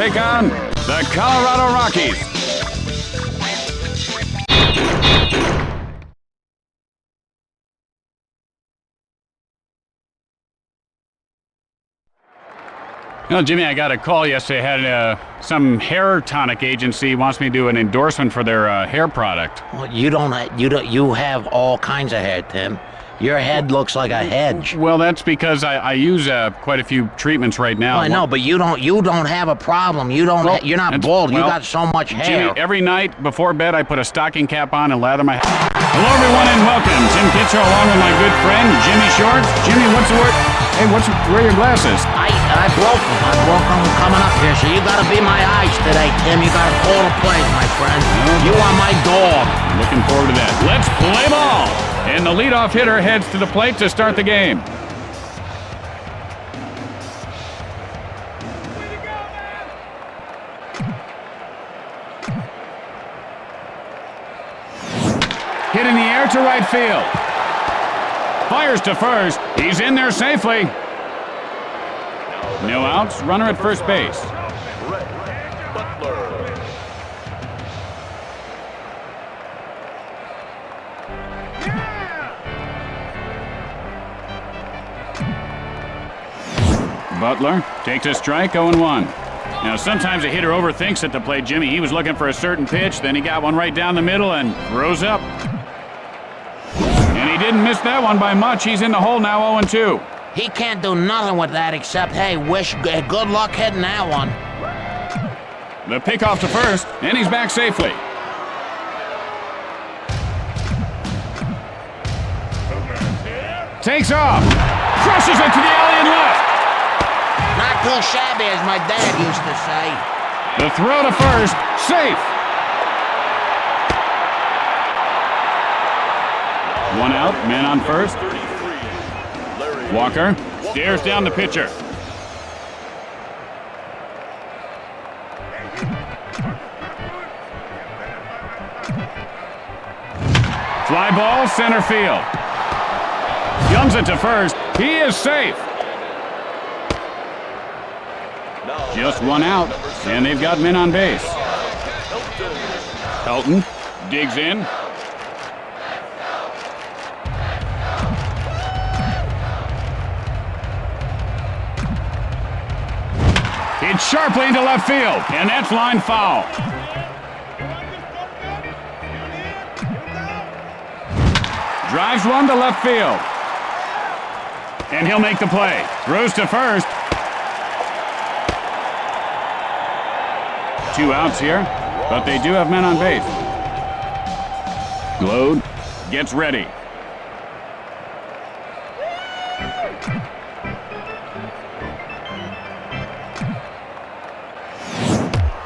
take on the Colorado Rockies. Well, Jimmy, I got a call yesterday. I had some hair tonic agency wants me to do an endorsement for their hair product. Well, you have all kinds of hair, Tim. Your head looks like a hedge. Well, that's because I use quite a few treatments right now. Well, I know, but you don't have a problem. You're not bald. You got so much hair. Jimmy, every night before bed, I put a stocking cap on and lather my hair. Hello, everyone, and welcome. Tim Kitzer, along with my good friend Jimmy Shorts. Jimmy, what's the word? Hey, where are your glasses? I broke them. I broke them coming up here, so you gotta be my eyes today, Tim. You gotta call the plays, my friend. You are my dog. Looking forward to that. Let's play ball. And the leadoff hitter heads to the plate to start the game. Hit in the air to right field. Fires to first. He's in there safely. No outs. Runner at first base. Butler takes a strike, 0-1. Now, sometimes a hitter overthinks at the plate, Jimmy. He was looking for a certain pitch, then he got one right down the middle and throws up. And he didn't miss that one by much. He's in the hole now, 0-2. He can't do nothing with that except, hey, wish good luck hitting that one. The pickoff to first, and he's back safely. Takes off. Crushes it to the alley and left. Not too shabby, as my dad used to say. The throw to first, safe. One out, man on first. Walker stares down the pitcher. Fly ball, center field. Guns it to first. He is safe. Just one out, and they've got men on base. Helton digs in. It's sharply into left field, and that's line foul. Drives one to left field. And he'll make the play. Throws to first. 2 outs here, but they do have men on base. Glode gets ready.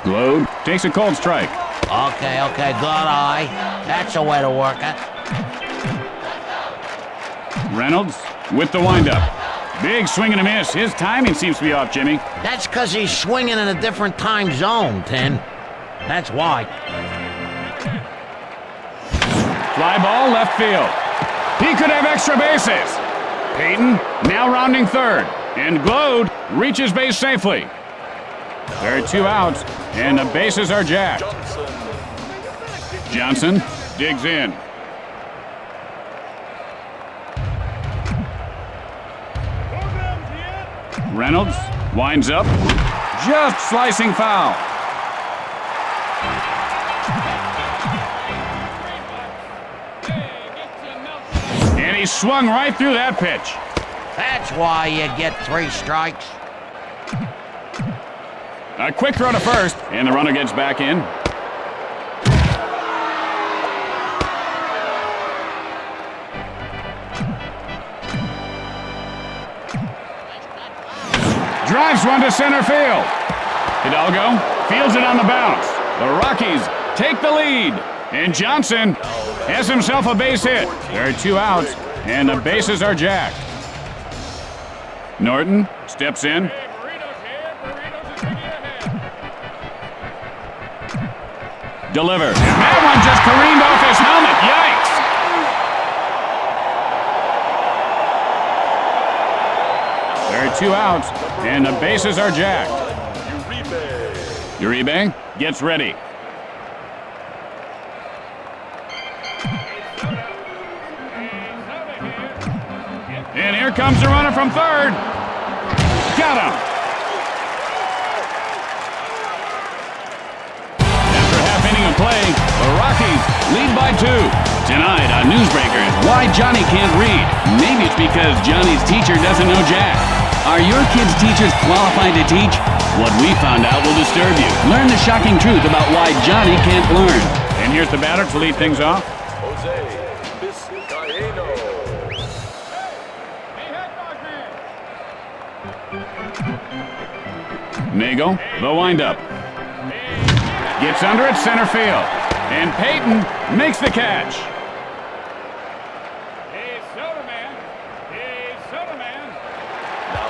Glode takes a cold strike. Okay, good eye. That's a way to work it. Reynolds with the windup. Big swing and a miss. His timing seems to be off, Jimmy. That's because he's swinging in a different time zone, Tim. That's why. Fly ball, left field. He could have extra bases. Payton now rounding third. And Glode reaches base safely. There are 2 outs, and the bases are jacked. Johnson digs in. Reynolds winds up, just slicing foul. And he swung right through that pitch. That's why you get 3 strikes. A quick throw to first, and the runner gets back in. Drives one to center field. Hidalgo fields it on the bounce. The Rockies take the lead. And Johnson has himself a base hit. There are 2 outs, and the bases are jacked. Norton steps in. Delivers. That one just careened off his helmet. Yikes! There are 2 outs, and the bases are jacked. Uribe gets ready. And here comes the runner from third. Got him. After a half inning of play, the Rockies lead by 2. Tonight on Newsbreakers, why Johnny can't read. Maybe it's because Johnny's teacher doesn't know Jack. Are your kids' teachers qualified to teach? What we found out will disturb you. Learn the shocking truth about why Johnny can't learn. And here's the batter to lead things off. Mago, the windup. Gets under at center field. And Payton makes the catch.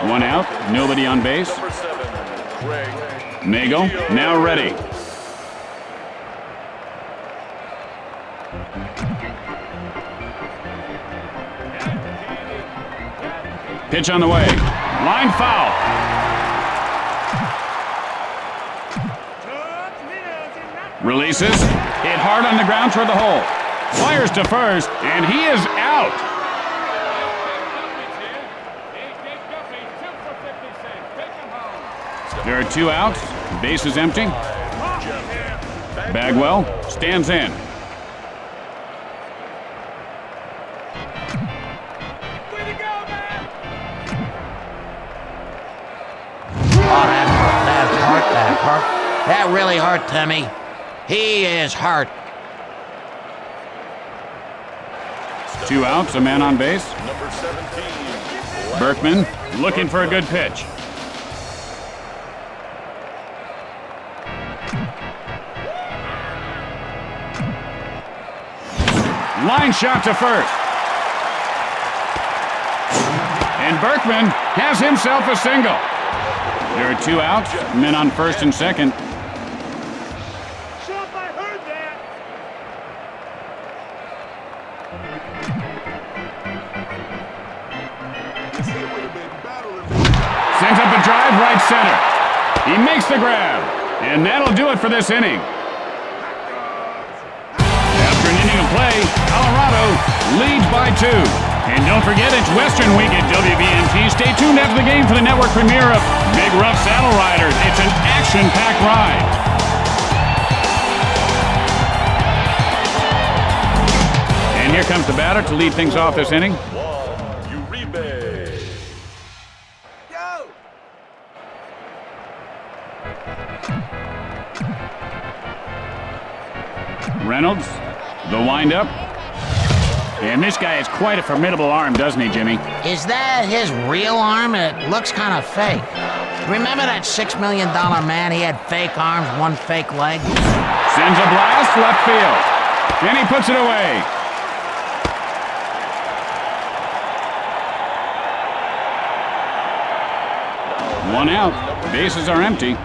One out, nobody on base. Mago, now ready. Pitch on the way. Line foul. Releases. Hit hard on the ground toward the hole. Fires to first, and he is out. There are 2 outs. Base is empty. Bagwell stands in. Oh, that hurt. That really hurt, Timmy. He is hurt. 2 outs, a man on base. Berkman looking for a good pitch. Line shot to first. And Berkman has himself a single. There are 2 outs, men on first and second. Sends up a drive right center. He makes the grab. And that'll do it for this inning. After an inning of play, Colorado leads by 2. And don't forget, it's Western Week at WBMT. Stay tuned after the game for the network premiere of Big Rough Saddle Riders. It's an action-packed ride. And here comes the batter to lead things off this inning. Reynolds, the windup. And this guy has quite a formidable arm, doesn't he, Jimmy? Is that his real arm? It looks kind of fake. Remember that $6 million man? He had fake arms, one fake leg. Sends a blast left field. And he puts it away. One out. Bases are empty.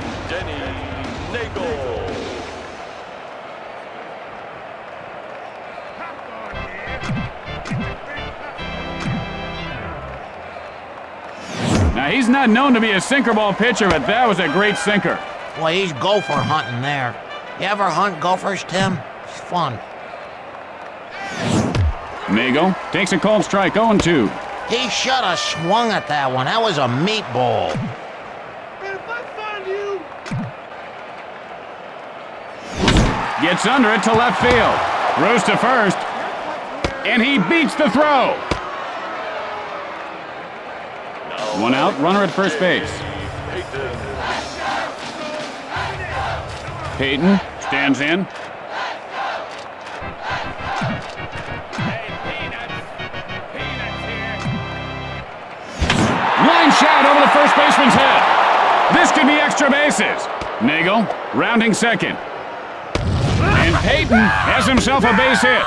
Now, he's not known to be a sinker ball pitcher, but that was a great sinker. Well, he's gopher hunting there. You ever hunt gophers, Tim? It's fun. Mago takes a cold strike, 0-2. He should have swung at that one. That was a meatball. Gets under it to left field. Throws to first. And he beats the throw. One out, runner at first base. Payton stands in. Line shot over the first baseman's head. This could be extra bases. Nagel rounding second. And Payton has himself a base hit.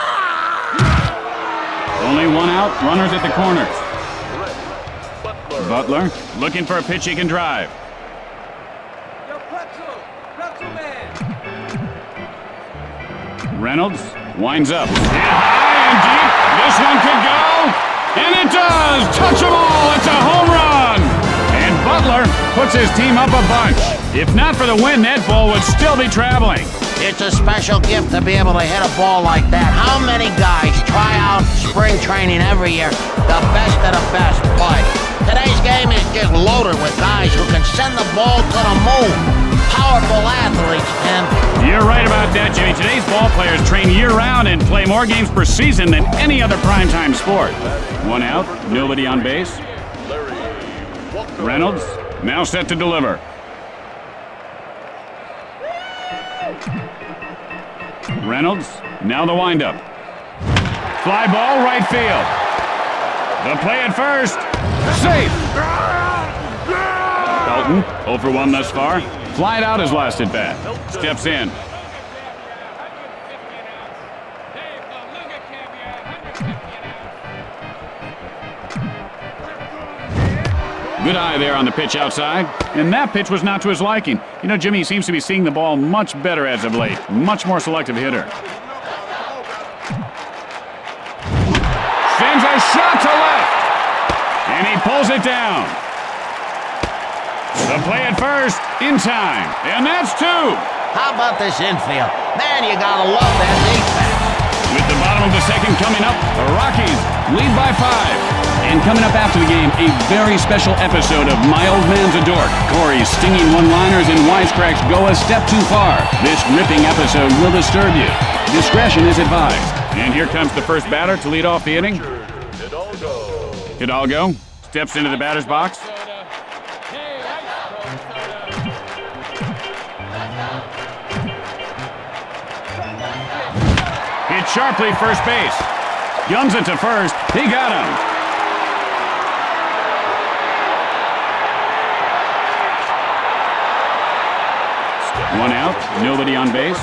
Only 1 out, runners at the corners. Butler looking for a pitch he can drive. Reynolds winds up. Hit high and deep. This one could go. And it does. Touch them all. It's a home run. And Butler puts his team up a bunch. If not for the win, that ball would still be traveling. It's a special gift to be able to hit a ball like that. How many guys try out spring training every year? The best of the best play. Today's game is just loaded with guys who can send the ball to the moon. Powerful athletes, Tim. You're right about that, Jimmy. Today's ball players train year-round and play more games per season than any other primetime sport. One out, nobody on base. Reynolds, now set to deliver. Reynolds, now the windup. Fly ball, right field. The play at first. Safe. Felton, 0 for 1 thus far. Flied out his last at bat. Steps in. Good eye there on the pitch outside. And that pitch was not to his liking. You know, Jimmy seems to be seeing the ball much better as of late. Much more selective hitter. Sends a shot to left. And he pulls it down. The play at first, in time. And that's 2. How about this infield? Man, you gotta love that defense. With the bottom of the second coming up, the Rockies lead by 5. And coming up after the game, a very special episode of My Old Man's a Dork. Corey's stinging one-liners and wisecracks go a step too far. This gripping episode will disturb you. Discretion is advised. And here comes the first batter to lead off the inning. Hidalgo steps into the batter's box. Hit sharply first base. Guns it to first. He got him. One out, nobody on base.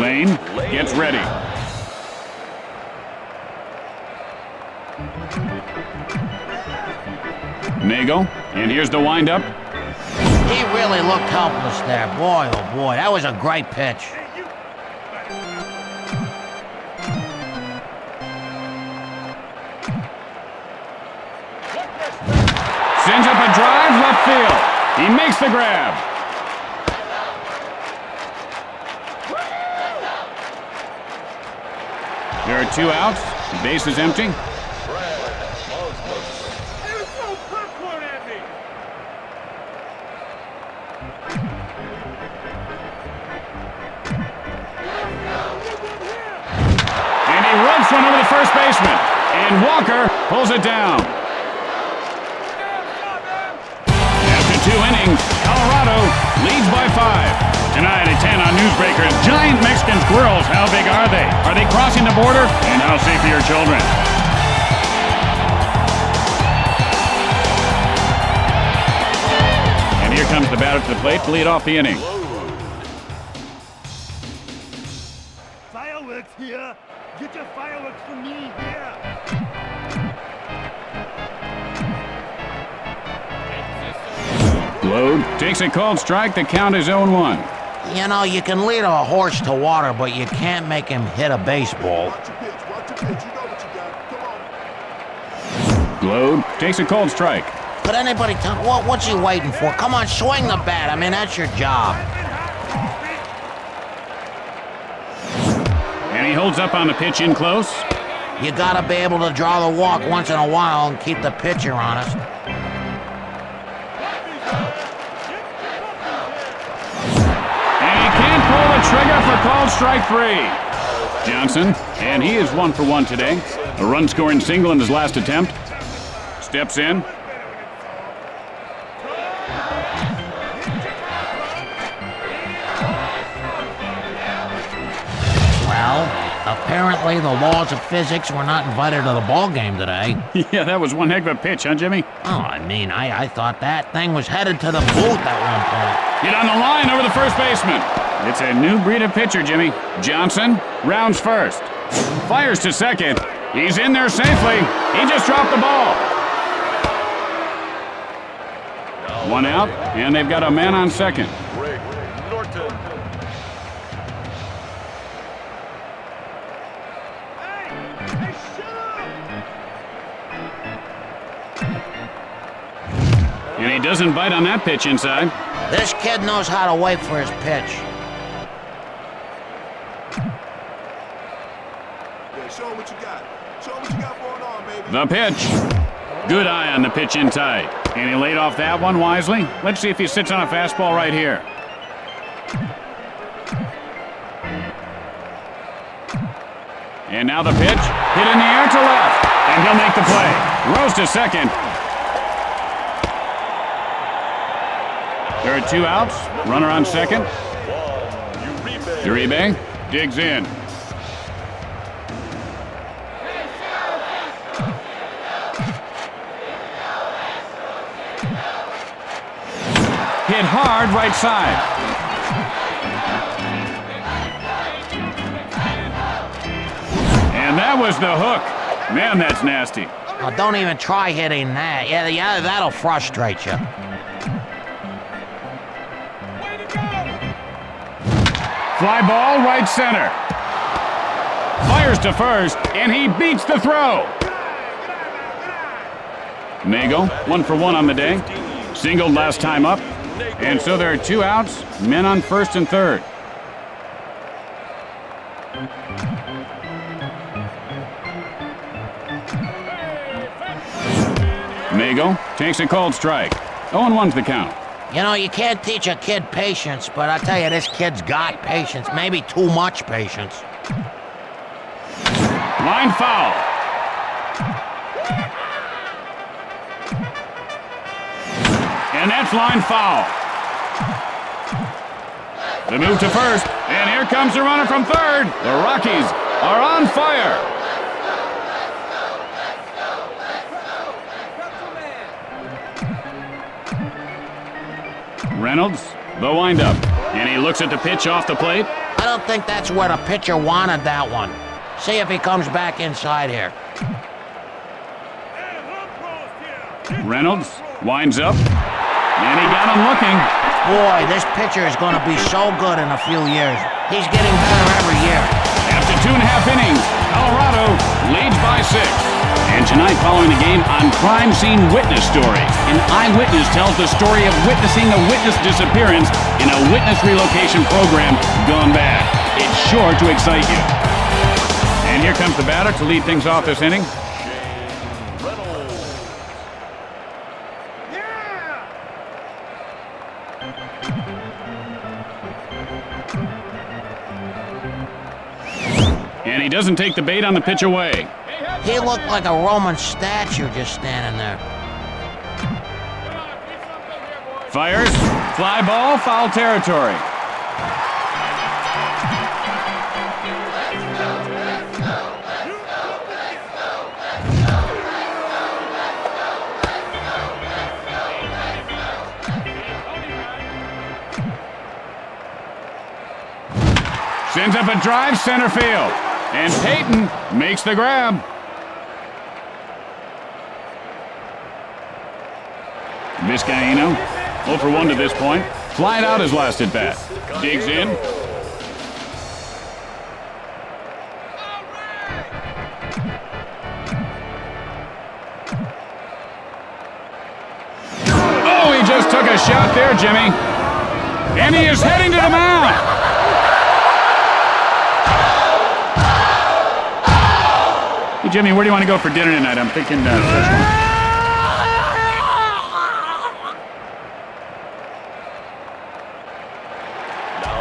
Lane gets ready. Mago, and here's the windup. He really looked helpless there. Boy, oh boy, that was a great pitch. Sends up a drive, left field. He makes the grab. There are 2 outs. The base is empty. And he rubs one over the first baseman. And Walker pulls it down. After 2 innings, Colorado leads by 5. Tonight at 10 on Newsbreakers, giant Mexican squirrels. How big are they? Are they crossing the border? And how safe are your children? And here comes the batter to the plate to lead off the inning. Fireworks here! Get your fireworks from me here! Load takes a called strike. The count is 0-1. You know, you can lead a horse to water, but you can't make him hit a baseball. Watch your pitch, you know what you got. Come on. Load takes a called strike. Could anybody tell what's he waiting for? Come on, swing the bat. I mean, that's your job. And he holds up on the pitch in close. You gotta be able to draw the walk once in a while and keep the pitcher honest. Trigger for called strike 3. Johnson, and he is 1 for 1 today. A run-scoring single in his last attempt. Steps in. Well, apparently the laws of physics were not invited to the ball game today. Yeah, that was one heck of a pitch, huh, Jimmy? Oh, I mean, I thought that thing was headed to the booth at one point. Hit on the line over the first baseman. It's a new breed of pitcher, Jimmy. Johnson rounds first. Fires to second. He's in there safely. He just dropped the ball. 1 out, and they've got a man on second. And he doesn't bite on that pitch inside. This kid knows how to wait for his pitch. Yeah, show him what you got. Show him what you got going on, baby. The pitch. Good eye on the pitch in tight. And he laid off that one wisely. Let's see if he sits on a fastball right here. And now the pitch. Hit in the air to left. And he'll make the play. Rose to second. There are 2 outs. Runner on second. Uribe digs in. Hit hard right side. And that was the hook. Man, that's nasty. Oh, don't even try hitting that. Yeah, that'll frustrate you. Fly ball right center. Fires to first, and he beats the throw. Mago, 1 for 1 on the day. Singled last time up. And so there are 2 outs, men on first and third. Mago takes a cold strike. 0-1's the count. You know, you can't teach a kid patience, but I tell you, this kid's got patience. Maybe too much patience. Line foul. And that's line foul. The move to first, and here comes the runner from third. The Rockies are on fire. Reynolds, the windup, and he looks at the pitch off the plate. I don't think that's where the pitcher wanted that one. See if he comes back inside here. Reynolds winds up, and he got him looking. Boy, this pitcher is going to be so good in a few years. He's getting better every year. After 2.5 innings, Colorado leads by 6. And tonight, following the game, on Crime Scene Witness Stories, an eyewitness tells the story of witnessing a witness disappearance in a witness relocation program gone bad. It's sure to excite you. And here comes the batter to lead things off this inning. And he doesn't take the bait on the pitch away. He looked like a Roman statue just standing there. Fires, fly ball, foul territory. Sends up a drive center field. And Payton makes the grab. Vizcaíno, 0 for 1 to this point. Flied out his last at bat. Digs in. Oh, he just took a shot there, Jimmy. And he is heading to the mound. Hey, Jimmy, where do you want to go for dinner tonight? I'm thinking Szechuan.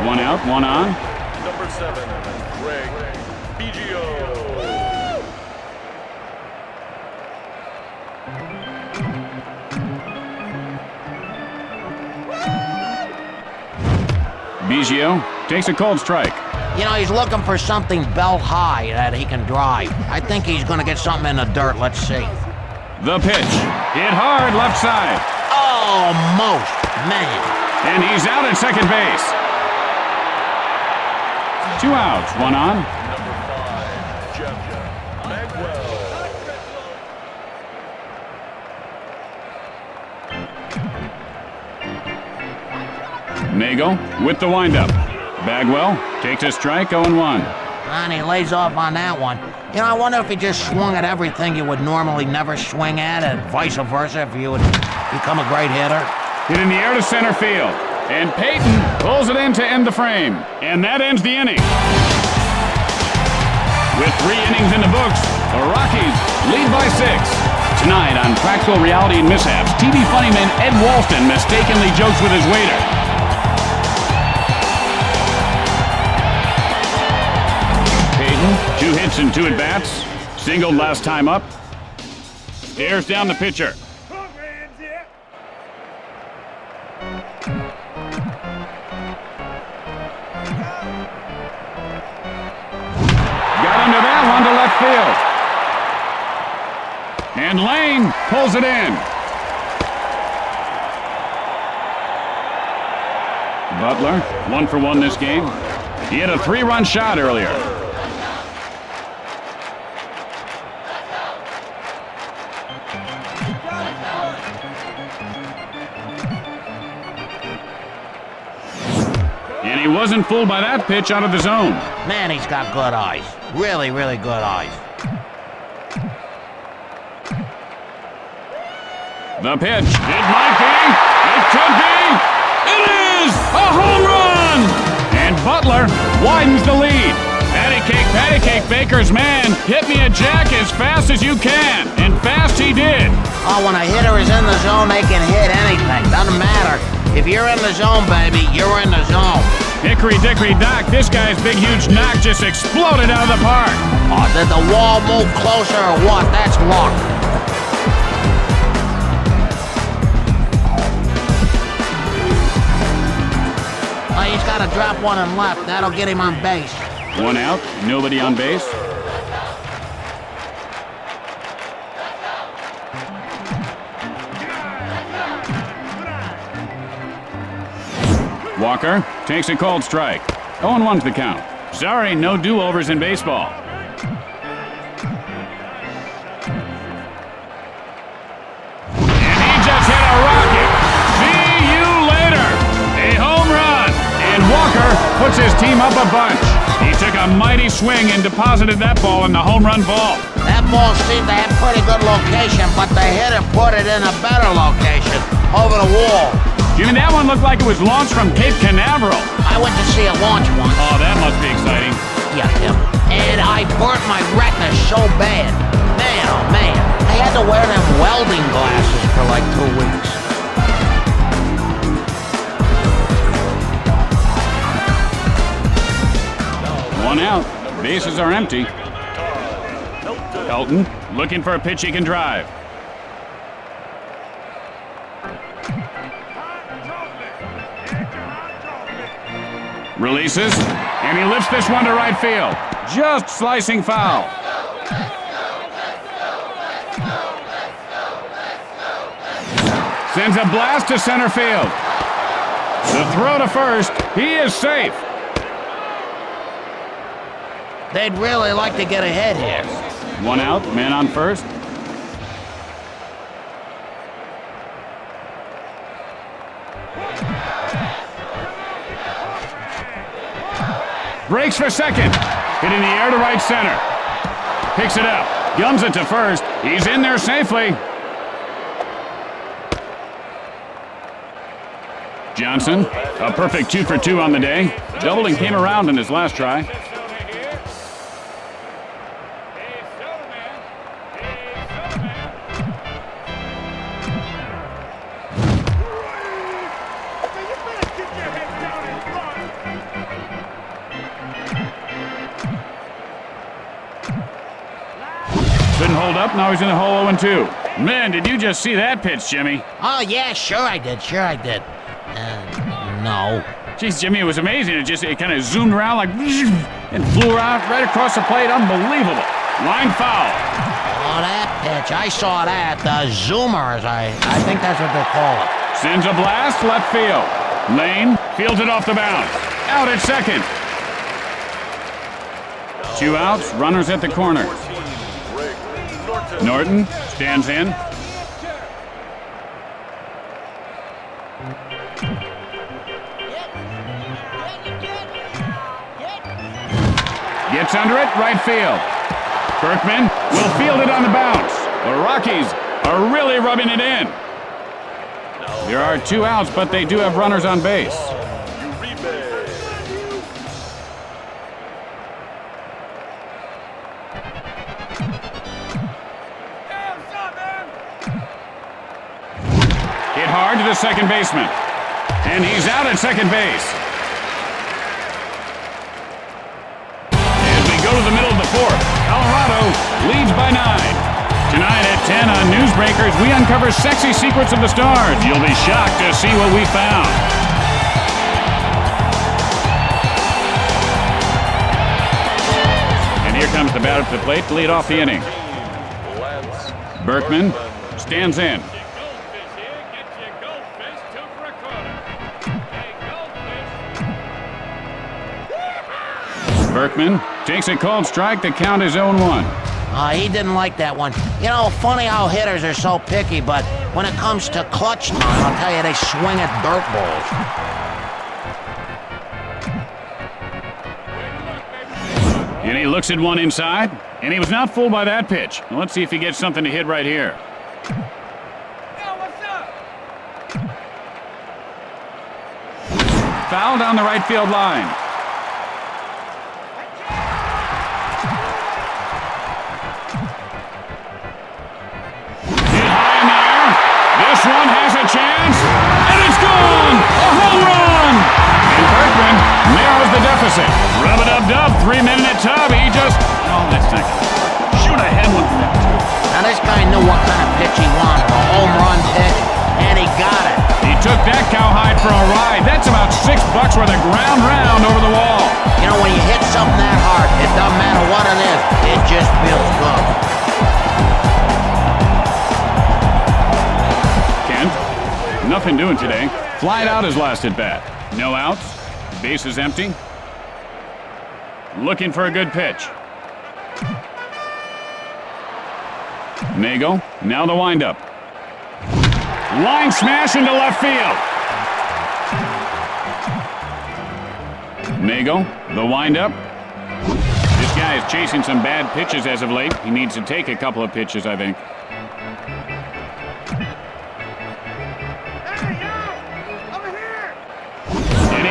One out, one on. Number 7, Greg Biggio. Biggio takes a cold strike. You know, he's looking for something belt high that he can drive. I think he's going to get something in the dirt. Let's see. The pitch. Hit hard left side. Almost. Man. And he's out at second base. 2 outs, 1 on. Number 5, Jeff Bagwell. Nagle with the windup. Bagwell takes a strike, 0-1. And he lays off on that one. You know, I wonder if he just swung at everything you would normally never swing at, and vice versa, if you would become a great hitter? Hit in the air to center field. And Peyton pulls it in to end the frame. And that ends the inning. With 3 innings in the books, the Rockies lead by 6. Tonight on Practical Reality and Mishaps, TV funnyman Ed Walston mistakenly jokes with his waiter. Peyton, 2 hits and 2 at-bats. Singled last time up. Stares down the pitcher. Got into that one to left field. And Lane pulls it in. Butler, 1 for 1 this game. He had a 3-run shot earlier. And he wasn't fooled by that pitch out of the zone. Man, he's got good eyes. Really, really good eyes. The pitch. It might be. It could be. It is a home run! And Butler widens the lead. Patty cake, Baker's man. Hit me a jack as fast as you can. And fast he did. Oh, when a hitter is in the zone, they can hit anything. Doesn't matter. If you're in the zone, baby, you're in the zone. Hickory dickory dock, this guy's big huge knock just exploded out of the park. Oh, did the wall move closer or what? That's luck. Oh, he's got to drop one and left. That'll get him on base. 1 out, nobody on base. Walker takes a called strike. 0-1's the count. Sorry, no do-overs in baseball. And he just hit a rocket. See you later. A home run. And Walker puts his team up a bunch. He took a mighty swing and deposited that ball in the home run vault. That ball seemed to have pretty good location, but the hitter put it in a better location, over the wall. Jimmy, that one looked like it was launched from Cape Canaveral. I went to see it launch once. Oh, that must be exciting. Yeah, Tim. And I burnt my retina so bad. Man, oh man. I had to wear them welding glasses for like 2 weeks. One out. Bases are empty. Elton looking for a pitch he can drive. Releases, and he lifts this one to right field. Just slicing foul. Sends a blast to center field. The throw to first. He is safe. They'd really like to get ahead here. 1 out, man on first. Breaks for second. Hit in the air to right center. Picks it up. Gums it to first. He's in there safely. Johnson, a perfect 2 for 2 on the day. Doubled and came around in his last try. Couldn't hold up, now he's in the hole 0-2. Man, did you just see that pitch, Jimmy? Oh, yeah, sure I did. No. Jeez, Jimmy, it was amazing. It kind of zoomed around like and flew around right across the plate. Unbelievable. Line foul. Oh, that pitch. I saw that. The zoomers, I think that's what they call it. Sends a blast left field. Lane fields it off the bounce. Out at second. 2 outs, runners at the corner. Norton stands in. Gets under it, right field. Berkman will field it on the bounce. The Rockies are really rubbing it in. There are 2 outs, but they do have runners on base. Hit hard to the second baseman. And he's out at second base. As we go to the middle of the 4th, Colorado leads by 9. Tonight at 10 on Newsbreakers, we uncover sexy secrets of the stars. You'll be shocked to see what we found. And here comes the batter to the plate to lead off the inning. Berkman stands in. Berkman takes a called strike. The count is 0-1. He didn't like that one. You know, funny how hitters are so picky, but when it comes to clutch time, I'll tell you, they swing at dirt balls. And he looks at one inside, and he was not fooled by that pitch. Well, let's see if he gets something to hit right here. Foul down the right field line. This one has a chance, and it's gone! A home run! And Berkman narrows the deficit. Rub-a-dub-dub, 3-minute tub. He just... Oh, that's not good. Shoot, I had one for that, too. Now, this guy knew what kind of pitch he wanted. A home run pitch, and he got it. He took that cowhide for a ride. That's about $6 worth of ground round over the wall. You know, when you hit something that hard, it doesn't matter what it is. It just feels good. Nothing doing today. Flied out his last at bat. No outs. Base is empty. Looking for a good pitch. Nago. Now the windup. Line smash into left field. Nago. The windup. This guy is chasing some bad pitches as of late. He needs to take a couple of pitches, I think.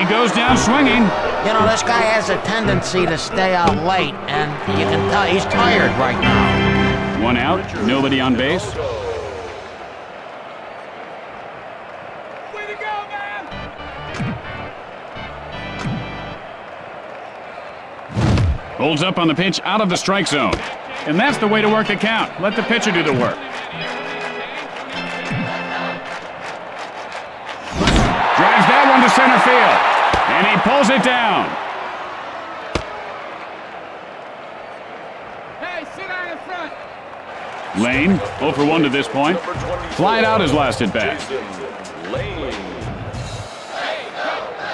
Goes down swinging. You know, this guy has a tendency to stay out late, and you can tell he's tired right now. 1 out, nobody on base. Way to go, man! Holds up on the pitch out of the strike zone. And that's the way to work the count. Let the pitcher do the work. Drives that one to center field. And he pulls it down. Hey, sit down in front. Lane, 0 for 1 to this point. Flied out his last at bat.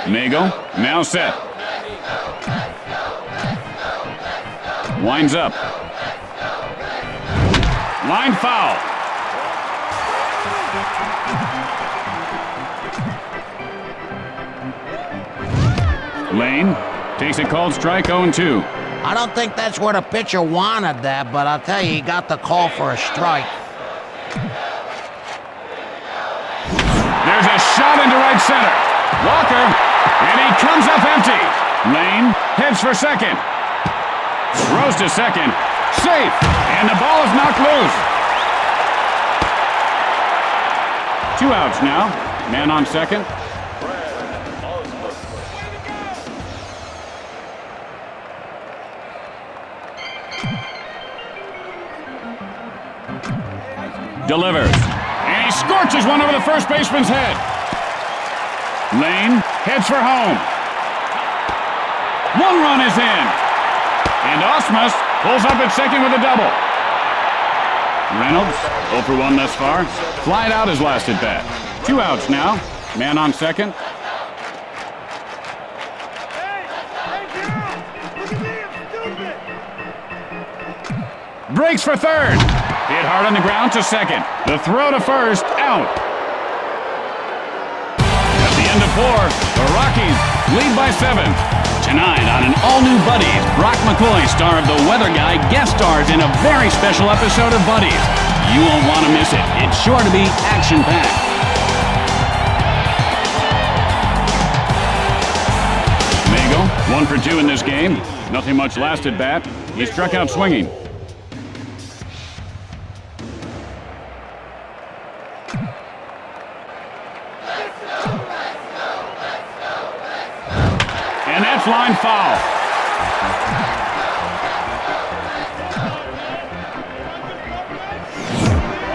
Nago, now set. Winds up. Line foul. Lane takes a called strike, 0-2. I don't think that's where the pitcher wanted that, but I'll tell you, he got the call for a strike. There's a shot into right center. Walker, and he comes up empty. Lane heads for second. Throws to second. Safe, and the ball is knocked loose. 2 outs now. Man on second. Delivers. And he scorches one over the first baseman's head. Lane heads for home. 1 run is in. And Osmus pulls up at second with a double. Reynolds, 0 for 1 thus far. Flied out his last at bat. 2 outs now. Man on second. Breaks for third. Hit hard on the ground to second. The throw to first, out. At the end of 4, the Rockies lead by 7. Tonight on an all-new Buddies, Brock McCoy, star of The Weather Guy, guest stars in a very special episode of Buddies. You won't want to miss it. It's sure to be action-packed. 1 for 2 in this game. Nothing much lasted bat. He struck out swinging. And that's line foul.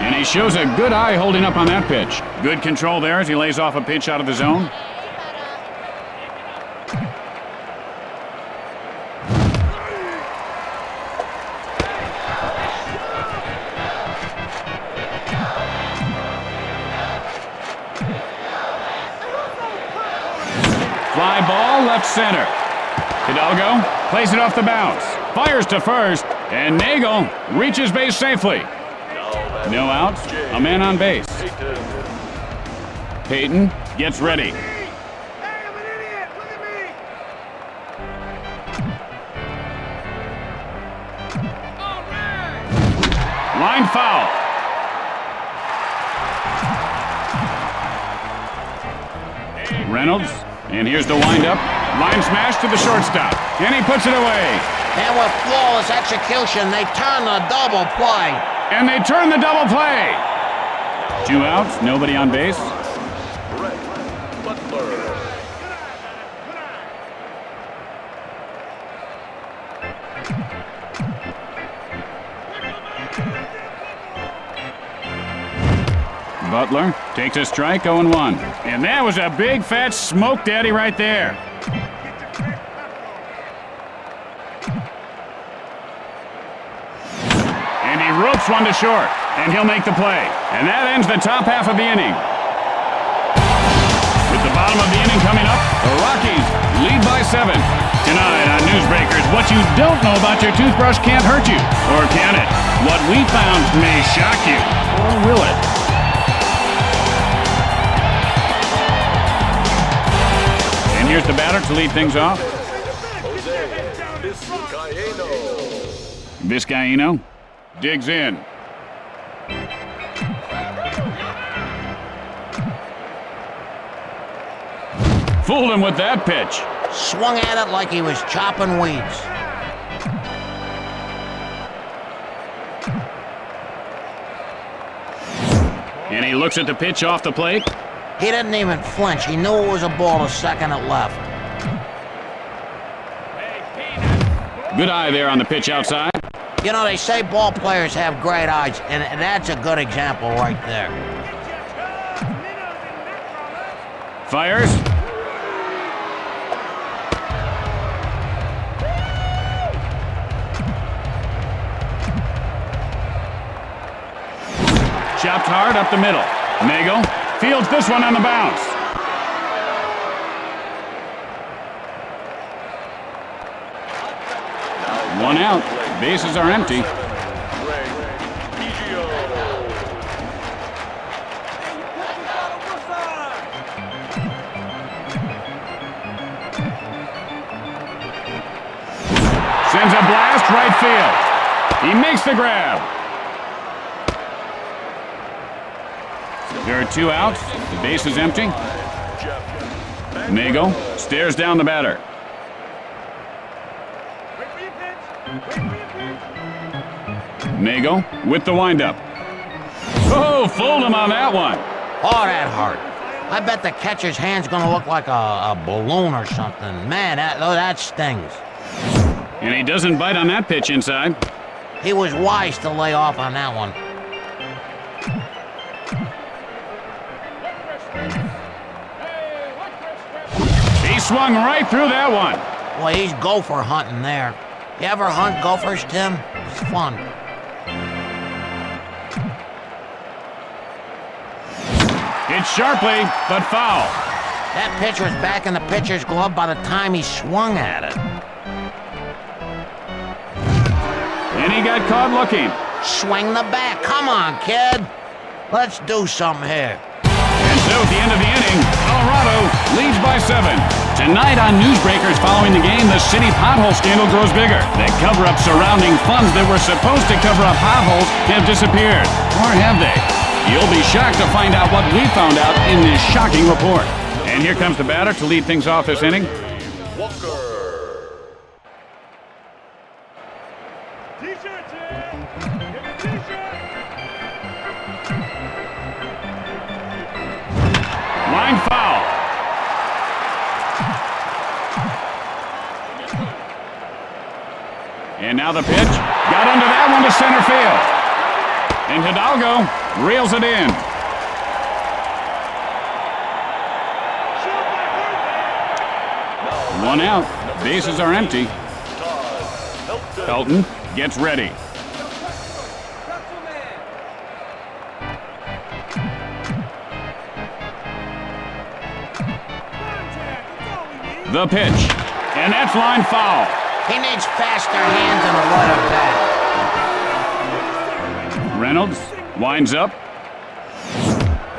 And he shows a good eye holding up on that pitch. Good control there as he lays off a pitch out of the zone. Fly ball left center. Hidalgo plays it off the bounce. Fires to first, and Nagel reaches base safely. No outs, a man on base. Peyton gets ready. Hey, I'm an idiot! Look at me! All right! Line foul. Reynolds, and here's the windup. Line smash to the shortstop, and he puts it away. And with flawless execution, they turn the double play. And they turn the double play. 2 outs, nobody on base. Brett Butler. Butler takes a strike, 0-1. And that was a big fat smoke daddy right there. And he ropes one to short, and he'll make the play. And that ends the top half of the inning. With the bottom of the inning coming up, the Rockies lead by 7. Tonight on Newsbreakers, what you don't know about your toothbrush can't hurt you. Or can it? What we found may shock you. Or will it? And here's the batter to lead things off. Jose Vizcaino. Vizcaino digs in. Fooled him with that pitch. Swung at it like he was chopping weeds. And he looks at the pitch off the plate. He didn't even flinch. He knew it was a ball to second at left. Good eye there on the pitch outside. You know, they say ball players have great eyes, and that's a good example right there. Fires. Chopped hard up the middle. Nagel fields this one on the bounce. One out. Bases are empty. Sends a blast right field. He makes the grab. There are 2 outs. The base is empty. Nagel stares down the batter. Nagel with the windup. Oh, fooled him on that one. Oh, that hurt. I bet the catcher's hand's gonna look like a balloon or something. Man, that stings. And he doesn't bite on that pitch inside. He was wise to lay off on that one. He swung right through that one. Boy, he's gopher hunting there. You ever hunt gophers, Tim? It's fun. Hit sharply, but foul. That pitch was back in the pitcher's glove by the time he swung at it. And he got caught looking. Swing the bat. Come on, kid. Let's do something here. And so at the end of the inning, Colorado leads by 7. Tonight on Newsbreakers following the game, the city pothole scandal grows bigger. The cover-up surrounding funds that were supposed to cover up potholes have disappeared. Or have they? You'll be shocked to find out what we found out in this shocking report. And here comes the batter to lead things off this inning. Walker. And now the pitch. Got under that one to center field. And Hidalgo reels it in. One out. Bases are empty. Helton gets ready. The pitch. And that's line foul. He needs faster hands and a lighter bat. Reynolds winds up.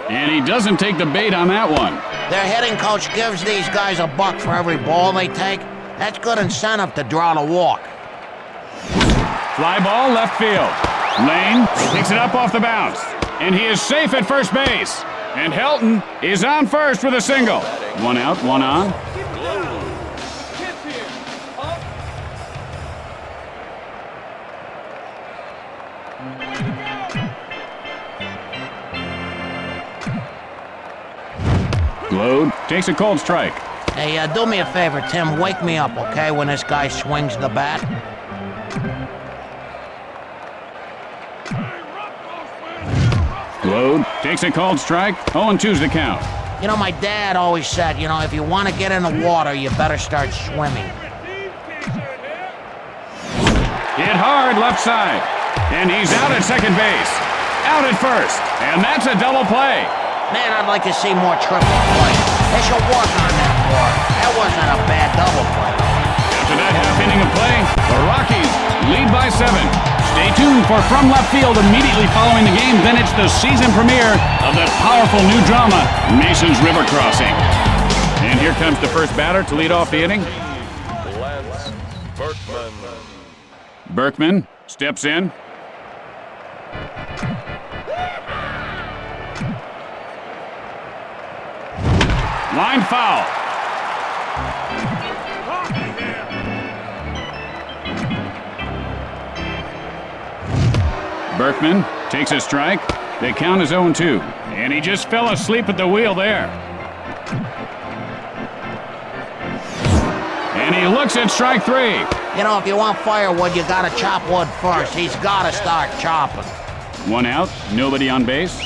And he doesn't take the bait on that one. Their hitting coach gives these guys a buck for every ball they take. That's good incentive to draw the walk. Fly ball left field. Lane picks it up off the bounce. And he is safe at first base. And Helton is on first with a single. One out, one on. Glode takes a cold strike. Hey, do me a favor, Tim. Wake me up, okay, when this guy swings the bat? Glode takes a cold strike. 0-2's the count. You know, my dad always said, you know, if you want to get in the water, you better start swimming. Hit hard left side. And he's out at second base. Out at first. And that's a double play. Man, I'd like to see more triple play. They should work on that more. That wasn't a bad double play. After that half inning of play, the Rockies lead by 7. Stay tuned for From Left Field immediately following the game. Then it's the season premiere of the powerful new drama, Mason's River Crossing. And here comes the first batter to lead off the inning. Lance Berkman. Berkman steps in. Line foul. Berkman takes a strike. The count is 0-2. And he just fell asleep at the wheel there. And he looks at strike 3. You know, if you want firewood, you gotta chop wood first. He's gotta start chopping. One out, nobody on base.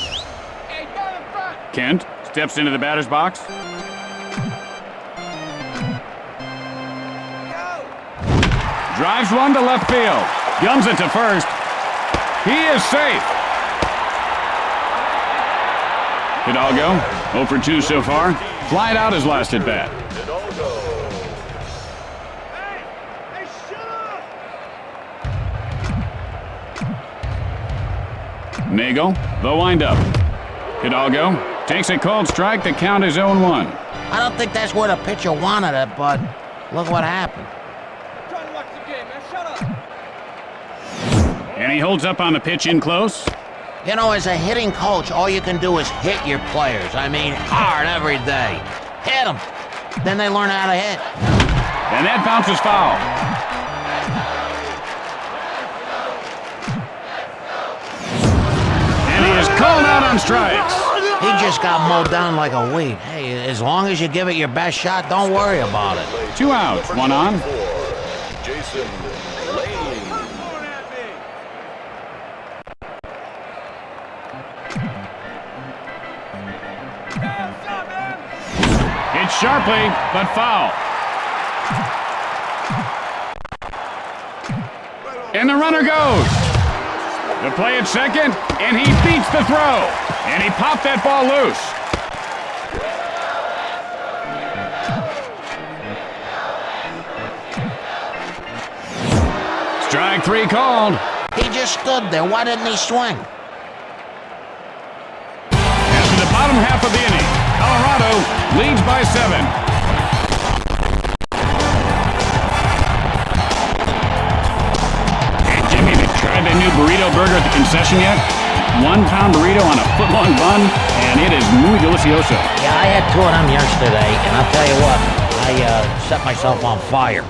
Kent steps into the batter's box. Drives one to left field. Guns it to first. He is safe. Hidalgo, 0 for 2 so far. Flied out his last at bat. Hey, shut up! Nagel, the windup. Hidalgo takes a cold strike. The count is 0-1. I don't think that's where the pitcher wanted it, but look what happened. Trying to watch the game, man. Shut up! And he holds up on the pitch in close. You know, as a hitting coach, all you can do is hit your players. I mean, hard every day. Hit them. Then they learn how to hit. And that bounces foul. And he is called out on strikes. He just got mowed down like a weed. Hey, as long as you give it your best shot, don't worry about it. 2 outs, 1 on. Jason Lane. Going at me! Hey, what's up, man? Hit sharply, but foul. And the runner goes. The play at second, and he beats the throw. And he popped that ball loose. Strike 3 called. He just stood there. Why didn't he swing? After the bottom half of the inning, Colorado leads by 7. Hey, Jimmy, have you tried that new burrito burger at the concession yet? 1-pound burrito on a foot-long bun, and it is muy delicioso. Yeah, I had 2 of them yesterday, and I'll tell you what, I set myself on fire.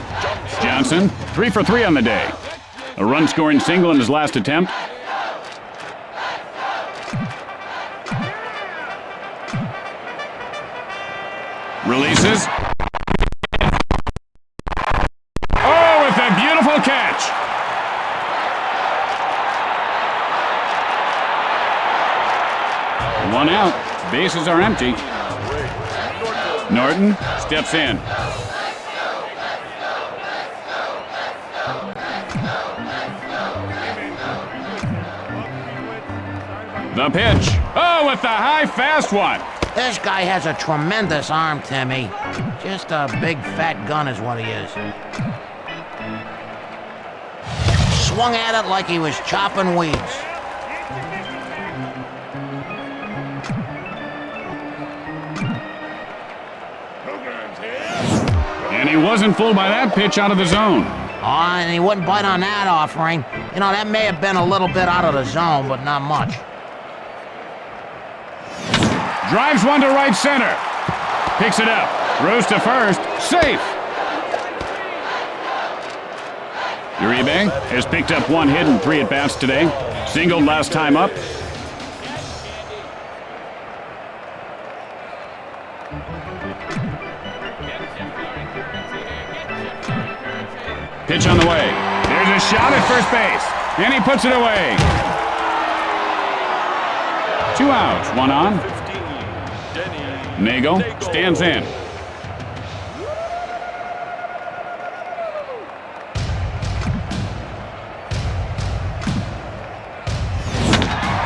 Johnson, 3 for 3 on the day. A run-scoring single in his last attempt. Releases. Oh, with a beautiful catch. One out. Bases are empty. Norton steps in. The pitch. Oh, with the high fast one. This guy has a tremendous arm, Timmy. Just a big fat gun is what he is. Swung at it like he was chopping weeds. And he wasn't fooled by that pitch out of the zone. Oh, and he wouldn't bite on that offering. You know, that may have been a little bit out of the zone, but not much. Drives one to right center. Picks it up. Throws to first. Safe. Uribe has picked up one hit in 3 at-bats today. Singled last time up. Pitch on the way. There's a shot at first base. And he puts it away. 2 outs, 1 on. Nagel stands in.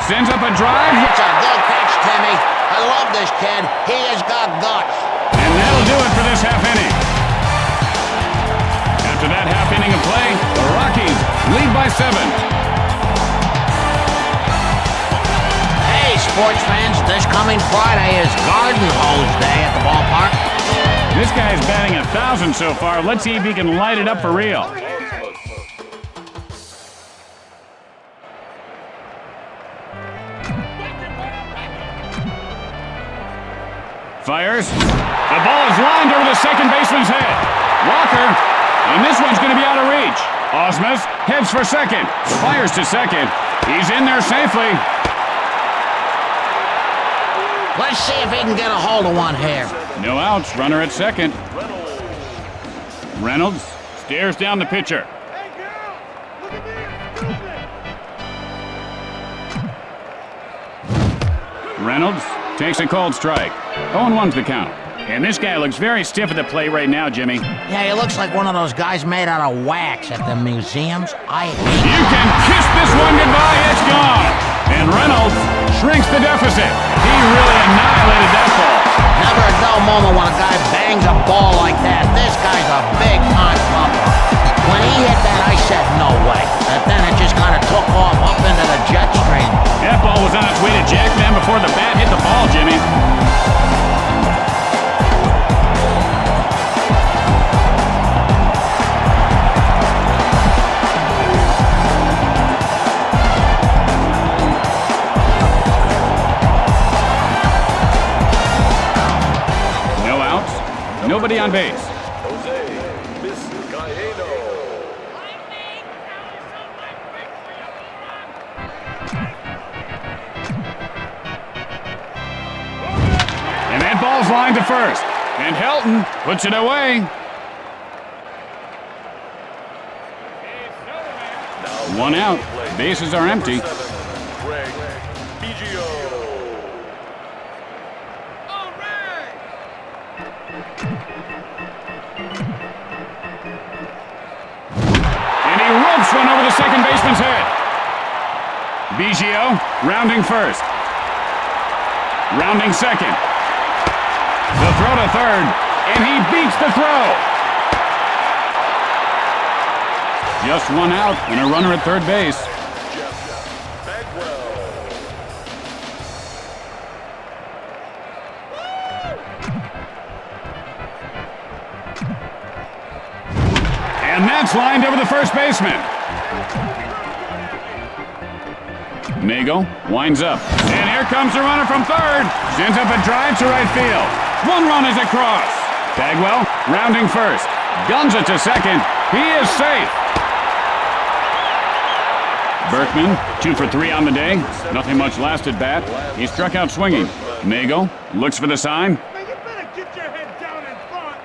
Sends up a drive. It's a good catch, Timmy. I love this kid. He has got guts. And that'll do it for this half inning. After that half inning of play, the Rockies lead by 7. Hey, sports fans, this coming Friday is Garden Hose Day at the ballpark. This guy's batting 1,000 so far. Let's see if he can light it up for real. Fires. The ball is lined over the second baseman's head. Walker, and this one's going to be out of reach. Osmus heads for second. Fires to second. He's in there safely. Let's see if he can get a hold of one here. No outs. Runner at second. Reynolds stares down the pitcher. Hey, girl! Look at me, stupid! Reynolds takes a cold strike. 0-1's the count. And this guy looks very stiff at the plate right now, Jimmy. Yeah, he looks like one of those guys made out of wax at the museums. You can kiss this one goodbye. It's gone. And Reynolds shrinks the deficit. He really annihilated that ball. Never a dull moment when a guy bangs a ball like that. This guy's a big-time bumper. When he hit that, I said, no way. But then it just kind of took off up into the jet stream. That ball was on its way to Jackman before the bat hit the ball, Jimmy. No outs, nobody on base. And that ball's lined to first. And Helton puts it away. One out. Bases are empty. All right! And he ropes one over the second baseman's head. Biggio rounding first. Rounding second. The throw to third, and he beats the throw. Just 1 out and a runner at third base. And that's lined over the first baseman. Nagel winds up. And here comes the runner from third. Sends up a drive to right field. 1 run is across. Bagwell rounding first. Guns it to second. He is safe. Berkman, 2 for 3 on the day. Nothing much last at bat. He struck out swinging. Nagel looks for the sign. Man, you better get your head down in front!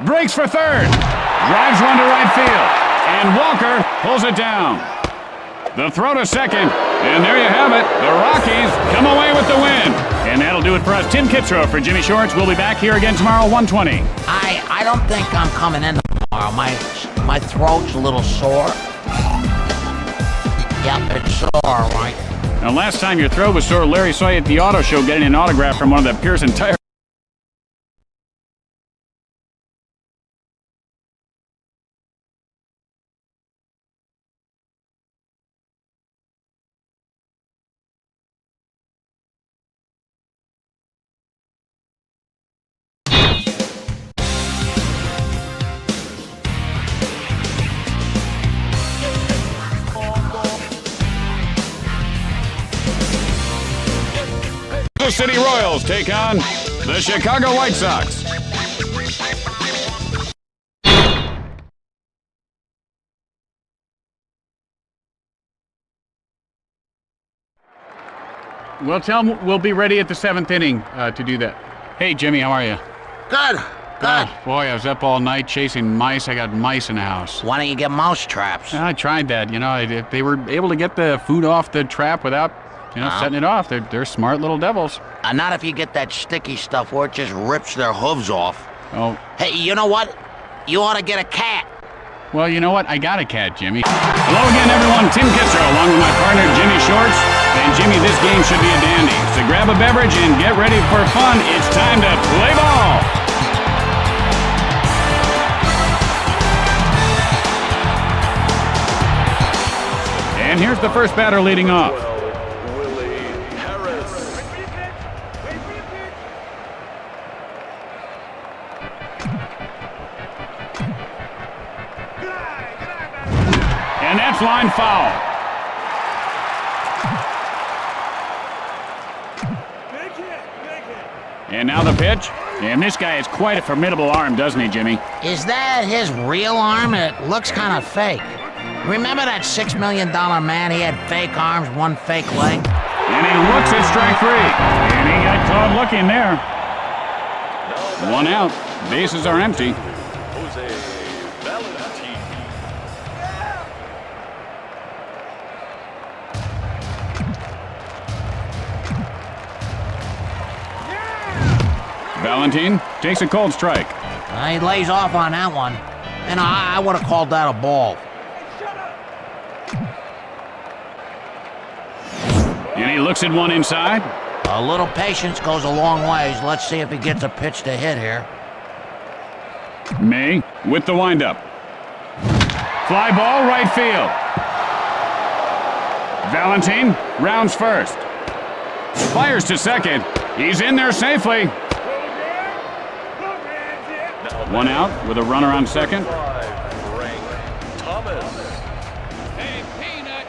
Breaks for third. Drives one to right field. And Walker pulls it down. The throw to second, and there you have it. The Rockies come away with the win. And that'll do it for us. Tim Kitzrow for Jimmy Shorts. We'll be back here again tomorrow, 1:20. I don't think I'm coming in tomorrow. My throat's a little sore. Yep, it's sore, right? Now, last time your throat was sore, Larry saw you at the auto show getting an autograph from one of the Pearson Tire. The City Royals take on the Chicago White Sox. Well, tell them we'll be ready at the 7th inning to do that. Hey, Jimmy, how are you? Good. Boy, I was up all night chasing mice. I got mice in the house. Why don't you get mouse traps? I tried that. You know, if they were able to get the food off the trap without, setting it off. They're smart little devils. Not if you get that sticky stuff where it just rips their hooves off. Oh. Hey, you know what? You ought to get a cat. Well, you know what? I got a cat, Jimmy. Hello again, everyone. Tim Kitzrow, along with my partner, Jimmy Shorts. And Jimmy, this game should be a dandy. So grab a beverage and get ready for fun. It's time to play ball. And here's the first batter leading off. Willie Harris. And that's line foul. And now the pitch. And this guy has quite a formidable arm, doesn't he, Jimmy? Is that his real arm? It looks kind of fake. Remember that $6 million man? He had fake arms, one fake leg. And he looks at strike three. And he got caught looking there. One out. Bases are empty. Jose Valentine. Valentine takes a cold strike. He lays off on that one. And I would have called that a ball. And he looks at one inside. A little patience goes a long ways. Let's see if he gets a pitch to hit here. May with the windup. Fly ball, right field. Valentine rounds first. Fires to second. He's in there safely. One out with a runner on second. Frank Thomas. Hey, Peanut.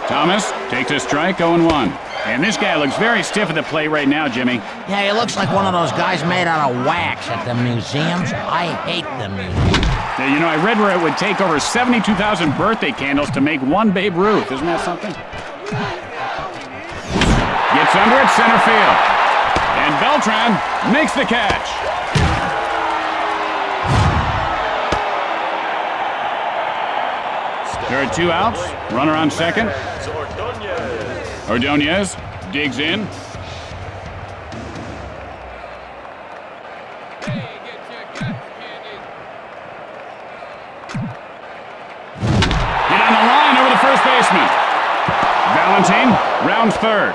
Thomas takes a strike, 0-1. And this guy looks very stiff at the plate right now, Jimmy. Yeah, he looks like one of those guys made out of wax at the museums. I hate the museums. Now, you know, I read where it would take over 72,000 birthday candles to make one Babe Ruth. Isn't that something? Gets under it, center field. And Beltran makes the catch. There are two outs. Runner on second. Ordonez digs in. Hit on the line over the first baseman. Valentine rounds third.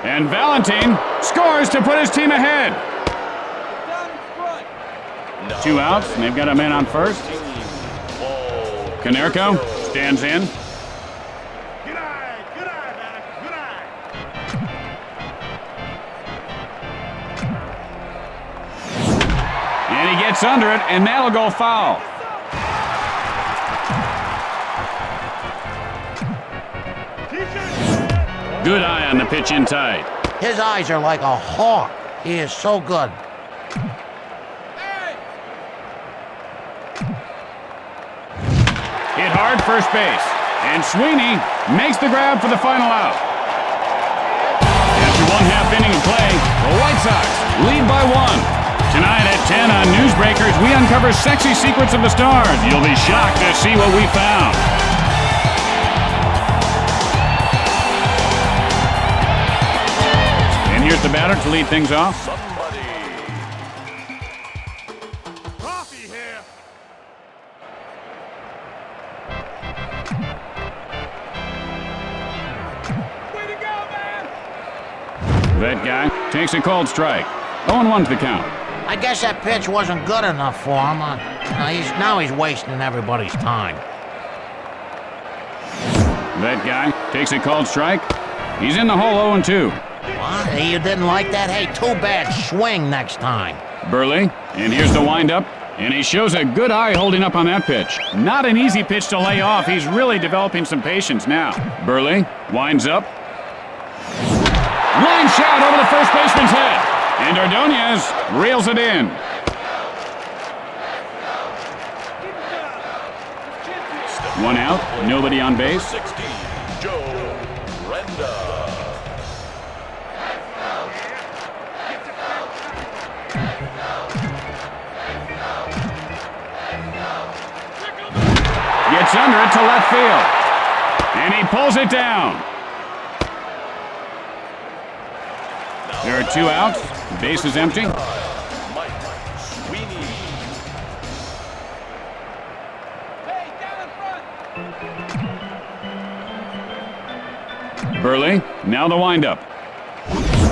And Valentine scores to put his team ahead. Two outs, and they've got a man on first. Canerco stands in. Good eye, man. Good eye. And he gets under it, and that'll go foul. Good eye on the pitch in tight. His eyes are like a hawk. He is so good. Hit hard, first base. And Sweeney makes the grab for the final out. After one half inning of play, the White Sox lead by one. Tonight at 10 on Newsbreakers, we uncover sexy secrets of the stars. You'll be shocked to see what we found. And here's the batter to lead things off. Coffee here. Way to go, man. That guy takes a called strike. 0-1 to the count. I guess that pitch wasn't good enough for him. Now he's wasting everybody's time. That guy takes a called strike. He's in the hole 0-2. What? You didn't like that? Hey, too bad. Swing next time. Burley, and here's the windup. And he shows a good eye holding up on that pitch. Not an easy pitch to lay off. He's really developing some patience now. Burley winds up. Line shot over the first baseman's head. And Ordonez reels it in. One out, nobody on base. 16, Joe Renda. Gets under it to left field. And he pulls it down. There are 2 outs. The base is empty. Mike Sweeney. Hey, down in front. Burley, now the windup.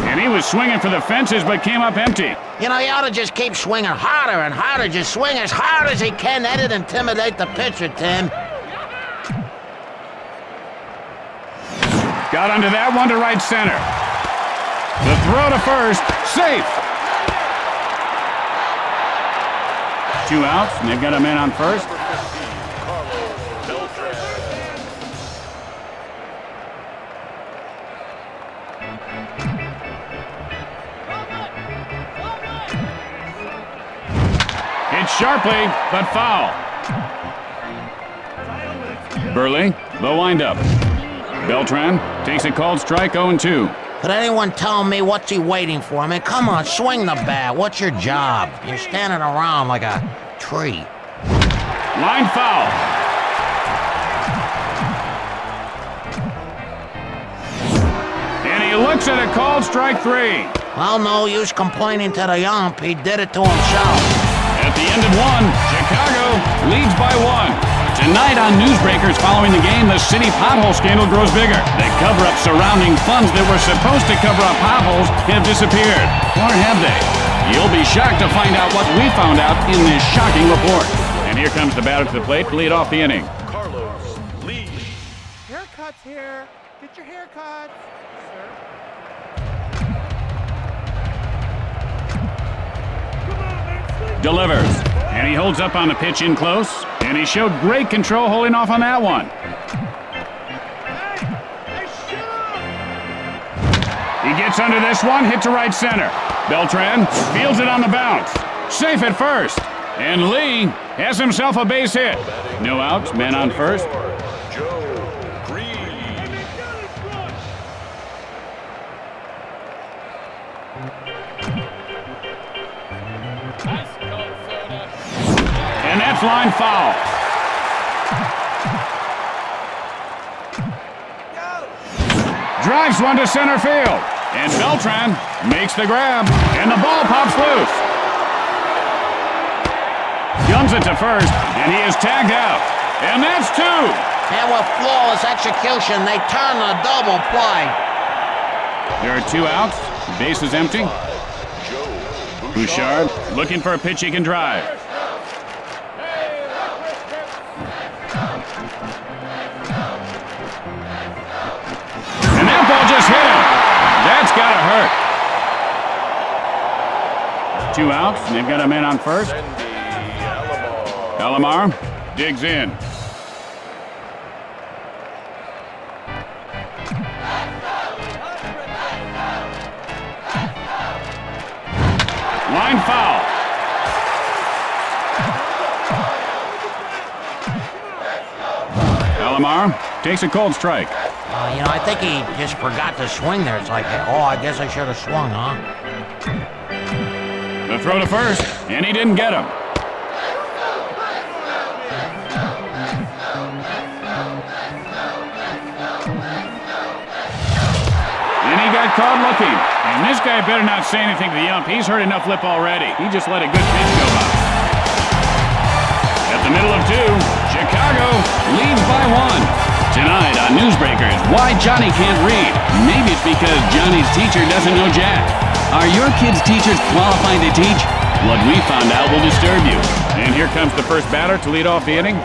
And he was swinging for the fences but came up empty. You know, he ought to just keep swinging harder and harder. Just swing as hard as he can. That'd intimidate the pitcher, Tim. Got under that one to right center. The throw to first, safe. 2 outs, and they've got a man on first. Hit sharply, but foul. Burley, the windup. Beltran takes a called strike, 0-2. Could anyone tell me what's he waiting for? I mean, come on, swing the bat. What's your job? You're standing around like a tree. Line foul. And he looks at a called strike 3. Well, no use complaining to the ump. He did it to himself. At the end of 1, Chicago leads by 1. Tonight on Newsbreakers following the game, the city pothole scandal grows bigger. The cover-up surrounding funds that were supposed to cover up potholes have disappeared. Or have they? You'll be shocked to find out what we found out in this shocking report. And here comes the batter to the plate to lead off the inning. Carlos Lee. Haircuts here. Get your haircuts, sir. Come on, man. Delivers. And he holds up on the pitch in close. And he showed great control holding off on that one. Hey, shoot! He gets under this one, hit to right center. Beltran fields it on the bounce. Safe at first. And Lee has himself a base hit. No outs, man on first. Joe Green. Ice cold soda. And that's line foul. Drives one to center field. And Beltran makes the grab. And the ball pops loose. Guns it to first. And he is tagged out. And that's 2. And with flawless execution, they turn the double play. There are 2 outs. The base is empty. Bouchard looking for a pitch he can drive. And that ball just hit him. That's gotta hurt. 2 outs, and they've got a man on first. Alomar digs in. Line foul. Alomar takes a cold strike. You know, I think he just forgot to swing there. It's like, oh, I guess I should have swung, huh? The throw to first, and he didn't get him. And he got caught looking. And this guy better not say anything to the ump. He's heard enough lip already. He just let a good pitch go by. At the middle of 2, Chicago leads by 1. Tonight on Newsbreakers, why Johnny can't read. Maybe it's because Johnny's teacher doesn't know Jack. Are your kids' teachers qualified to teach? What we found out will disturb you. And here comes the first batter to lead off the inning.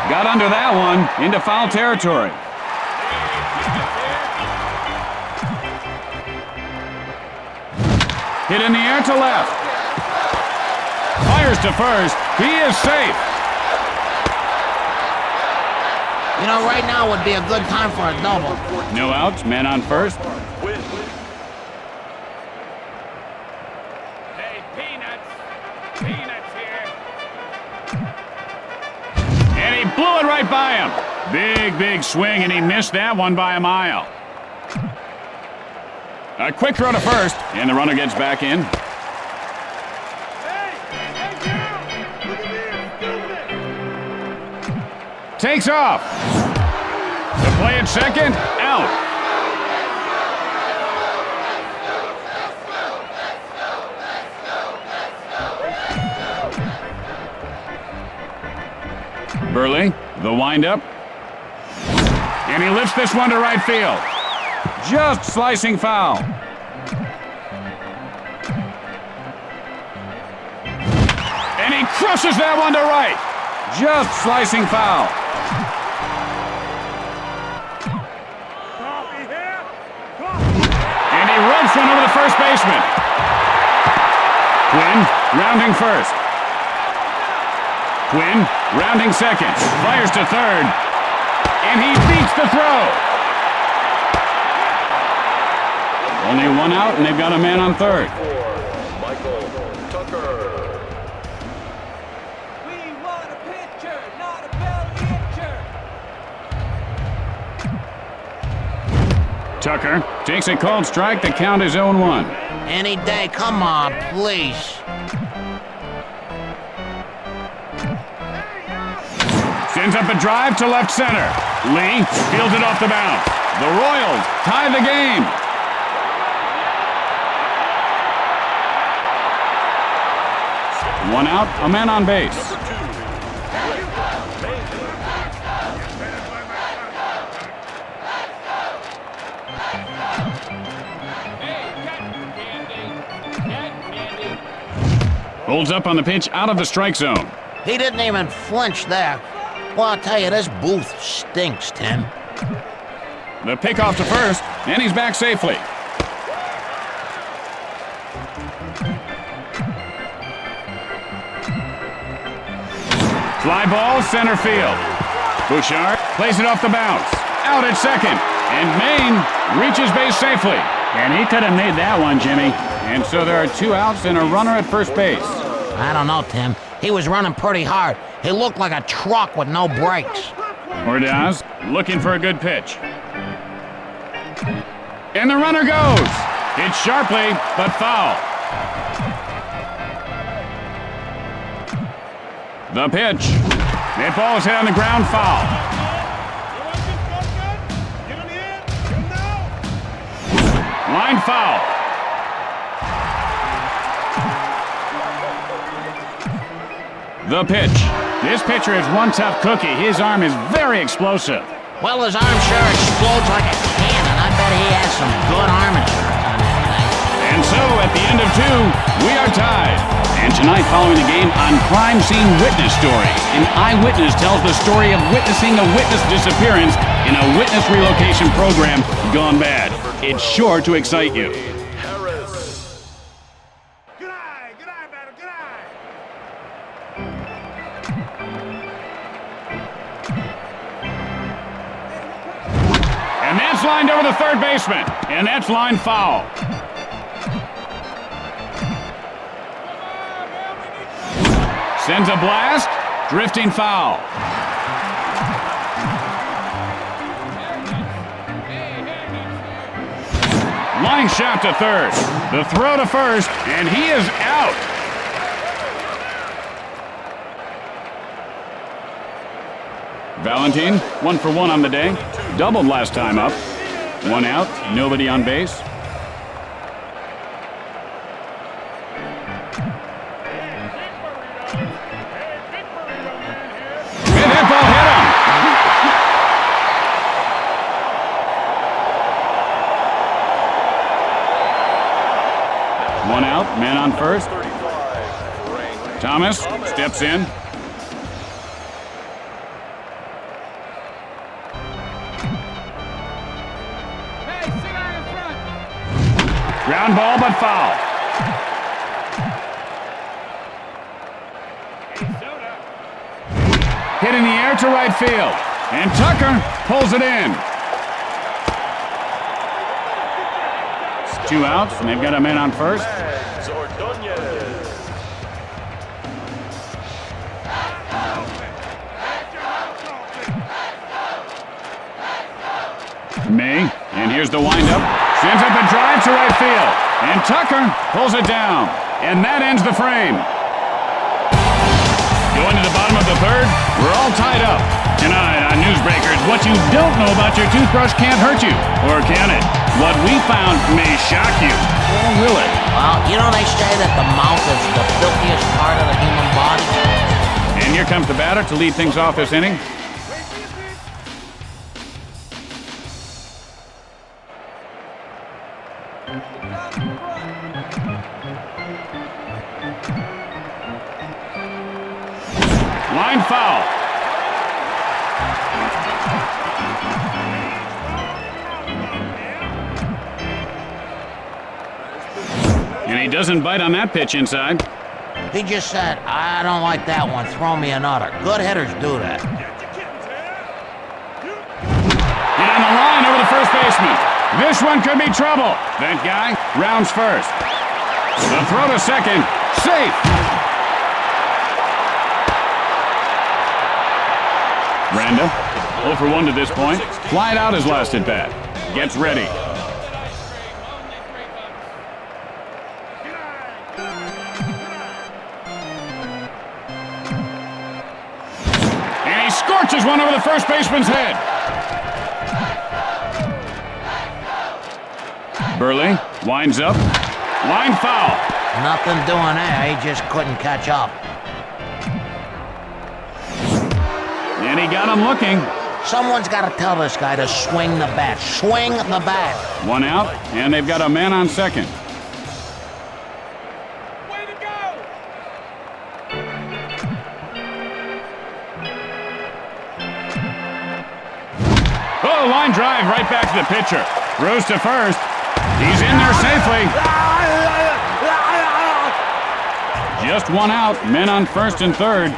Got under that one, into foul territory. Hit in the air to left. Fires to first. He is safe. You know, right now would be a good time for a double. No outs, man on first. Hey, Peanuts. Peanuts here. And he blew it right by him. Big swing, and he missed that one by a mile. A quick throw to first, and the runner gets back in. Takes off. The play at second, out. Burley, the windup. And he lifts this one to right field. Just slicing foul. And he crushes that one to right. Just slicing foul. And he rubs one over the first baseman. Quinn rounding first. Quinn rounding second. Fires to third. And he beats the throw. Only one out, and they've got a man on third. Michael Tucker. We want a pitcher, not a belly itcher. Tucker takes a called strike. The count is 0-1. Any day, come on, please. Sends up a drive to left center. Lee fields it off the bounce. The Royals tie the game. One out, a man on base. Holds up on the pitch out of the strike zone. He didn't even flinch there. Well, I'll tell you, this booth stinks, Tim. The pickoff to first, and he's back safely. Fly ball, center field. Bouchard plays it off the bounce. Out at second, and Maine reaches base safely. And he could have made that one, Jimmy. And so there are 2 outs and a runner at first base. I don't know, Tim. He was running pretty hard. He looked like a truck with no brakes. Ordaz looking for a good pitch. And the runner goes. Hit sharply, but foul. The pitch. That ball is hit on the ground, foul. Line foul. The pitch. This pitcher is one tough cookie. His arm is very explosive. Well, his arm sure explodes like a cannon. I bet he has some good arm insurance on that thing. And so, at the end of 2, we are tied. And tonight, following the game, on Crime Scene Witness Story, an eyewitness tells the story of witnessing a witness disappearance in a witness relocation program gone bad. It's sure to excite you. Harris. Good eye, batter, good eye. And that's lined over the third baseman. And that's line foul. Sends a blast. Drifting foul. Line shot to third. The throw to first, and he is out. Valentin, 1 for 1 on the day. Doubled last time up. 1 out, nobody on base. And that ball hit him. 1 out, man on first. Thomas steps in. Ground ball, but foul. Hit in the air to right field. And Tucker pulls it in. It's 2 outs, and they've got a man on first. May, and here's the windup. Sends up a drive to right field. And Tucker pulls it down. And that ends the frame. Going to the bottom of the third, we're all tied up. Tonight on Newsbreakers, what you don't know about your toothbrush can't hurt you. Or can it? What we found may shock you. Or will it? Well, you know they say that the mouth is the filthiest part of the human body. And here comes the batter to lead things off this inning. Line foul. And he doesn't bite on that pitch inside. He just said, I don't like that one, throw me another. Good hitters do that. Hit on the line over the first baseman. This one could be trouble. That guy rounds first. The throw to second. Safe. Randa, 0 for 1 to this point. Flied out his last at bat. Gets ready. And he scorches one over the first baseman's head. Burley winds up. Line foul. Nothing doing there, he just couldn't catch up. And he got him looking. Someone's got to tell this guy to swing the bat. Swing the bat. 1 out, and they've got a man on second. Way to go! Oh, line drive right back to the pitcher. Throws to first. He's in there safely. Just 1 out. Men on first and third.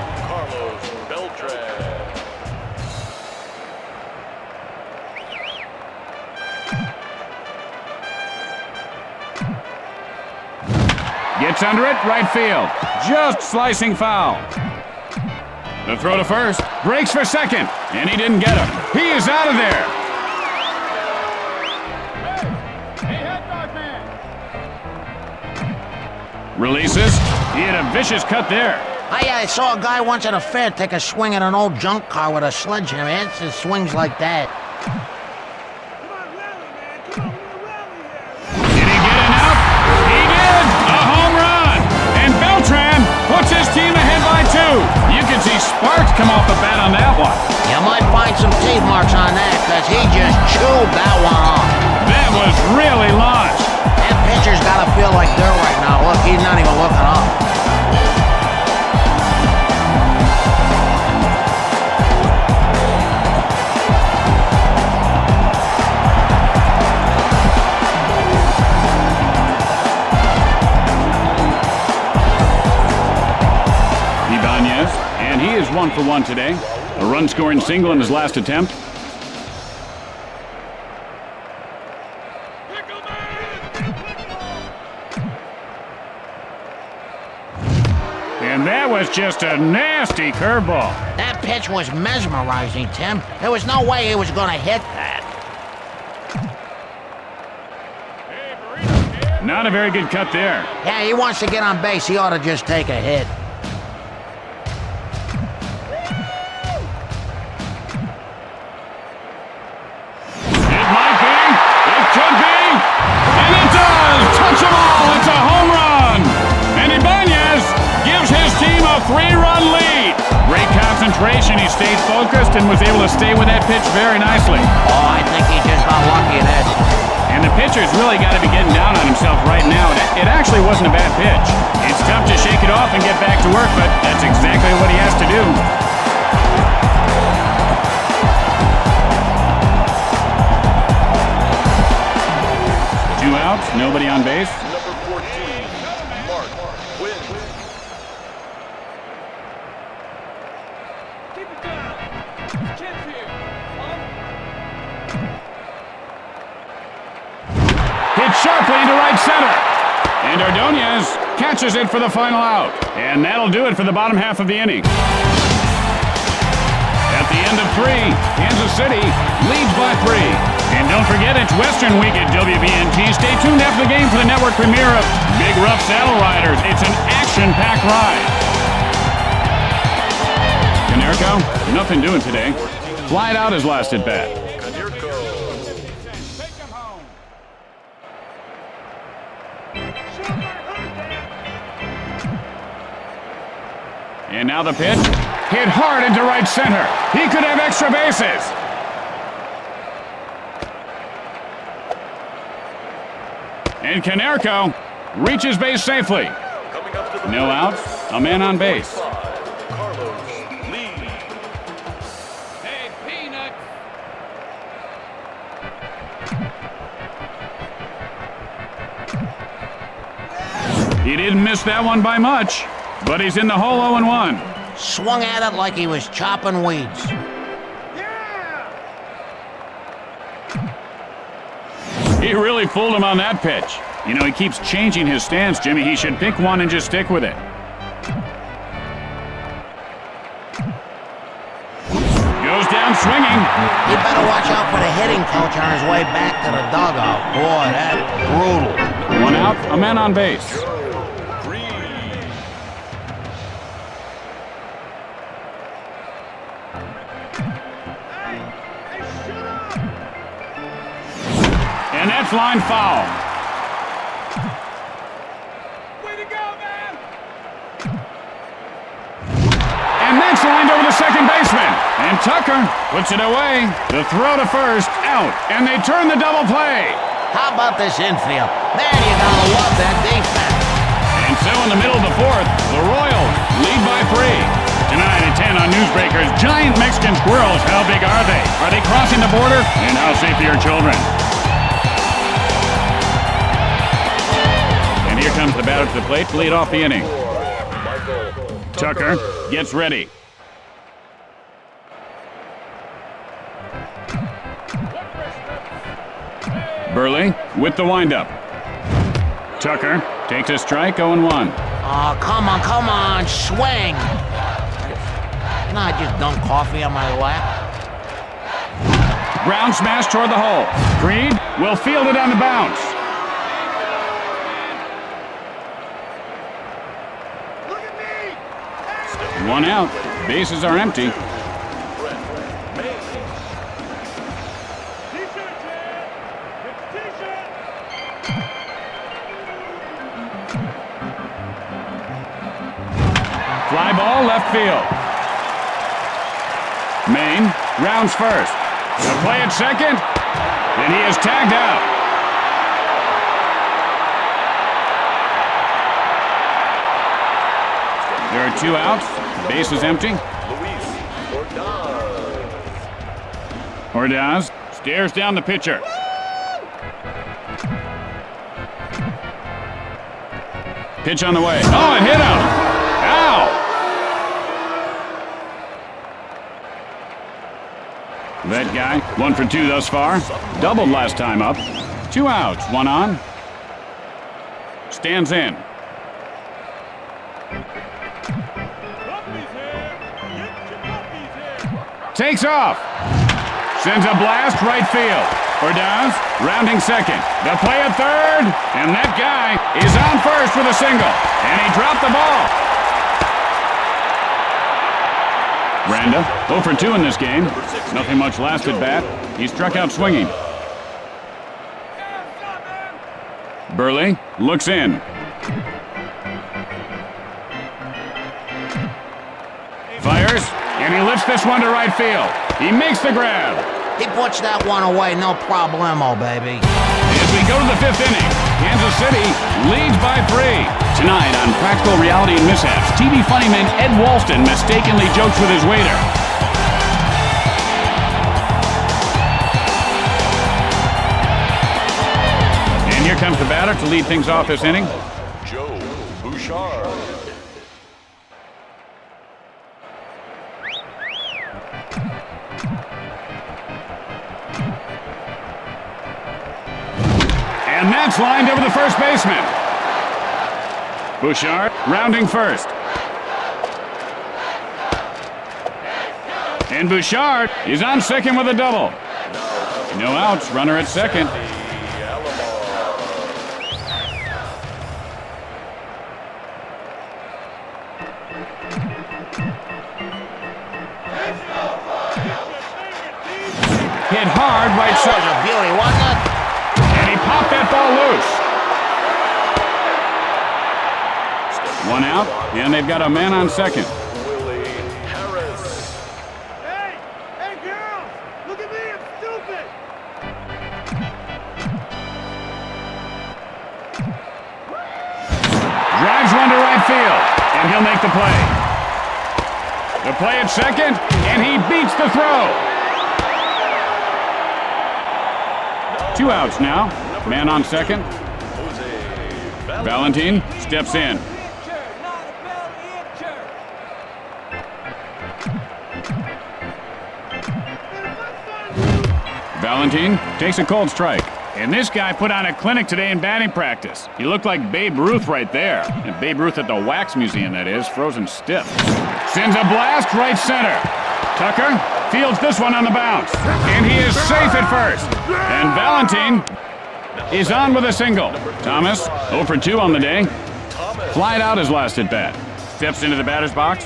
Gets under it, right field. Just slicing foul. The throw to first. Breaks for second. And he didn't get him. He is out of there. Hey, head dog man! Releases. He had a vicious cut there. I saw a guy once at a fair take a swing at an old junk car with a sledgehammer. It's just swings like that. Did he get enough? He did! A home run! And Beltran puts his team ahead by 2. You can see sparks come off the bat on that one. You might find some teeth marks on that, because he just chewed that one off. That was really launched. That pitcher's got to feel like dirt right now. Look, he's not even looking up. And he is 1 for 1 today. A run-scoring single in his last attempt. And And that was just a nasty curveball. That pitch was mesmerizing, Tim. There was no way he was going to hit that. Not a very good cut there. Yeah, he wants to get on base. He ought to just take a hit. It might be. It could be. And it does. Touch them all. It's a home run. And Ibanez gives his team a 3-run lead. Great concentration. He stayed focused and was able to stay with that pitch very nicely. Oh, I think he just got lucky in that. And the pitcher's really got to be getting down on himself right now. It actually wasn't a bad pitch. It's tough to shake it off and get back to work, but that's exactly what he has to do. Two outs, nobody on base. Number 14, Mark Quinn. Keep it down. Chance here. Hit sharply into right center. And Ordonez catches it for the final out. And that'll do it for the bottom half of the inning. At the end of 3, Kansas City leads by 3. And don't forget, it's Western Week at WBNT. Stay tuned after the game for the network premiere of Big Rough Saddle Riders. It's an action-packed ride. Canerco, nothing doing today. Flied out his last at bat. Take him home. And now the pitch. Hit hard into right center. He could have extra bases. And Canerco reaches base safely. Coming up to the No outs, a man on base. Carlos Lee. Hey, Peanut. He didn't miss that one by much, but he's in the hole 0-1. Swung at it like he was chopping weeds. He really fooled him on that pitch. You know, he keeps changing his stance, Jimmy. He should pick one and just stick with it. Goes down swinging. You better watch out for the hitting coach on his way back to the dugout. Boy, that's brutal. 1 out, a man on base. And that's line foul. Way to go, man. And that's lined over the second baseman. And Tucker puts it away. The throw to first, out. And they turn the double play. How about this infield? Man, you gotta love that defense. And so in the middle of the 4th, the Royals lead by 3. Tonight at 10 on Newsbreakers, giant Mexican squirrels. How big are they? Are they crossing the border? And how safe are your children? And here comes the batter to the plate to lead off the inning. Tucker gets ready. Burley with the windup. Tucker takes a strike, 0-1. Oh, come on, swing. Can I just dump coffee on my lap? Ground smash toward the hole. Creed will field it on the bounce. Look at me. 1 out. Bases are empty. T-shirt, Chad. Get the T-shirt. Fly ball left field. Maine rounds first. The play at second. And he is tagged out. There are 2 outs. Base is empty. Luis Ordaz. Ordaz stares down the pitcher. Pitch on the way. Oh, it hit him. Ow! That guy, 1 for 2 thus far. Doubled last time up. 2 outs, 1 on. Stands in. Takes off. Sends a blast right field. Ordaz rounding second. The play at third. And that guy is on first with a single. And he dropped the ball. Randa, 0 for 2 in this game. Nothing much last at bat. He struck out swinging. Burley looks in. Fires, and he lifts this one to right field. He makes the grab. He puts that one away, no problemo, baby. As we go to the 5th inning, Kansas City leads by 3. Tonight on Practical Reality and Mishaps, TV funnyman Ed Walston mistakenly jokes with his waiter. And here comes the batter to lead things off this inning. Joe Bouchard. And that's lined over the first baseman. Bouchard rounding first. And Bouchard is on second with a double. No outs, runner at second. Hit hard right That was side. a beauty, wasn't it? And he popped that ball loose. 1 out, and they've got a man on second. Willie Harris. Hey! Hey, girls! Look at me, I'm stupid! Drives one to right field, and he'll make the play. The play at second, and he beats the throw. 2 outs now. Man on second. Jose Valentin steps in. Valentin takes a cold strike. And this guy put on a clinic today in batting practice. He looked like Babe Ruth right there. And Babe Ruth at the Wax Museum, that is, frozen stiff. Sends a blast right center. Tucker fields this one on the bounce. And he is safe at first. And Valentin is on with a single. Thomas, 0 for 2 on the day. Flied out his last at bat. Steps into the batter's box.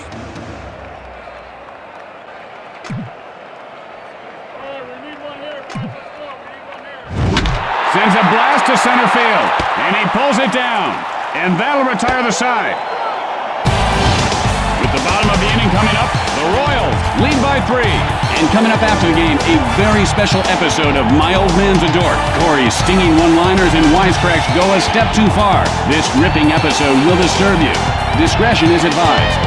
Sends a blast to center field, and he pulls it down, and that'll retire the side. With the bottom of the inning coming up, the Royals lead by 3. And coming up after the game, a very special episode of My Old Man's a Dork. Corey's stinging one-liners and wisecracks go a step too far. This ripping episode will disturb you. Discretion is advised.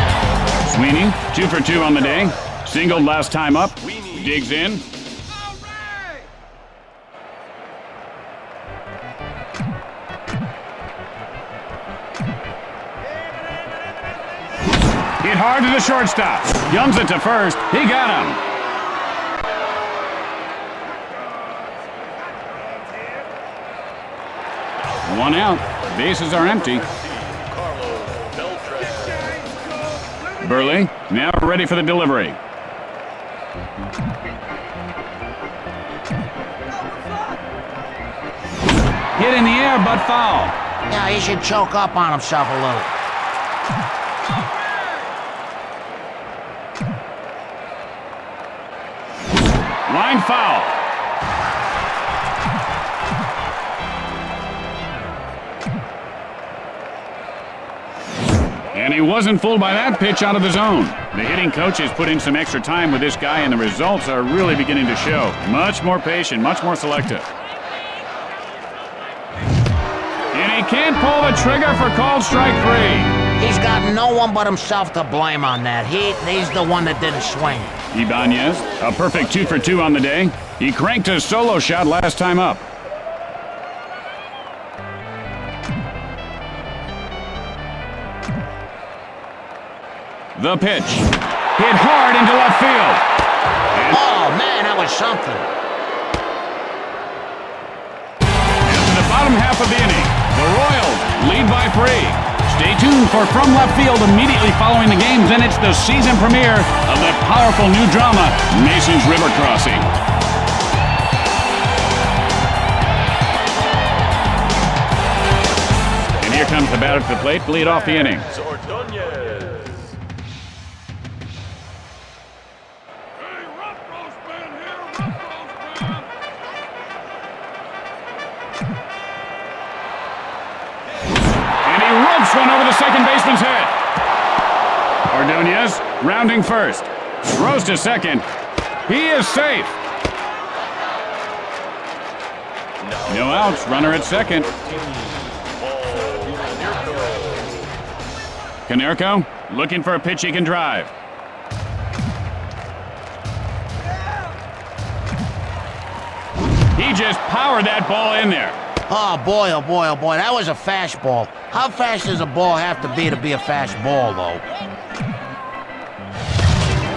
Sweeney, 2 for 2 on the day. Singled last time up. Digs in. Hit hard to the shortstop. Youngs it to first. He got him. One out. Bases are empty. Carlos Beltran. Burley now ready for the delivery. Hit in the air, but foul. Yeah, he should choke up on himself a little. Line foul. And he wasn't fooled by that pitch out of the zone. The hitting coach has put in some extra time with this guy, and the results are really beginning to show. Much more patient, much more selective. And he can't pull the trigger for called strike 3. He's got no one but himself to blame on that. He's the one that didn't swing. Ibanez, a perfect 2 for 2 on the day. He cranked his solo shot last time up. The pitch. Hit hard into left field. And Oh, man, that was something. to the bottom half of the inning, the Royals lead by 3. Stay tuned for From Left Field immediately following the game. Then it's the season premiere of the powerful new drama, Mason's River Crossing. And here comes the batter to the plate to lead off the inning. Ordonez. And he ropes one over the second baseman's head. Ordonez rounding first. Throws to second. He is safe. No outs. Runner at second. Canerco looking for a pitch he can drive. He just powered that ball in there. Oh boy, oh boy, oh boy, that was a fastball. How fast does a ball have to be a fast ball, though?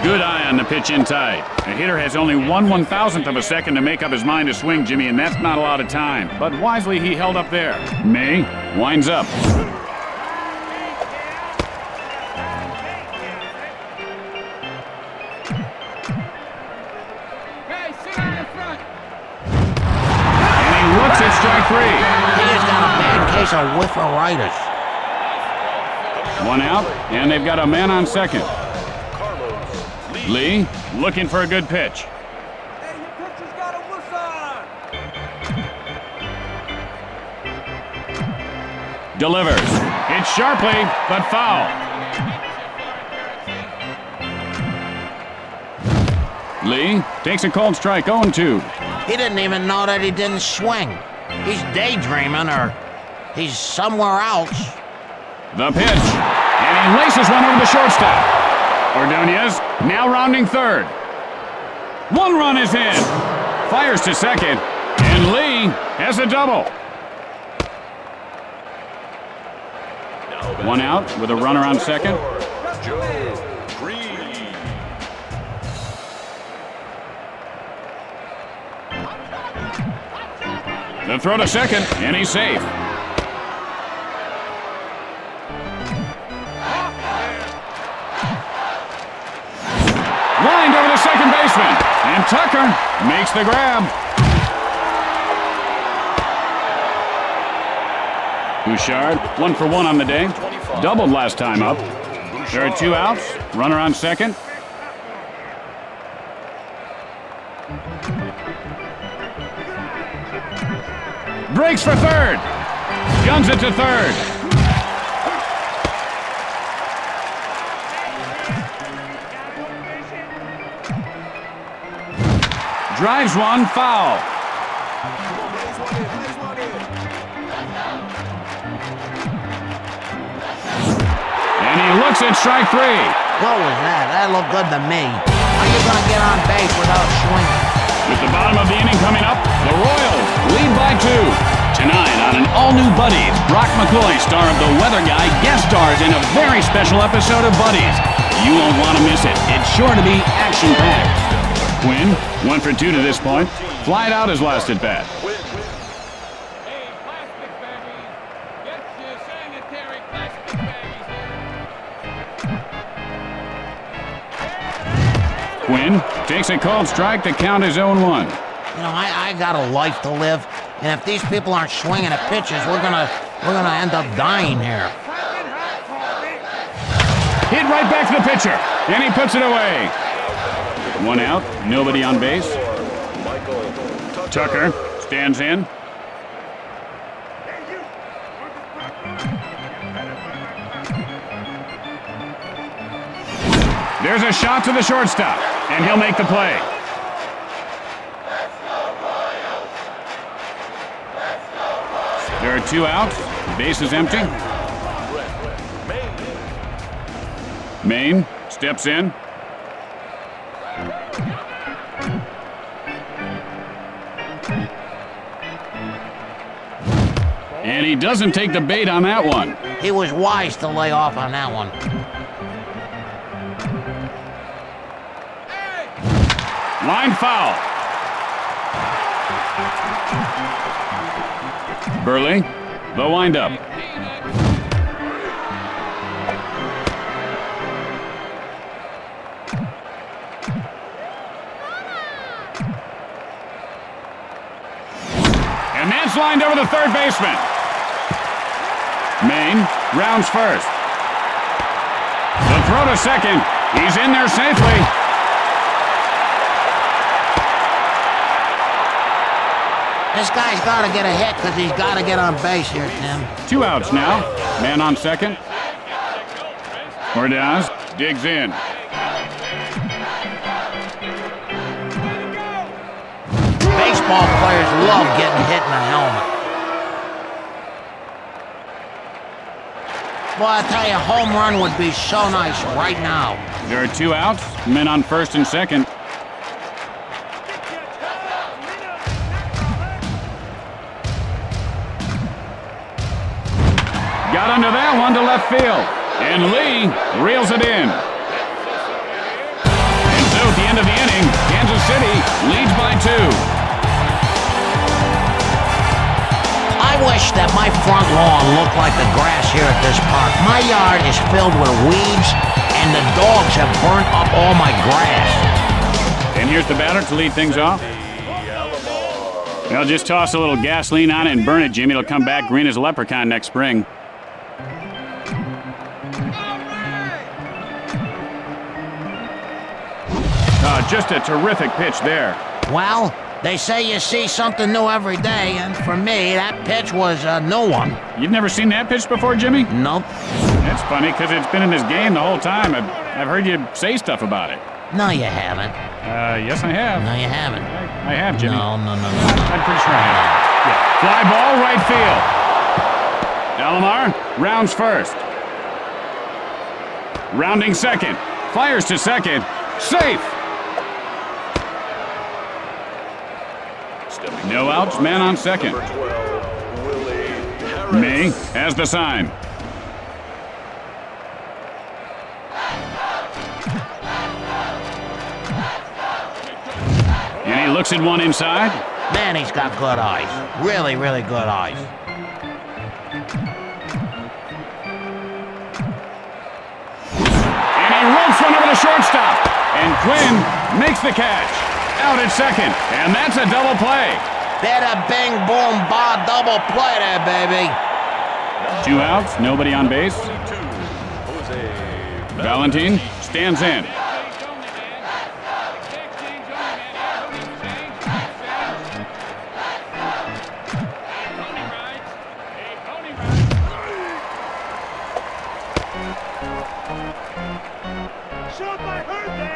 Good eye on the pitch inside. A hitter has only 1/1000th of a second to make up his mind to swing, Jimmy, and that's not a lot of time. But wisely, he held up there. May winds up. And he looks at strike three. He has got a bad case of whifferitis. One out, and they've got a man on second. Lee looking for a good pitch. Hey, your pitcher's got a whistle! Delivers. Hits sharply, but foul. Lee takes a cold strike, 0-2. He didn't even know that he didn't swing. He's daydreaming or he's somewhere else. The pitch, and he laces one over the shortstop. Ordonez now rounding third. One run is in. Fires to second, and Lee has a double. One out with a runner on second. Joe Green. The throw to second, and he's safe. Lined over the second baseman, and Tucker makes the grab. Bouchard, 1 for 1 on the day. Doubled last time up. There are 2 outs. Runner on second. Breaks for third. Guns it to third. Drives one, foul. And he looks at strike three. What was that? That looked good to me. How you gonna get on base without swinging? With the bottom of the inning coming up, the Royals lead by 2. Tonight on an all-new Buddies, Brock McCoy, star of The Weather Guy, guest stars in a very special episode of Buddies. You won't want to miss it. It's sure to be action-packed. Quinn, 1 for 2 to this point. Flied out his last at bat. Hey, plastic baggies! Get your sanitary plastic baggies! Quinn takes a called strike. The count is 0-1. You know, I got a life to live, and if these people aren't swinging at pitches, we're gonna end up dying here. Hit right back to the pitcher, and he puts it away. 1 out, nobody on base. Tucker stands in. There's a shot to the shortstop, and he'll make the play. There are 2 outs. Base is empty. Maine steps in. And he doesn't take the bait on that one. He was wise to lay off on that one. Line foul. Burley, the windup. And that's lined over the third baseman. Maine rounds first. The throw to second. He's in there safely. This guy's got to get a hit because he's got to get on base here, Tim. 2 outs now. Man on second. Ordaz digs in. Baseball players love getting hit in the helmet. Boy, I tell you, a home run would be so nice right now. There are 2 outs. Men on first and second. Got under that one to left field. And Lee reels it in. And so at the end of the inning, Kansas City leads by 2. I wish that my front lawn looked like the grass here at this park. My yard is filled with weeds, and the dogs have burnt up all my grass. And here's the batter to lead things off. Well, just toss a little gasoline on it and burn it, Jimmy. It'll come back green as a leprechaun next spring. Just a terrific pitch there. Well, they say you see something new every day, and for me, that pitch was a new one. You've never seen that pitch before, Jimmy? Nope. That's funny, because it's been in this game the whole time. I've heard you say stuff about it. No, you haven't. Yes, I have. No, you haven't. I have, Jimmy. No. I'm pretty sure I have. Yeah. Fly ball, right field. Alomar rounds first. Rounding second. Fires to second. Safe. No outs, man on second. Number 12, Willie Harris. May has the sign. And he looks at one inside. Man, he's got good eyes. Really, really good eyes. And he ropes one over the shortstop. And Quinn makes the catch. Out at second. And that's a double play. Bada bing boom ba double play there, baby. 2 outs, nobody on base. 22, Jose Valentin stands in. Shut my hurt there!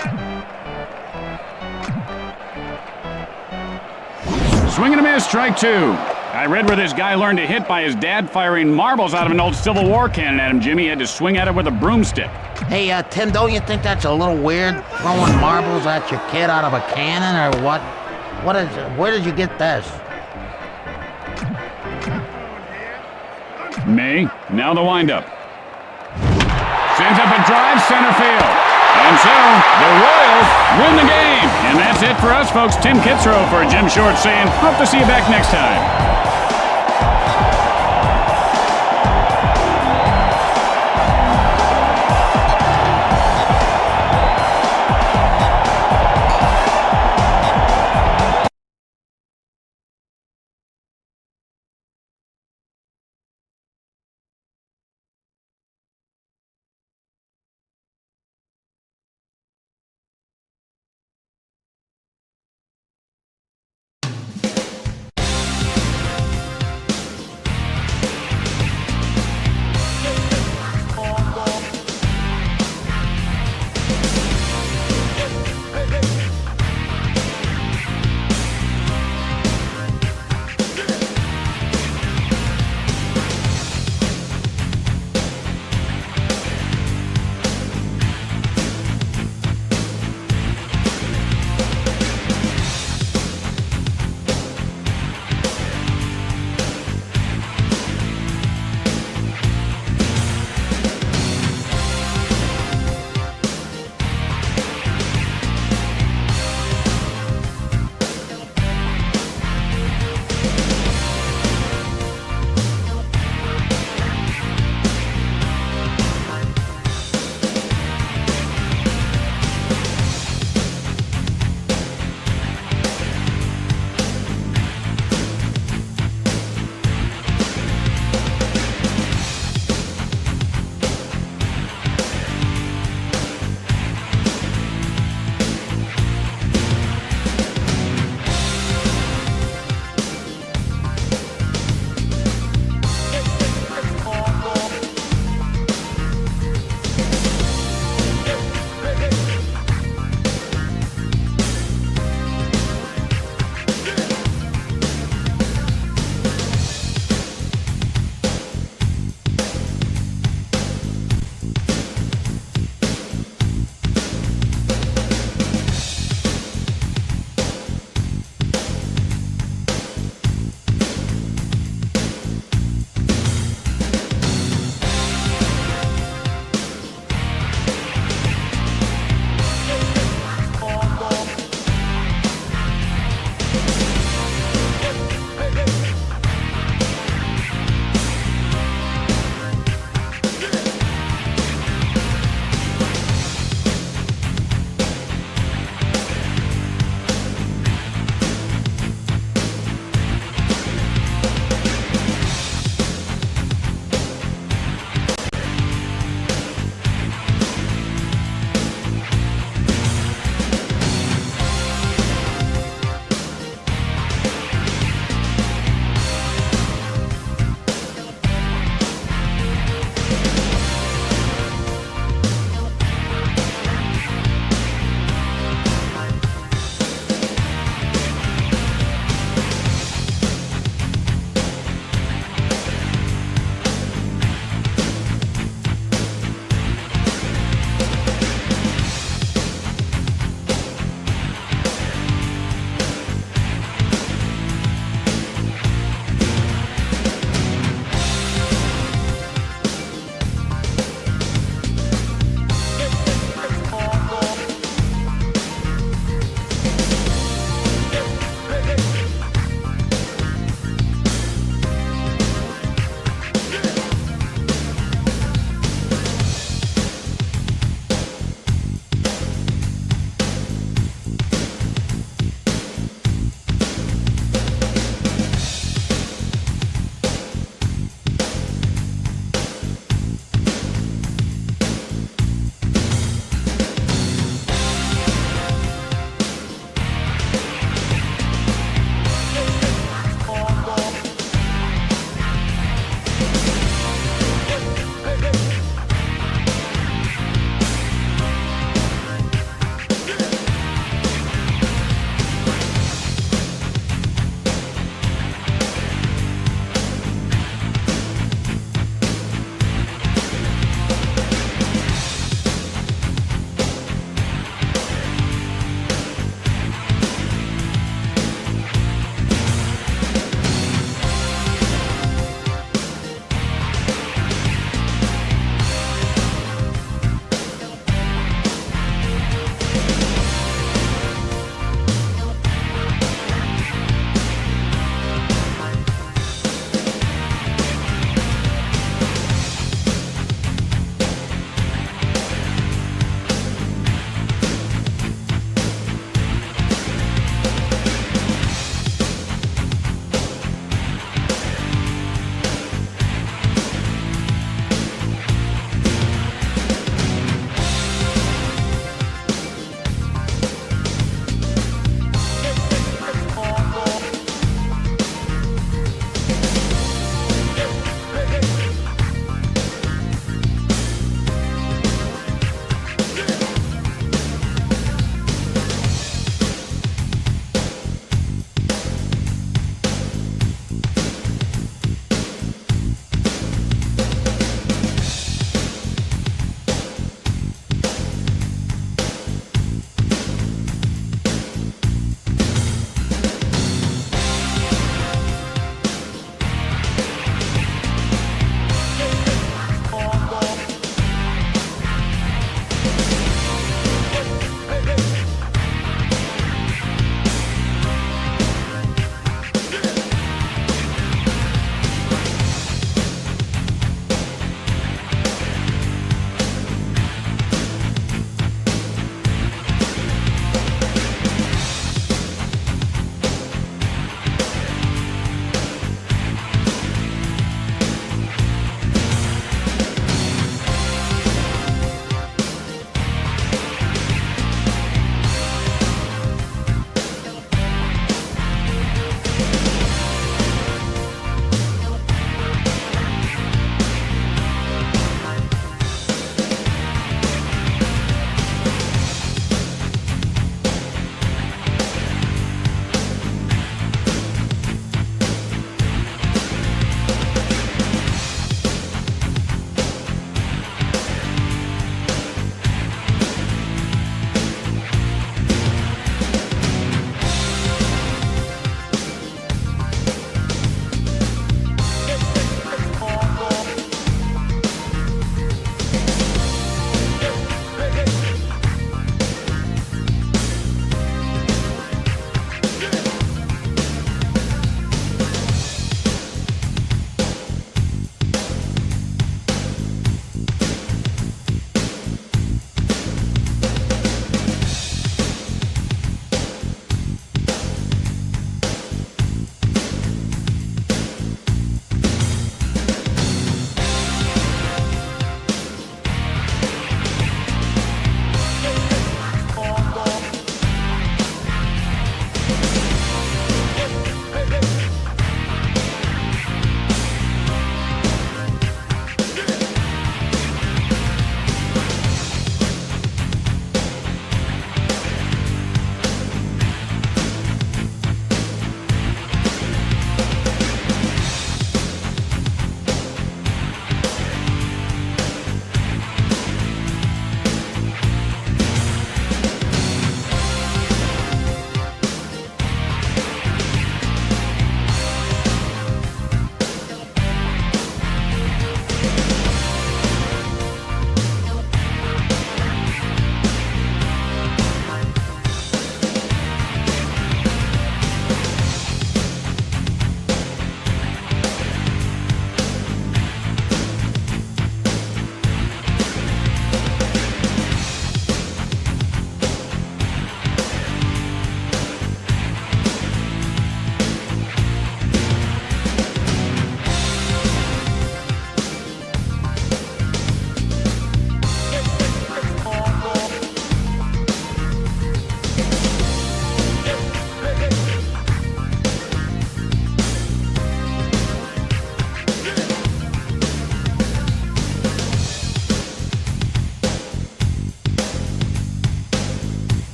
Swing and a miss, strike 2. I read where this guy learned to hit by his dad firing marbles out of an old Civil War cannon at him, Jimmy. He had to swing at it with a broomstick. Hey, Tim, don't you think that's a little weird, throwing marbles at your kid out of a cannon, or what? What is it? Where did you get this? May, now the windup. Sends up a drive, center field. And so, the Royals win the game. And that's it for us, folks. Tim Kitzrow for Jim Short saying, hope to see you back next time.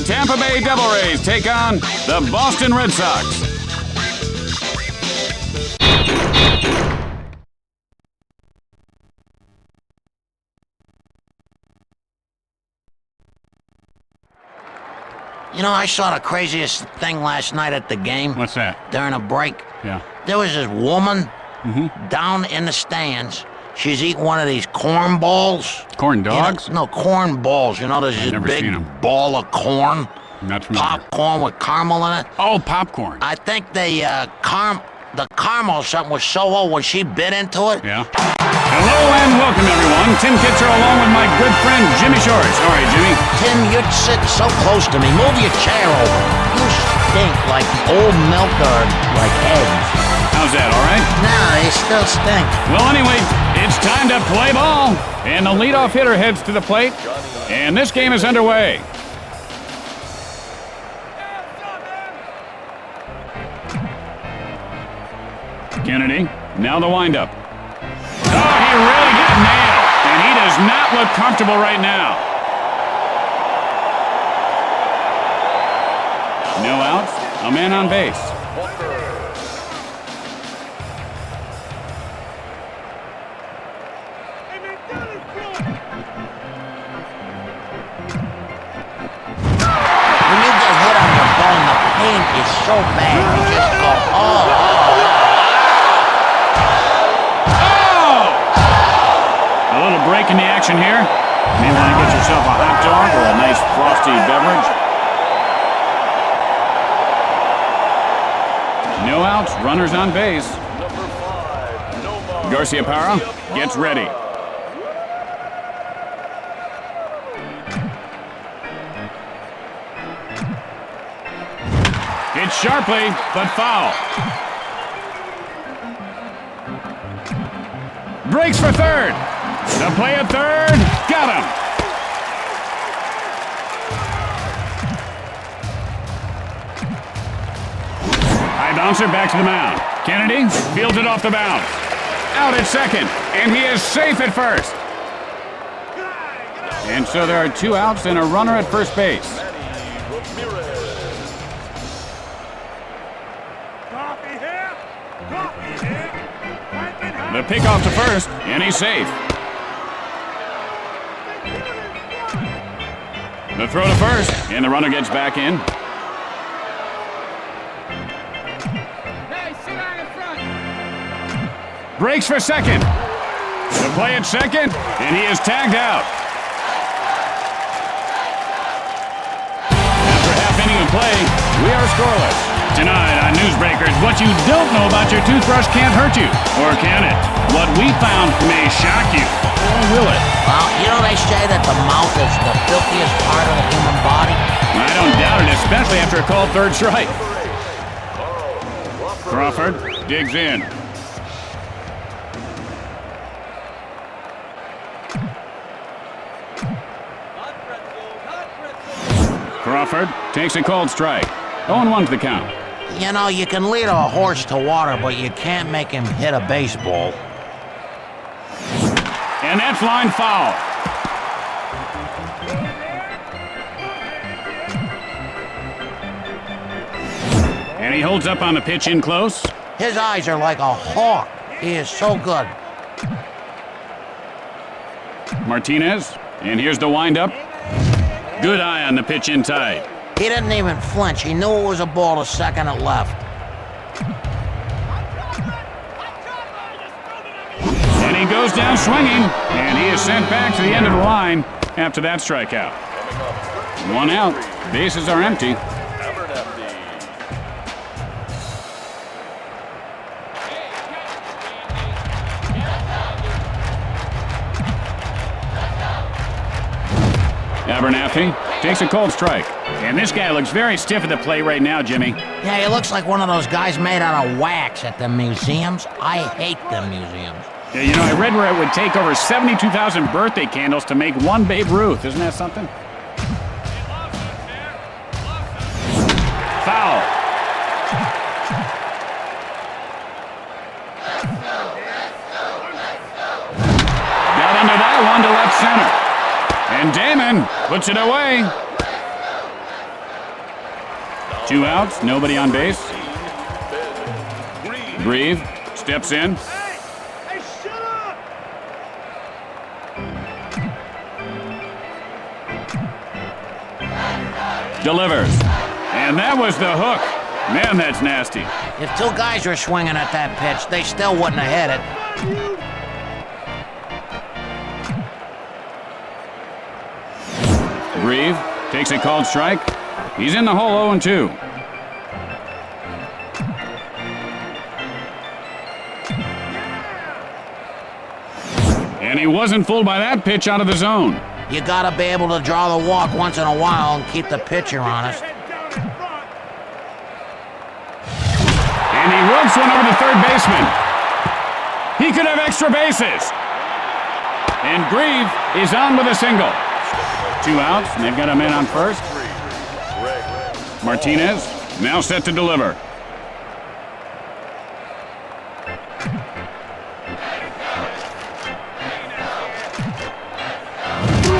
Tampa Bay Devil Rays take on the Boston Red Sox. You know, I saw the craziest thing last night at the game. What's that? During a break. Yeah. There was this woman down in the stands. She's eating one of these corn balls. Corn dogs? You know, no, corn balls. You know, there's this never seen big 'em. ball of corn. Not familiar. Popcorn with caramel in it. Oh, popcorn. I think the caramel or something was so old when she bit into it. Yeah. Hello and welcome, everyone. Tim Kitzer along with my good friend Jimmy Shorts. All right, Jimmy. Tim, you're sitting so close to me. Move your chair over. You stink like old milk or like eggs. How's that, all right? No, they still stink. Well, anyway, it's time to play ball. And the leadoff hitter heads to the plate. And this game is underway. Kennedy, now the windup. Oh, he really got nailed. And he does not look comfortable right now. No outs, a man on base. When you get hit on the bone, the pain is so bad. You just go, oh. A little break in the action here. You may want to get yourself a hot dog or a nice frosty beverage. No outs, runners on base. Garcia Parra gets ready. Hit sharply, but foul. Breaks for third. The play at third. Got him. High bouncer back to the mound. Kennedy fields it off the bounce. Out at second, and he is safe at first. And so there are 2 outs and a runner at first base. The pickoff to first, and he's safe. The throw to first, and the runner gets back in. Breaks for second. The play at second, and he is tagged out. After half inning of play, we are scoreless. Tonight on Newsbreakers, what you don't know about your toothbrush can't hurt you. Or can it? What we found may shock you. Or will it? Well, you know they say that the mouth is the filthiest part of the human body. I don't doubt it, especially after a called third strike. Crawford digs in. Crawford takes a cold strike. 0-1 to the count. You know, you can lead a horse to water, but you can't make him hit a baseball. And that's line foul. And he holds up on the pitch in close. His eyes are like a hawk. He is so good. Martinez, and here's the windup. Good eye on the pitch in tight. He didn't even flinch. He knew it was a ball to second at left. And he goes down swinging, and he is sent back to the end of the line after that strikeout. 1 out. Bases are empty. Abernathy takes a cold strike. And this guy looks very stiff at the plate right now, Jimmy. Yeah, he looks like one of those guys made out of wax at the museums. I hate them museums. Yeah, you know, I read where it would take over 72,000 birthday candles to make one Babe Ruth. Isn't that something? Foul. Got under that one to left center. And Damon puts it away. 2 outs, nobody on base. Ben Grieve steps in. Hey! Hey, shut up! Delivers. And that was the hook. Man, that's nasty. If two guys were swinging at that pitch, they still wouldn't have hit it. Grieve takes a called strike. He's in the hole 0-2. And he wasn't fooled by that pitch out of the zone. You gotta be able to draw the walk once in a while and keep the pitcher honest. Head down in front. And he ropes one over the third baseman. He could have extra bases. And Grieve is on with a single. 2 outs, and they've got a man on first. Martinez now set to deliver.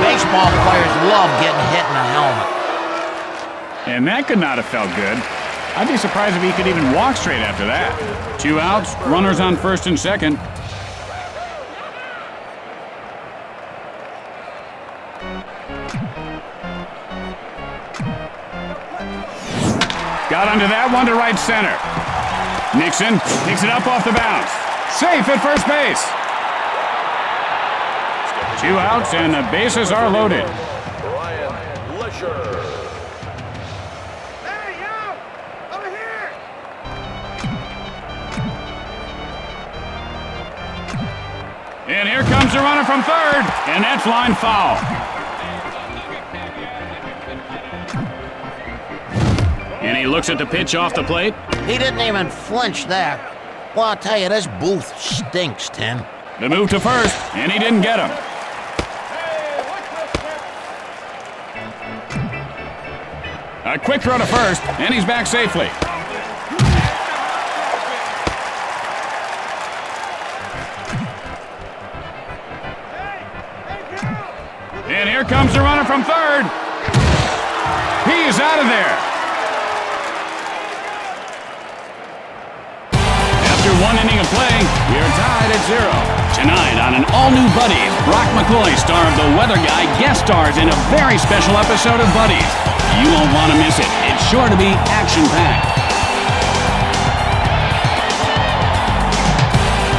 Baseball players love getting hit in the helmet. And that could not have felt good. I'd be surprised if he could even walk straight after that. 2 outs, runners on first and second. Got under that one to right center. Nixon picks it up off the bounce. Safe at first base. 2 outs and the bases are loaded. Ryan Lesher. Hey, yo! Over here! And here comes the runner from third, and that's line foul. And he looks at the pitch off the plate. He didn't even flinch there. Well, I'll tell you, this booth stinks, Tim. The move to first, and he didn't get him. A quick throw to first, and he's back safely. And here comes the runner from third. He is out of there. After 1 inning of play, we are tied at 0. Tonight on an all-new Buddies, Brock McCoy, star of The Weather Guy, guest stars in a very special episode of Buddies. You won't want to miss it. It's sure to be action-packed.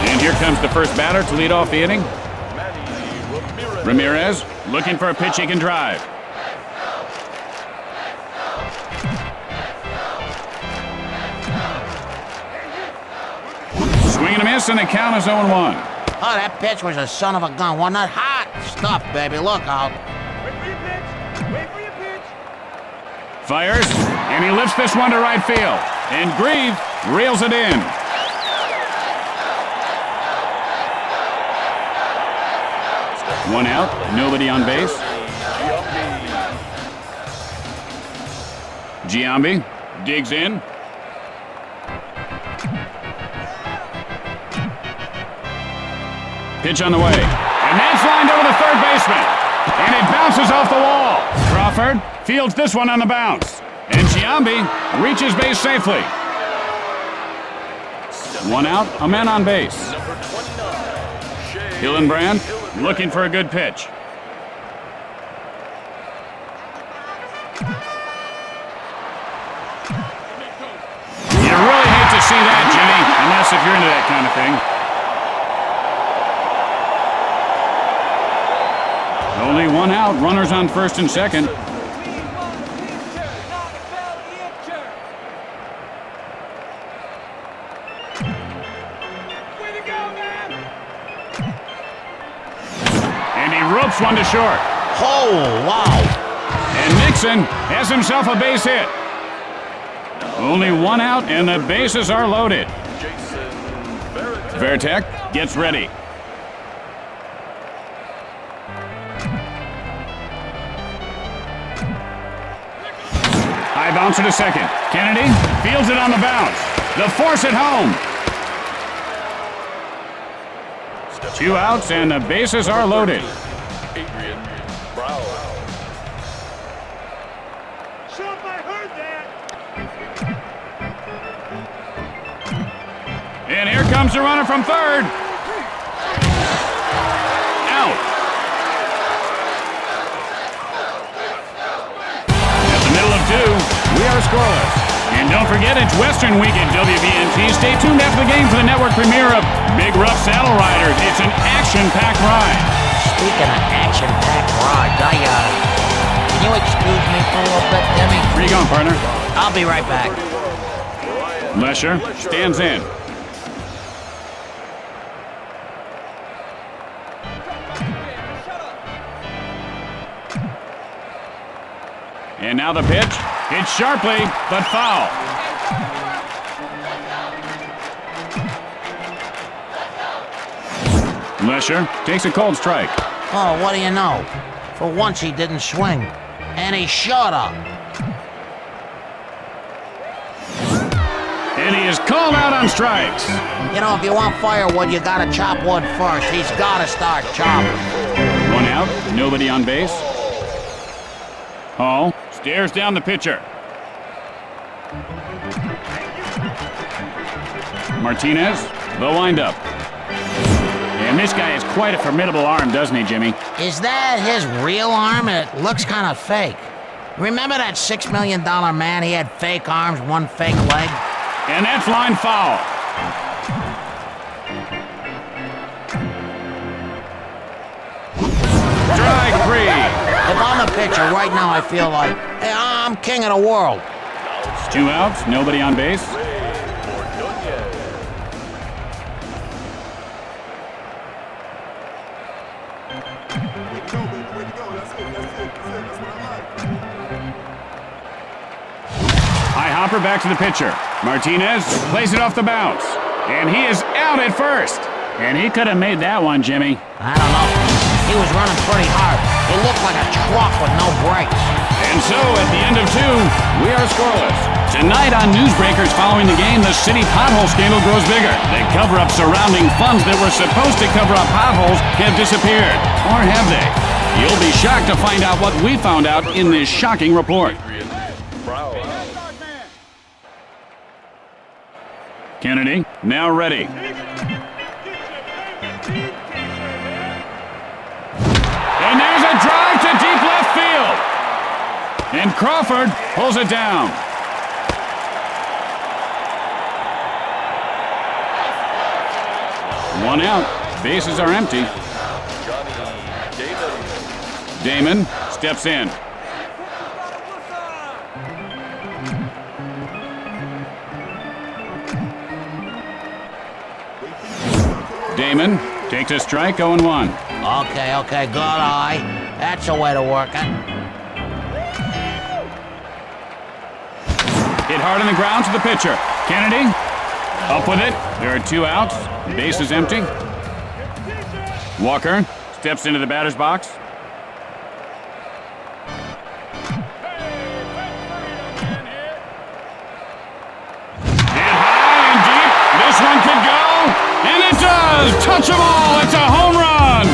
And here comes the first batter to lead off the inning. Ramirez looking for a pitch he can drive. Swing and a miss, and the count is 0-1. Oh, that pitch was a son of a gun. Wasn't that hot stuff, baby? Look out. Wait for your pitch! Wait for your pitch! Fires, and he lifts this one to right field. And Grieve reels it in. One out, nobody on base. Giambi digs in. Pitch on the way. And that's lined over the third baseman. And it bounces off the wall. Crawford fields this one on the bounce. And Giambi reaches base safely. 1 out, a man on base. Hillenbrand looking for a good pitch. You really hate to see that, Jimmy, unless if you're into that kind of thing. Only 1 out, runners on first and second. And he ropes one to short. Oh, wow. And Nixon has himself a base hit. Only 1 out, and the bases are loaded. Veritek gets ready. High bouncer to second. Kennedy fields it on the bounce. The force at home. 2 outs, and the bases are loaded. Adrian Brown. Shut up, I heard that! And here comes the runner from third. Out. At the middle of 2, we are scoreless. And don't forget, it's Western Week at WVNT. Stay tuned after the game for the network premiere of Big Rough Saddle Riders. It's an action-packed ride. Speaking of action-packed rides, can you excuse me for a little bit, Timmy? Where you going, partner? I'll be right back. Lesher stands in. And now the pitch. Hits sharply, but foul. Lesher takes a cold strike. Oh, what do you know? For once he didn't swing. And he should have. And he is called out on strikes. You know, if you want firewood, you gotta chop wood first. He's gotta start chopping. 1 out, nobody on base. Hall stares down the pitcher. Martinez, the windup. And this guy has quite a formidable arm, doesn't he, Jimmy? Is that his real arm? It looks kind of fake. Remember that $6 million man? He had fake arms, one fake leg. And that's line foul. Strike 3. If I'm a pitcher right now, I feel like, hey, I'm king of the world. 2 outs, nobody on base. High hopper back to the pitcher. Martinez plays it off the bounce. And he is out at first. And he could have made that one, Jimmy. I don't know. He was running pretty hard. It looked like a truck with no brakes. And so, at the end of 2, we are scoreless. Tonight on Newsbreakers following the game, the city pothole scandal grows bigger. The cover-up surrounding funds that were supposed to cover up potholes have disappeared. Or have they? You'll be shocked to find out what we found out in this shocking report. Kennedy, now ready. And there's a drive to deep left field. And Crawford pulls it down. One out. Bases are empty. Damon steps in. Damon takes a strike, 0-1. Okay, good eye. That's a way to work it. Hit hard on the ground to the pitcher. Kennedy up with it. There are 2 outs. Base is empty. Walker steps into the batter's box. Hit high and deep. This one could go. And it does! Touch 'em all! It's a home run!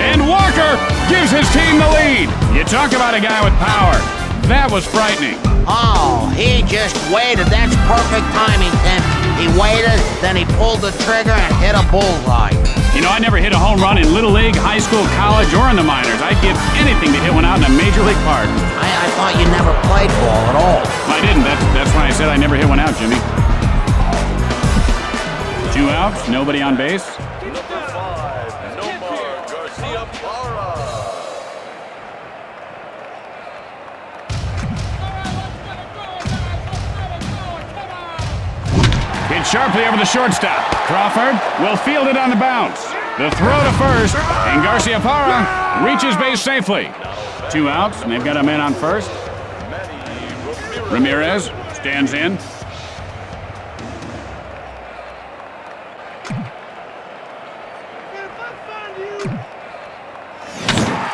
And Walker gives his team the lead. You talk about a guy with power. That was frightening. Oh, he just waited. That's perfect timing, Tim. He waited, then he pulled the trigger and hit a bullseye. You know, I never hit a home run in Little League, high school, college, or in the minors. I'd give anything to hit one out in a Major League park. I thought you never played ball at all. I didn't. That's why I said I never hit one out, Jimmy. 2 outs, nobody on base. Number 5, Nomar Garcia-Parra. Hit sharply over the shortstop. Crawford will field it on the bounce. The throw to first, and Garcia-Parra reaches base safely. 2 outs, and they've got a man on first. Ramirez stands in.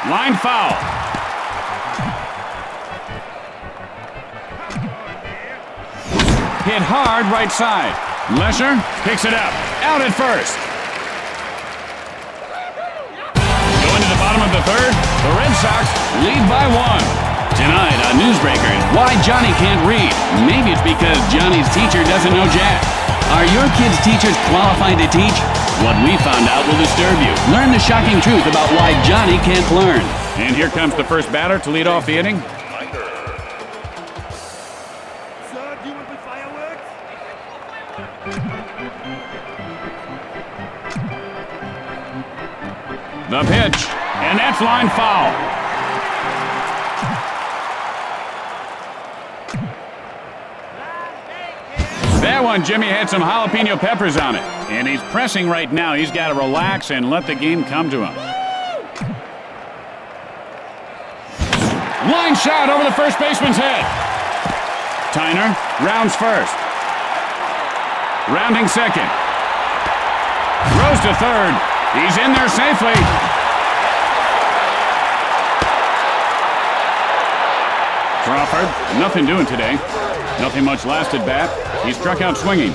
Line foul. Hit hard right side. Lesher picks it up. Out at first. Going to the bottom of the 3rd. The Red Sox lead by 1. Tonight on Newsbreakers, why Johnny can't read. Maybe it's because Johnny's teacher doesn't know Jack. Are your kids' teachers qualified to teach? What we found out will disturb you. Learn the shocking truth about why Johnny can't learn. And here comes the first batter to lead off the inning. Sir, do you want the fireworks? The pitch, and that's line foul. That one, Jimmy had some jalapeno peppers on it. And he's pressing right now. He's got to relax and let the game come to him. Line shot over the first baseman's head. Tyner rounds first. Rounding second. Throws to third. He's in there safely. Crawford, nothing doing today. Nothing much last at bat. He struck out swinging.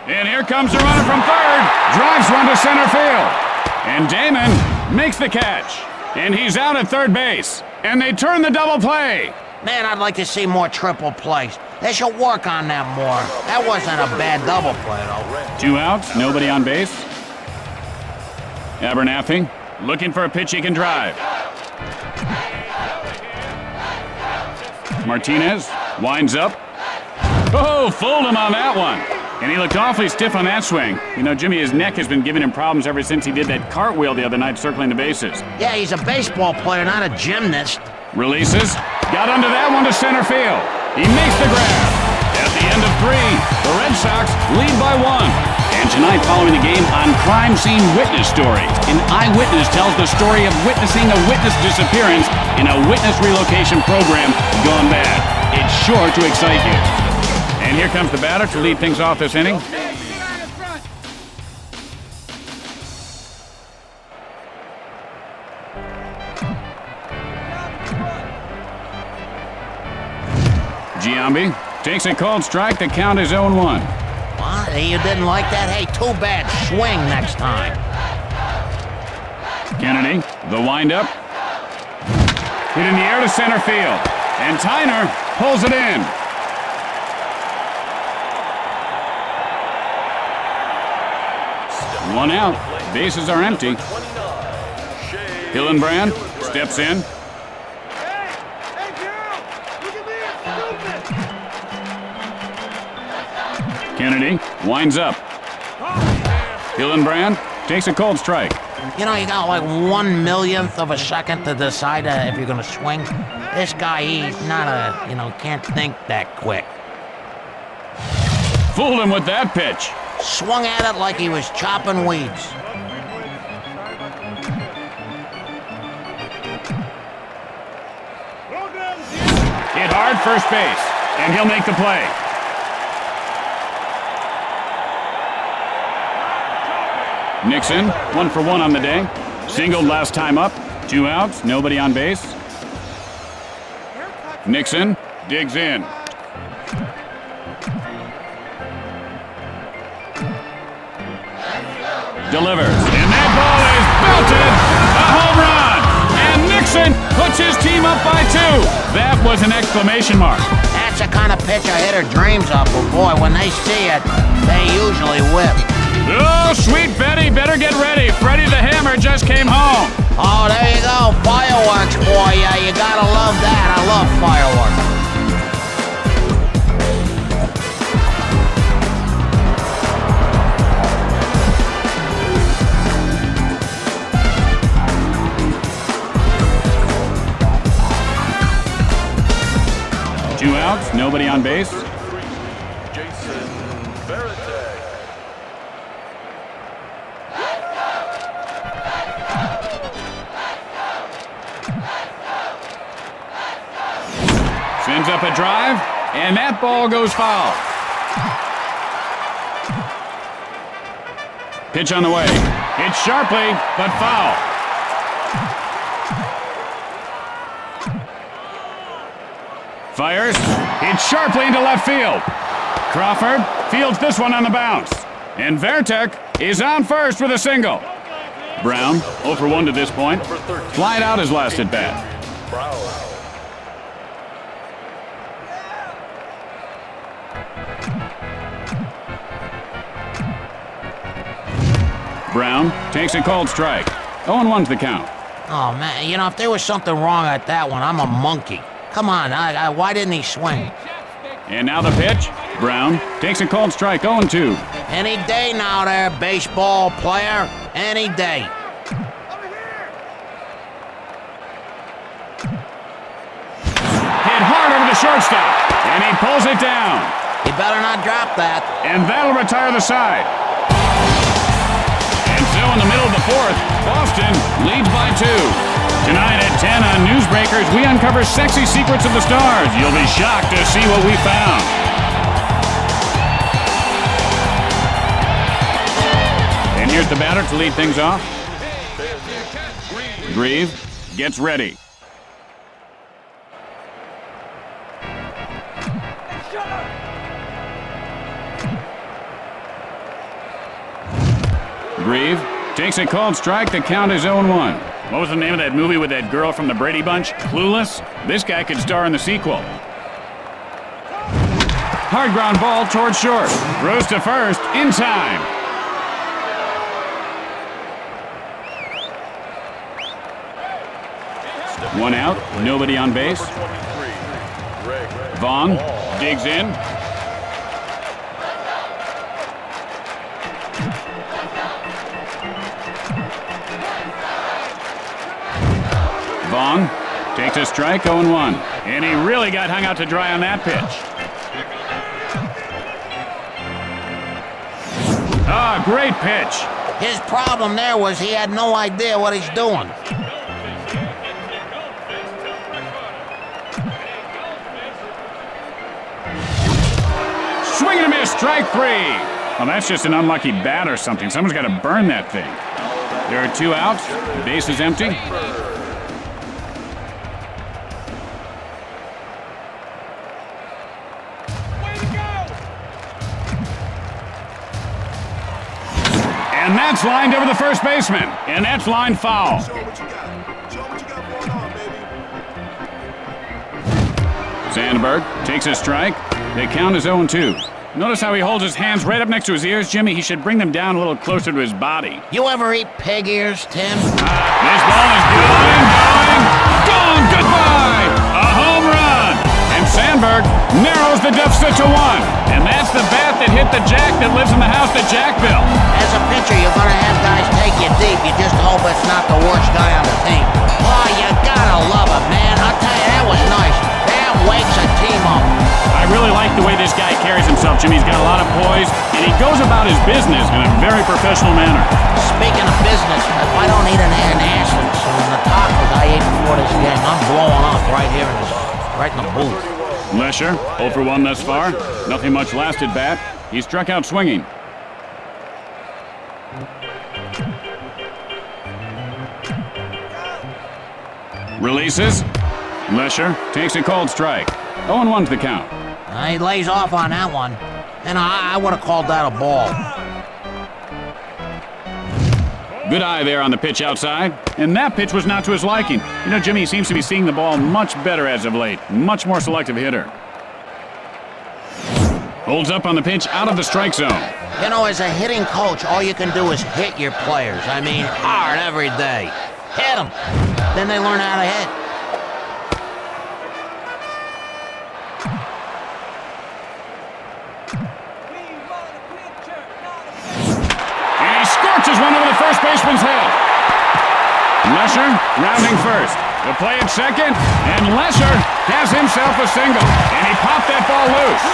And here comes the runner from third. Drives one to center field. And Damon makes the catch. And he's out at third base. And they turn the double play. Man, I'd like to see more triple plays. They should work on that more. That wasn't a bad double play, though. 2 outs, nobody on base. Abernathy looking for a pitch he can drive. Martinez winds up. Oh, fooled him on that one. And he looked awfully stiff on that swing. You know, Jimmy, his neck has been giving him problems ever since he did that cartwheel the other night circling the bases. Yeah, he's a baseball player, not a gymnast. Releases. Got under that one to center field. He makes the grab. At the end of 3, the Red Sox lead by 1. And tonight, following the game, on Crime Scene Witness Story, an eyewitness tells the story of witnessing a witness disappearance in a witness relocation program gone bad. It's sure to excite you. And here comes the batter to lead things off this inning. Giambi takes a called strike. The count is 0-1. What? You didn't like that? Hey, too bad. Swing next time. Kennedy, the windup. Hit in the air to center field. And Tyner pulls it in. One out. Bases are empty. Hillenbrand steps in. Hey, girl! Look at me, it's stupid! Kennedy winds up. Hillenbrand takes a cold strike. You know, you got like 1/1,000,000th of a second to decide if you're gonna swing. This guy, he's not can't think that quick. Fooled him with that pitch. Swung at it like he was chopping weeds. Hit hard first base, and he'll make the play. Nixon, 1 for 1 on the day. Singled last time up. 2 outs, nobody on base. Nixon digs in. Delivers, and that ball is belted. A home run, and Nixon puts his team up by 2. That was an exclamation mark. That's the kind of pitch a hitter dreams of, but boy, when they see it, they usually whip. Oh, sweet Betty, better get ready. Freddie the Hammer just came home. Oh, there you go, fireworks for ya. You gotta love that. I love fireworks. Two outs, nobody on base. Sends up a drive, and that ball goes foul. Pitch on the way. Hit sharply, but foul. Fires, hit sharply into left field. Crawford fields this one on the bounce. And Vertek is on first with a single. Brown, 0 for 1 to this point. Flied out his last at bat. Brown takes a called strike. 0-1's the count. Oh, man, you know, if there was something wrong at that one, I'm a monkey. Come on, why didn't he swing? And now the pitch. Brown takes a called strike, 0-2. Any day now there, baseball player. Any day. Hit hard over the shortstop, and he pulls it down. He better not drop that. And that'll retire the side. And so in the middle of the fourth, Boston leads by 2. Tonight at 10 on Newsbreakers, we uncover sexy secrets of the stars. You'll be shocked to see what we found. And here's the batter to lead things off. Grieve gets ready. Grieve takes a called strike. The count is 0-1. What was the name of that movie with that girl from the Brady Bunch? Clueless? This guy could star in the sequel. Hard ground ball towards short. Throws to first in time. One out, nobody on base. Vaughn digs in. Vaughn takes a strike, 0-1. And he really got hung out to dry on that pitch. Ah, great pitch. His problem there was he had no idea what he's doing. Swing and a miss, strike 3. Well, that's just an unlucky bat or something. Someone's got to burn that thing. There are 2 outs. The base is empty. And that's lined over the first baseman. And that's lined foul. Show what you got. Show what you got going on, baby. Sandberg takes a strike. The count is 0-2. Notice how he holds his hands right up next to his ears, Jimmy. He should bring them down a little closer to his body. You ever eat pig ears, Tim? This ball is gone. Goodbye. A home run. And Sandberg narrows the deficit to 1. And that's the bat that hit the Jack that lives in the house that Jack built. As a pitcher, you're gonna have guys take you deep. You just hope it's not the worst guy on the team. Oh, you gotta love it, man. I'll tell you, that was nice. That wakes a team up. I really like the way this guy carries himself, Jimmy. He's got a lot of poise, and he goes about his business in a very professional manner. Speaking of business, if I don't eat an asses and the tacos I ate before this game, I'm blowing up right here right in the booth. Lesher, 0 for 1 thus far. Nothing much last at bat. He struck out swinging. Releases. Lesher takes a called strike. 0-1's the count. He lays off on that one. And I would have called that a ball. Good eye there on the pitch outside. And that pitch was not to his liking. You know, Jimmy seems to be seeing the ball much better as of late. Much more selective hitter. Holds up on the pitch out of the strike zone. You know, as a hitting coach, all you can do is hit your players. I mean, hard every day. Hit them. Then they learn how to hit. And he scorches one over the first baseman's head. Lesher rounding first. The play at second, and Lesher has himself a single. And he popped that ball loose.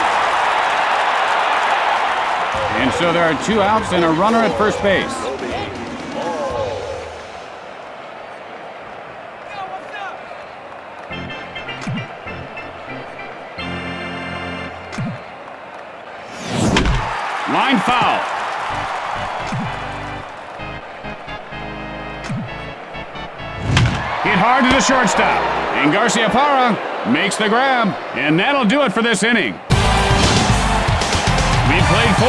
And so there are 2 outs and a runner at first base. Line foul. Hit hard to the shortstop. And Garciaparra makes the grab. And that'll do it for this inning. We played 4.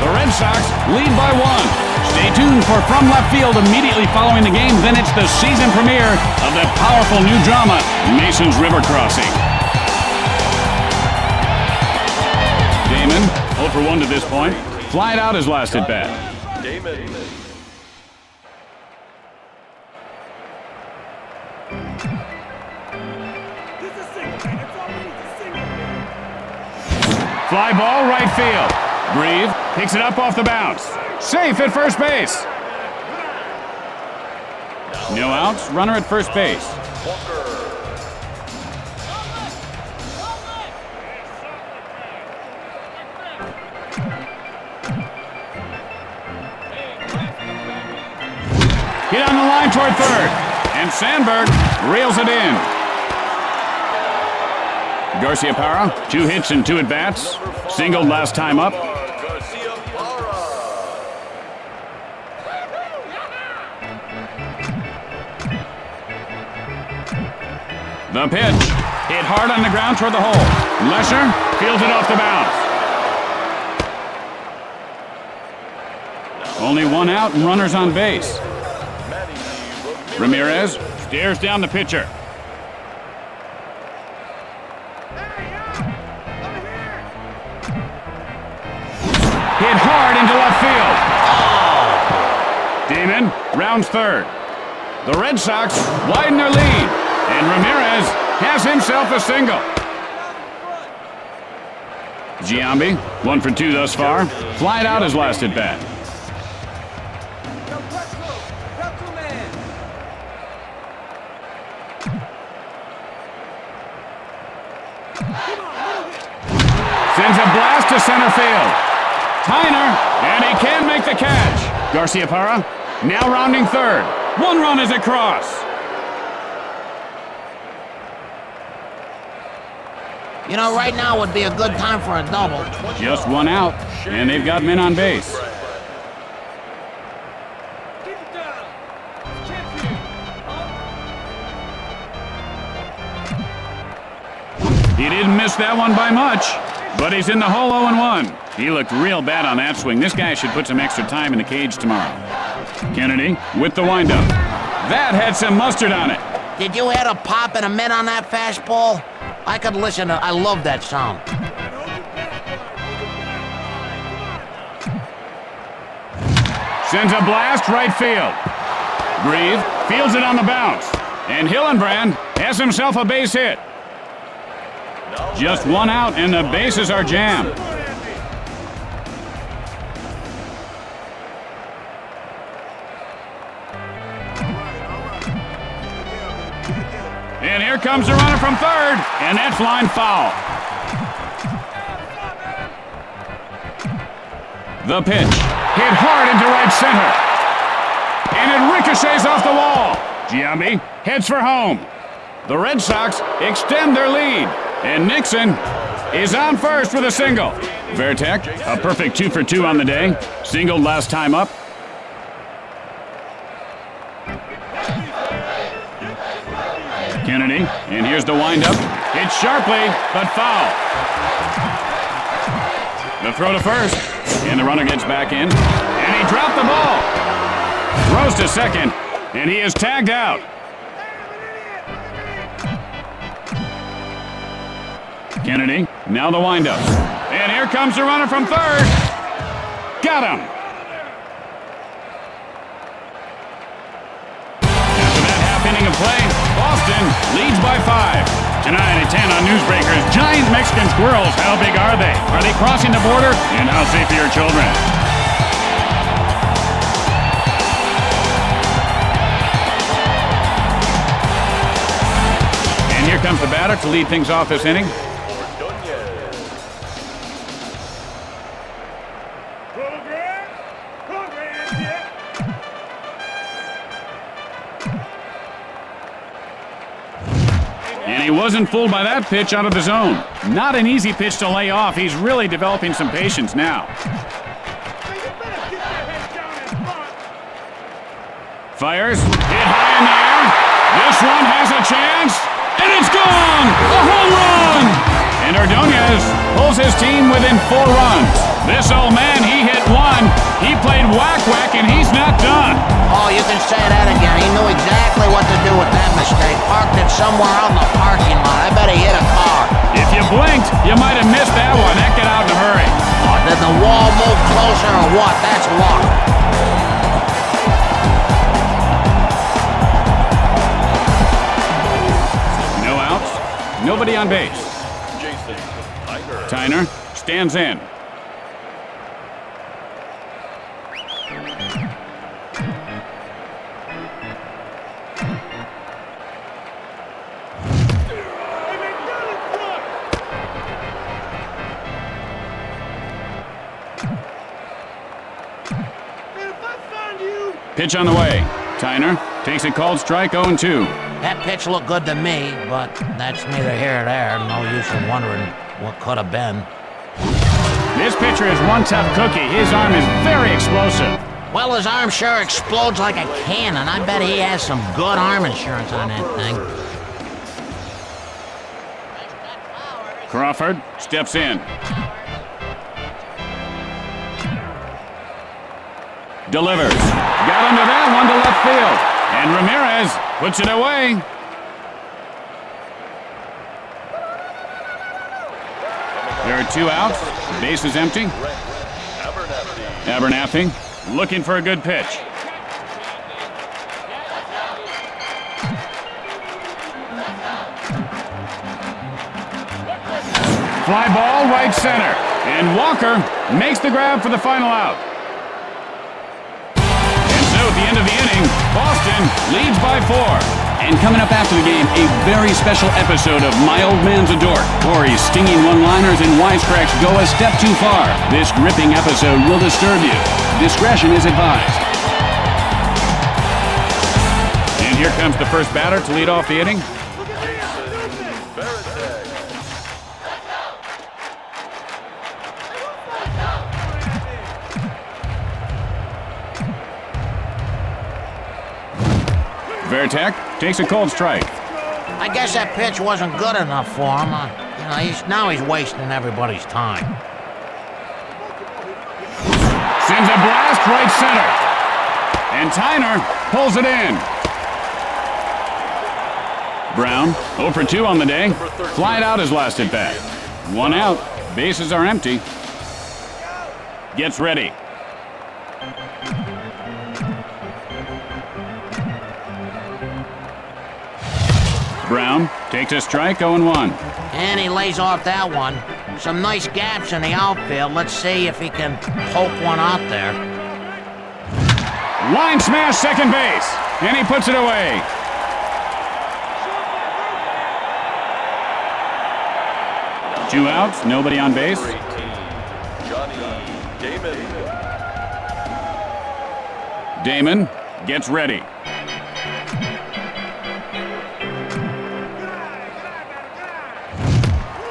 The Red Sox lead by 1. Stay tuned for From Left Field immediately following the game. Then it's the season premiere of the powerful new drama, Mason's River Crossing. Damon, 0 for 1 to this point. Flied out his last at bat. Damon. Fly ball, right field. Breathe, picks it up off the bounce. Safe at first base. No outs, runner at first base. Hit on the line toward third. And Sandberg reels it in. Garcia Parra, 2 hits and 2 at-bats. Singled last time up. The pitch. Hit hard on the ground toward the hole. Lesher fields it off the bounce. Only 1 out and runners on base. Ramirez stares down the pitcher. Hit hard into left field. Damon rounds third. The Red Sox widen their lead, and Ramirez has himself a single. Giambi, 1 for 2 thus far. Flied out his last at bat. Sends a blast to center field. Tyner, and he can make the catch. Garcia Parra now rounding third. 1 run is across. You know, right now would be a good time for a double. Just 1 out, and they've got men on base. He didn't miss that one by much, but he's in the hole 0-1. He looked real bad on that swing. This guy should put some extra time in the cage tomorrow. Kennedy with the windup. That had some mustard on it. Did you hear the pop and a mitt on that fastball? I could listen to I love that sound. Sends a blast right field. Breathe, fields it on the bounce. And Hillenbrand has himself a base hit. Just 1 out and the bases are jammed. And here comes the runner from third, and that's line foul. The pitch, hit hard into right center. And it ricochets off the wall. Giambi heads for home. The Red Sox extend their lead, and Nixon is on first with a single. Vertek, a perfect 2 for 2 on the day. Singled last time up. Kennedy, and here's the windup. Hit sharply, but foul. The throw to first, and the runner gets back in, and he dropped the ball. Throws to second, and he is tagged out. Kennedy, now the windup. And here comes the runner from third. Got him. After that half inning of play, Boston leads by 5. Tonight at 10 on Newsbreakers, giant Mexican squirrels. How big are they? Are they crossing the border? And how safe are your children? And here comes the batter to lead things off this inning. And he wasn't fooled by that pitch out of the zone. Not an easy pitch to lay off. He's really developing some patience now. Fires, hit high in the air. This one has a chance, and it's gone! A home run! And Ordonez pulls his team within 4 runs. This old man, he hit 1. He played whack-whack, and he's not done. Oh, you can say that again. He knew exactly what to do with that mistake. Parked it somewhere out in the parking lot. I bet he hit a car. If you blinked, you might have missed that one. That got out in a hurry. Oh, did the wall move closer or what? That's luck. No outs, nobody on base. Jason Tyner. Tyner stands in. Pitch on the way. Tyner takes a called strike, 0-2. That pitch looked good to me, but that's neither here nor there. No use in wondering what could have been. This pitcher is one tough cookie. His arm is very explosive. Well, his arm sure explodes like a cannon. I bet he has some good arm insurance on that thing. Crawford steps in. Delivers. Got under that one to left field. And Ramirez puts it away. There are 2 outs. Base is empty. Abernathy looking for a good pitch. Fly ball, right center. And Walker makes the grab for the final out. At the end of the inning, Boston leads by 4. And coming up after the game, a very special episode of My Old Man's a Dork. Corey's stinging one-liners and wisecracks go a step too far. This gripping episode will disturb you. Discretion is advised. And here comes the first batter to lead off the inning. Veritek takes a cold strike. I guess that pitch wasn't good enough for him. Now he's wasting everybody's time. Sends a blast right center. And Tyner pulls it in. Brown, 0 for 2 on the day. Flied out his last at bat. 1 out. Bases are empty. Gets ready. Brown takes a strike, 0-1. And he lays off that one. Some nice gaps in the outfield. Let's see if he can poke one out there. Line smash second base. And he puts it away. Two outs, nobody on base. Damon gets ready.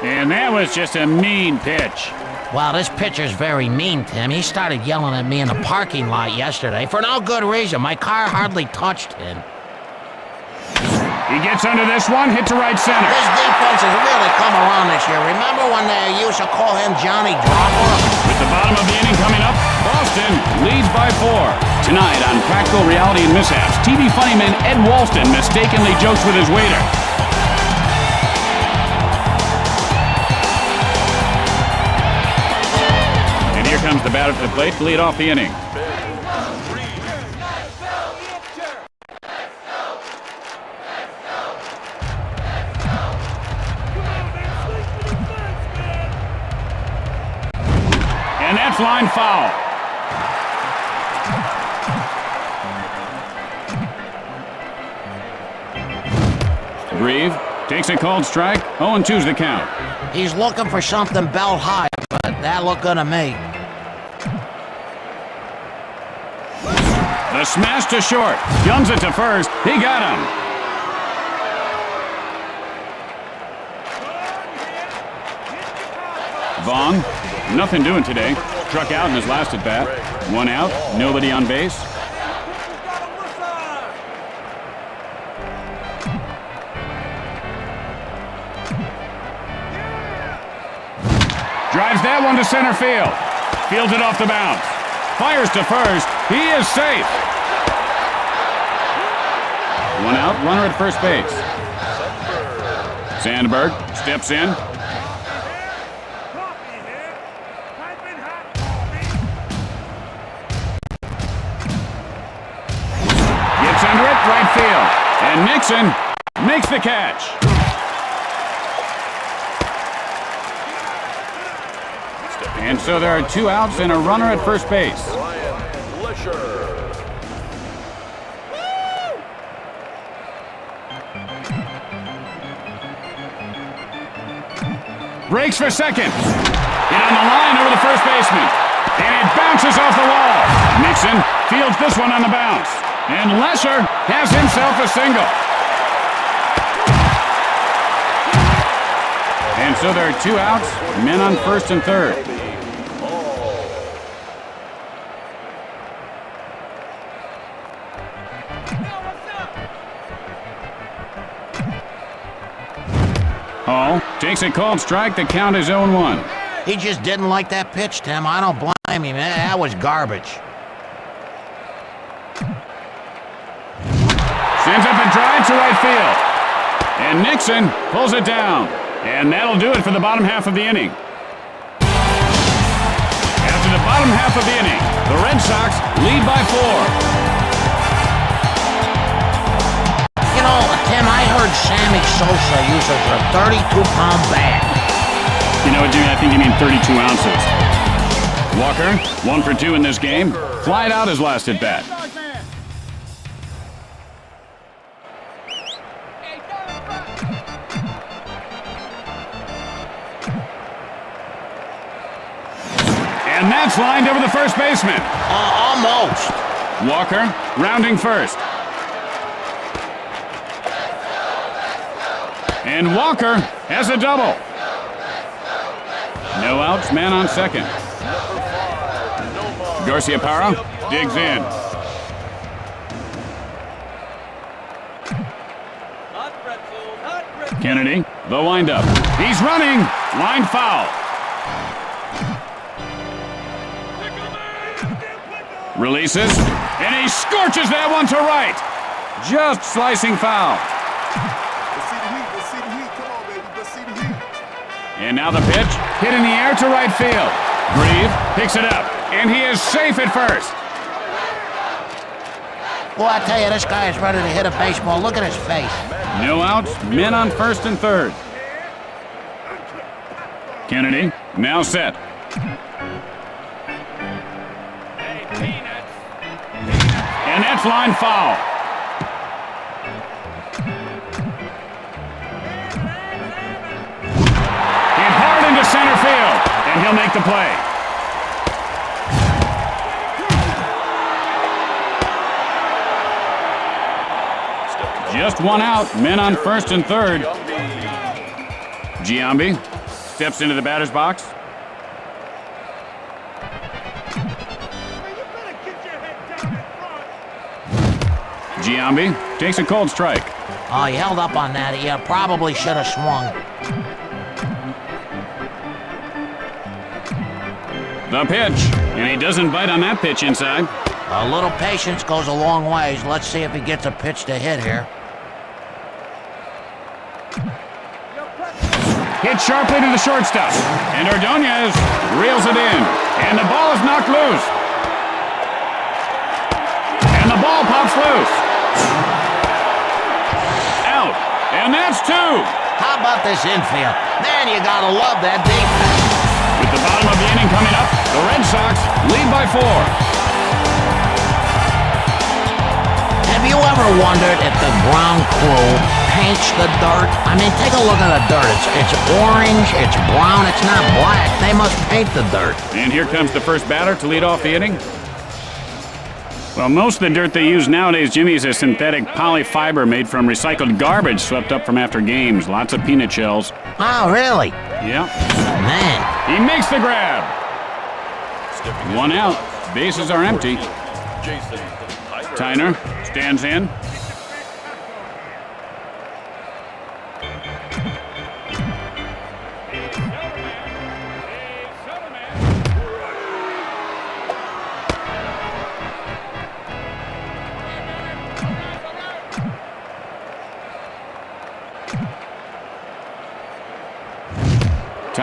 And that was just a mean pitch. Well, this pitcher's very mean, Tim. He started yelling at me in the parking lot yesterday for no good reason. My car hardly touched him. He gets under this one, hit to right center. This defense has really come around this year. Remember when they used to call him Johnny Dropper? With the bottom of the inning coming up, Boston leads by 4. Tonight on Practical Reality and Mishaps, TV funnyman Ed Walston mistakenly jokes with his waiter. And here comes the batter to the plate to lead off the inning. And that's line foul. Grieve takes a called strike. 0-2's the count. He's looking for something belt high, but that looked good to me. The smash to short. Guns it to first. He got him. Vaughn, nothing doing today. Struck out in his last at bat. 1 out, nobody on base. Drives that one to center field. Fields it off the bounce. fires to first. He is safe. 1 out, runner at first base. Sandberg steps in. Coffee here. Piping hot coffee. Gets under it, right field. And Nixon makes the catch. And so there are 2 outs and a runner at first base. Breaks for second. Hit on the line over the first baseman. And it bounces off the wall. Nixon fields this one on the bounce. And Lesher has himself a single. And so there are 2 outs, men on first and third. Hall takes a called strike. The count is 0-1. He just didn't like that pitch, Tim. I don't blame him. That was garbage. Sends up a drive to right field. And Nixon pulls it down. And that'll do it for the bottom half of the inning. After the bottom half of the inning, the Red Sox lead by 4. You know, Tim, I heard Sammy Sosa uses a 32-pound bag. You know what, Jimmy? I think you mean 32 ounces. Walker, 1 for 2 in this game. Flied out his last at bat. And that's lined over the first baseman. Almost. Walker rounding first. And Walker has a double. No outs, man on second. Garciaparra digs in. Kennedy, the windup. He's running. Line foul. Releases, and he scorches that one to right. Just slicing foul. Let's see the heat. Let's see the heat. Come on, baby. Let's see the heat. And now the pitch, hit in the air to right field. Grieve picks it up, and he is safe at first. Boy, I tell you, this guy is ready to hit a baseball. Look at his face. No outs, men on first and third. Kennedy, now set. And that's line foul. Hit hard into center field, and he'll make the play. Just 1 out, men on first and third. Giambi steps into the batter's box. Giambi takes a cold strike. Oh, he held up on that. He probably should have swung. The pitch, and he doesn't bite on that pitch inside. A little patience goes a long ways. Let's see if he gets a pitch to hit here. Hit sharply to the shortstop, and Ordonez reels it in, and the ball is knocked loose. And the ball pops loose. Out, and that's 2. How about this infield? Man, you gotta love that defense. With the bottom of the inning coming up, the Red Sox lead by 4. Have you ever wondered if the ground crew paints the dirt? I mean, take a look at the dirt. It's orange, it's brown, it's not black. They must paint the dirt. And here comes the first batter to lead off the inning. Well, most of the dirt they use nowadays, Jimmy, is a synthetic polyfiber made from recycled garbage swept up from after games. Lots of peanut shells. Oh, really? Yeah. Man. He makes the grab. 1 out. Bases are empty. Tyner stands in.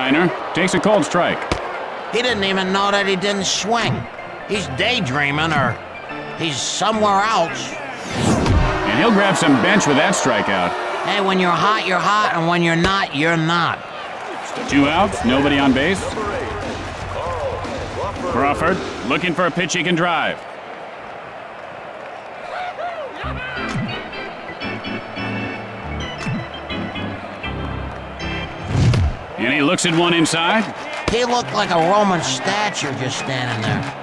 Reiner takes a cold strike. He didn't even know that he didn't swing. He's daydreaming or he's somewhere else. And he'll grab some bench with that strikeout. Hey, when you're hot, and when you're not, you're not. 2 outs, nobody on base. Crawford looking for a pitch he can drive. And he looks at one inside. He looked like a Roman statue just standing there.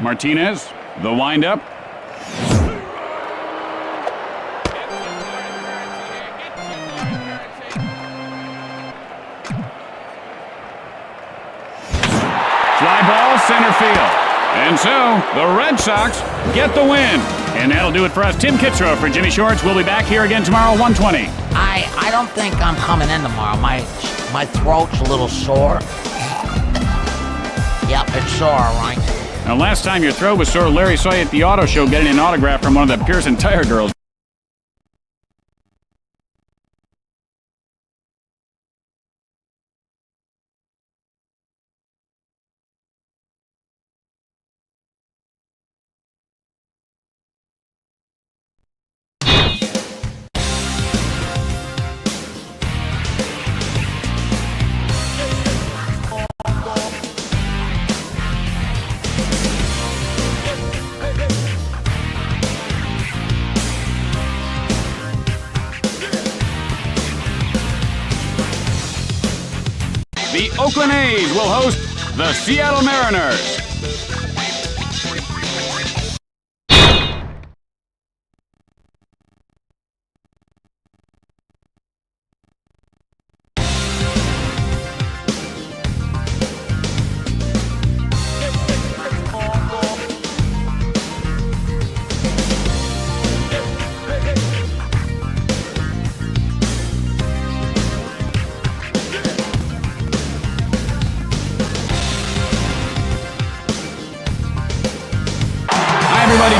Martinez, the windup. Fly ball, center field. And so, the Red Sox get the win. And that'll do it for us. Tim Kitzrow for Jimmy Shorts. We'll be back here again tomorrow, 1:20. I don't think I'm coming in tomorrow. My throat's a little sore. Yep, it's sore, all right. Now, last time your throat was sore, Larry saw you at the auto show getting an autograph from one of the Pearson Tire girls. The Oakland A's will host the Seattle Mariners.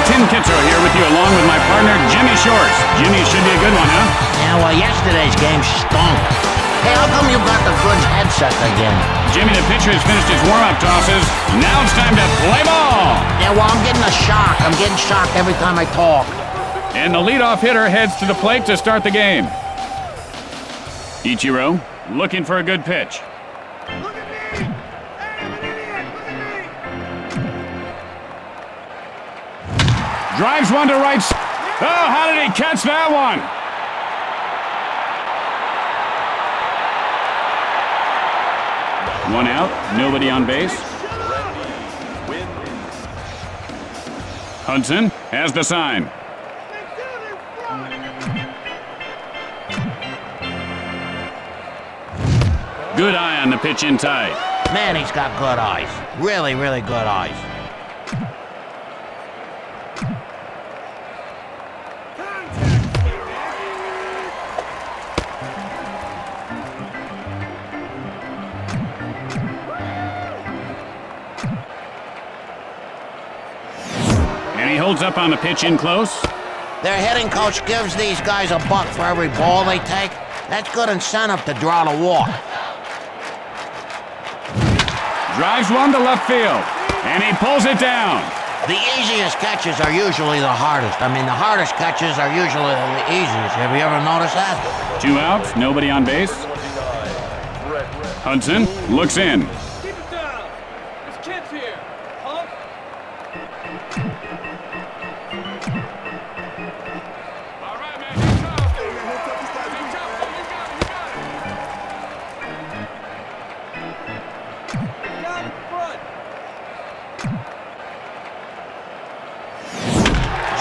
Tim Kitzrow here with you along with my partner, Jimmy Shorts. Jimmy, should be a good one, huh? Yeah, well, yesterday's game stunk. Hey, how come you got the Goods headset again? Jimmy, the pitcher has finished his warm-up tosses. Now it's time to play ball. Yeah, well, I'm getting a shock. I'm getting shocked every time I talk. And the leadoff hitter heads to the plate to start the game. Ichiro looking for a good pitch. Look at me! Hey, I'm an idiot! Look at me! Drives one to right. Oh, how did he catch that one? One out, nobody on base. Hudson has the sign. Good eye on the pitch in tight. Man, he's got good eyes. Really, really good eyes. And he holds up on the pitch in close. Their hitting coach gives these guys a buck for every ball they take. That's good incentive to draw the walk. Drives one to left field. And he pulls it down. The easiest catches are usually the hardest. I mean, the hardest catches are usually the easiest. Have you ever noticed that? 2 outs, nobody on base. Hudson looks in. Keep it down! There's kids here! Punk! All right, man, you tough! You got it! Down in front!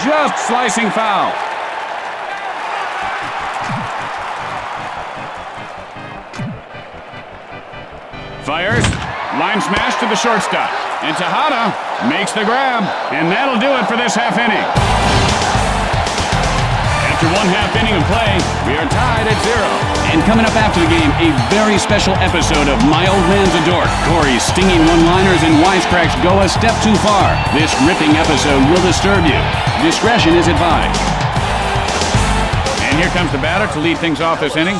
Just slicing foul. Fires, line smash to the shortstop. And Tejada makes the grab. And that'll do it for this half inning. At After one half inning of play, we are tied at 0. And coming up after the game, a very special episode of My Old Man's a Dork. Corey's stinging one-liners and wisecracks go a step too far. This ripping episode will disturb you. Discretion is advised. And here comes the batter to lead things off this inning.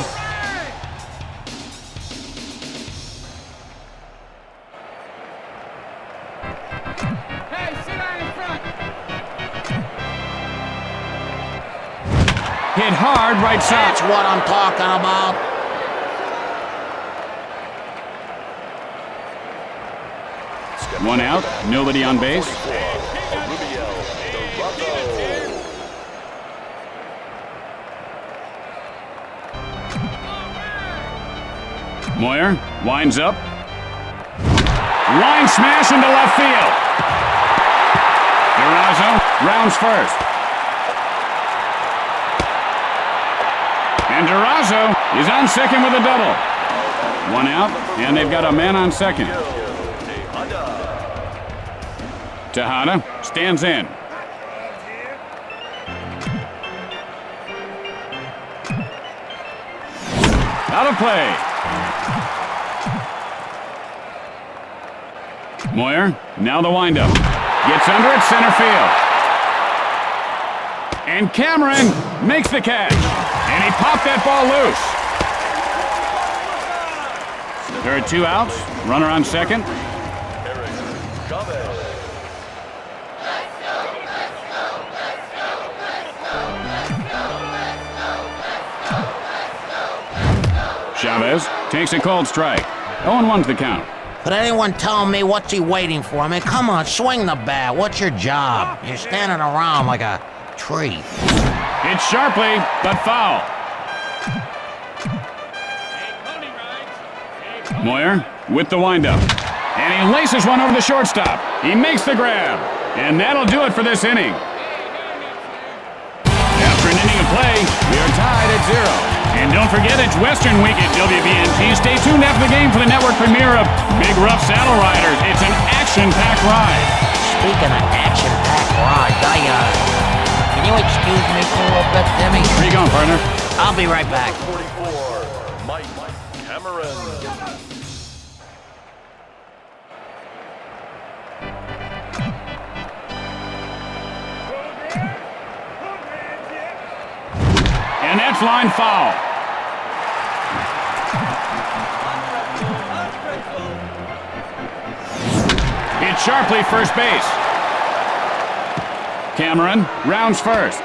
Hey, sit down in front. Hit hard right side. That's what I'm talking about. One out, nobody on base. Moyer winds up. Line smash into left field. Durazo rounds first. And Durazo is on second with a double. One out, and they've got a man on second. Tejada stands in. Out of play. Moyer, now the windup. Gets under it, center field. And Cameron makes the catch. And he popped that ball loose. There are 2 outs. Runner on second. Chavez takes a cold strike. 0-1's the count. Could anyone tell me what's he waiting for? I mean, come on, swing the bat. What's your job? You're standing around like a tree. Hit sharply, but foul. Moyer with the windup. And he laces one over the shortstop. He makes the grab. And that'll do it for this inning. After an inning of play, we are tied at 0. And don't forget, it's Western Week at WBNT. Stay tuned after the game for the network premiere of Big Rough Saddle Riders. It's an action-packed ride. Speaking of action-packed rides, can you excuse me for a little bit, Timmy? Where you going, partner? I'll be right back. 44, Mike Cameron. And that's line foul. Hit sharply first base. Cameron rounds first.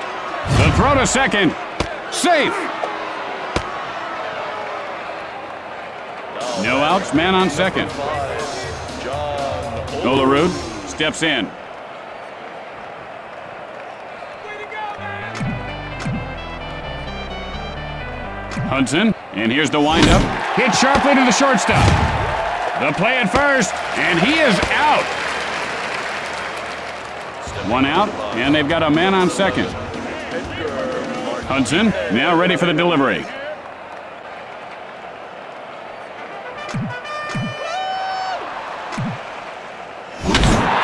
The throw to second. Safe. No outs, man on second. Olerud steps in. Hudson, and here's the windup. Hit sharply to the shortstop. The play at first, and he is out. 1 out, and they've got a man on second. Hudson, now ready for the delivery.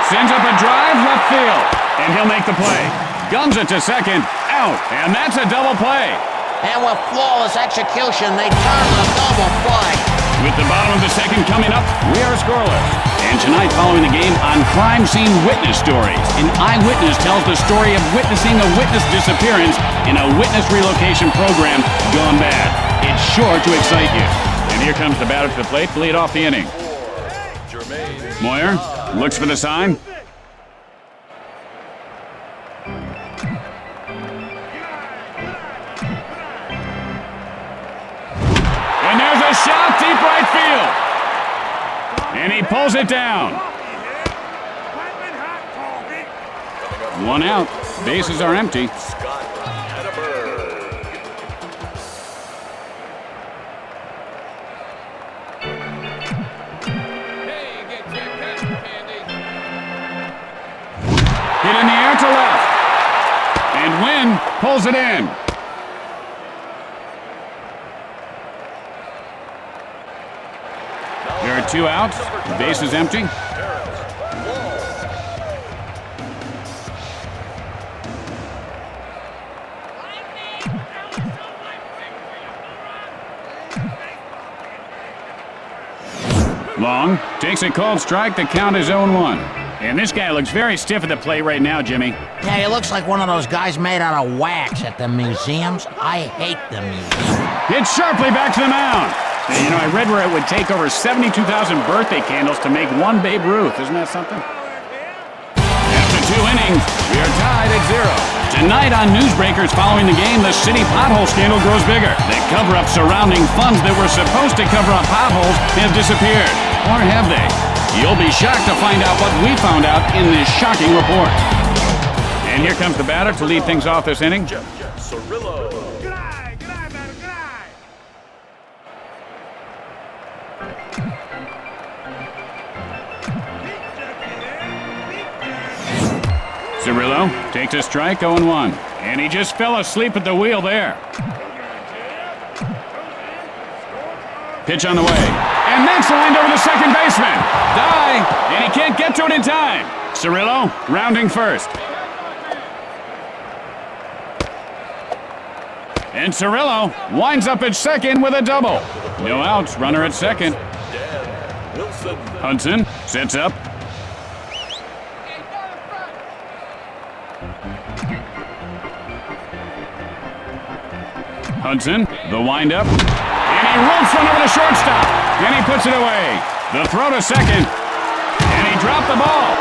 Sends up a drive left field, and he'll make the play. Guns it to second, out, and that's a double play. And with flawless execution, they turn the double play. With the bottom of the second coming up, we are scoreless. And tonight, following the game, on Crime Scene Witness Stories, an eyewitness tells the story of witnessing a witness disappearance in a witness relocation program gone bad. It's sure to excite you. And here comes the batter to the plate to lead off the inning. Moyer looks for the sign. And there's a shot deep right field. And he pulls it down. 1 out. Bases are empty. Hit in the air to left. And Wynn pulls it in. There are 2 outs. Base is empty. Long. Takes a called strike. The count is 0-1. And this guy looks very stiff at the plate right now, Jimmy. Yeah, he looks like one of those guys made out of wax at the museums. I hate the museum. Hits sharply back to the mound. You know, I read where it would take over 72,000 birthday candles to make one Babe Ruth. Isn't that something? After 2 innings, we are tied at 0. Tonight on Newsbreakers following the game, the city pothole scandal grows bigger. The cover-up surrounding funds that were supposed to cover up potholes have disappeared. Or have they? You'll be shocked to find out what we found out in this shocking report. And here comes the batter to lead things off this inning. Jeff Cirillo. Good eye, madam, good eye. Cirillo takes a strike, 0-1. And he just fell asleep at the wheel there. Pitch on the way. And that's lined over the second baseman. Die, and he can't get to it in time. Cirillo rounding first. And Cirillo winds up at second with a double. No outs, runner at second. Dan Wilson. Hudson sets up. Hudson, the windup. And he rolls one over the shortstop. And he puts it away. The throw to second. And he dropped the ball.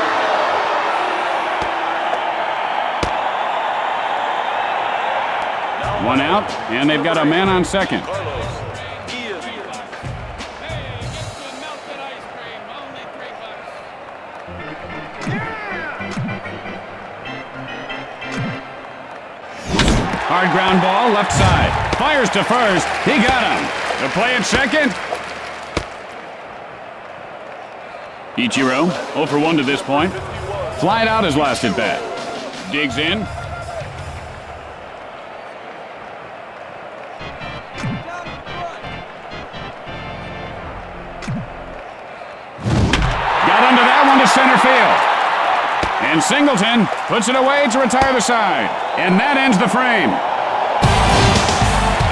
One out, and they've got a man on second. Hard ground ball, left side. Fires to first. He got him. The play at second. Ichiro, 0 for 1 to this point. Flied out his last at bat. Digs in. Got under that one to center field. And Singleton puts it away to retire the side. And that ends the frame.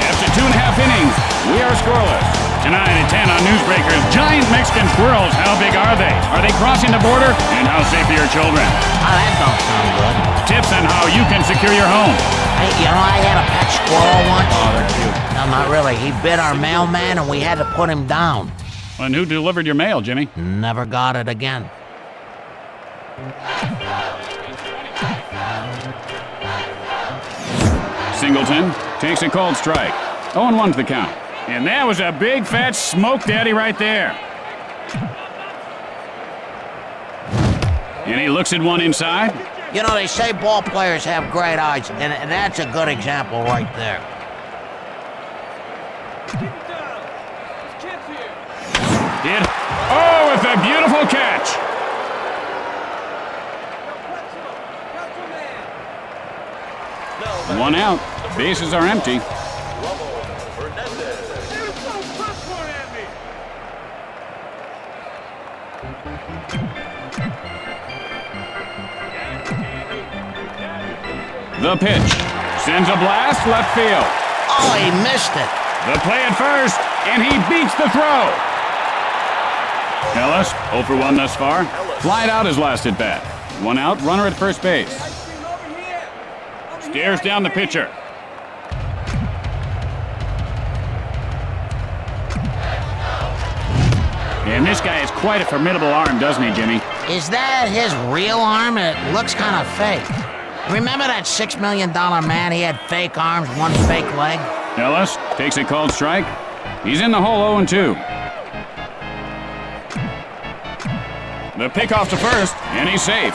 After 2.5 innings, we are scoreless. Tonight at 10 on Newsbreakers, giant Mexican squirrels. How big are they? Are they crossing the border? And how safe are your children? Oh, that don't sound good. Tips on how you can secure your home. Hey, you know, I had a pet squirrel once. Oh, they're cute. No, not really. He bit our mailman and we had to put him down. And who delivered your mail, Jimmy? Never got it again. Singleton takes a cold strike. 0-1 to the count. And that was a big fat smoke daddy right there. And he looks at one inside. You know, they say ball players have great eyes, and that's a good example right there. Hit. Oh, it's a beautiful catch. One out. Bases are empty. The pitch. Sends a blast left field. Oh, he missed it. The play at first, and he beats the throw. Ellis, 0 for 1 thus far. Flied out his last at bat. One out, runner at first base. Stares down the pitcher. And this guy has quite a formidable arm, doesn't he, Jimmy? Is that his real arm? It looks kind of fake. Remember that $6 million man? He had fake arms, one fake leg. Ellis takes a called strike. He's in the hole 0-2. The pickoff to first, and he's safe.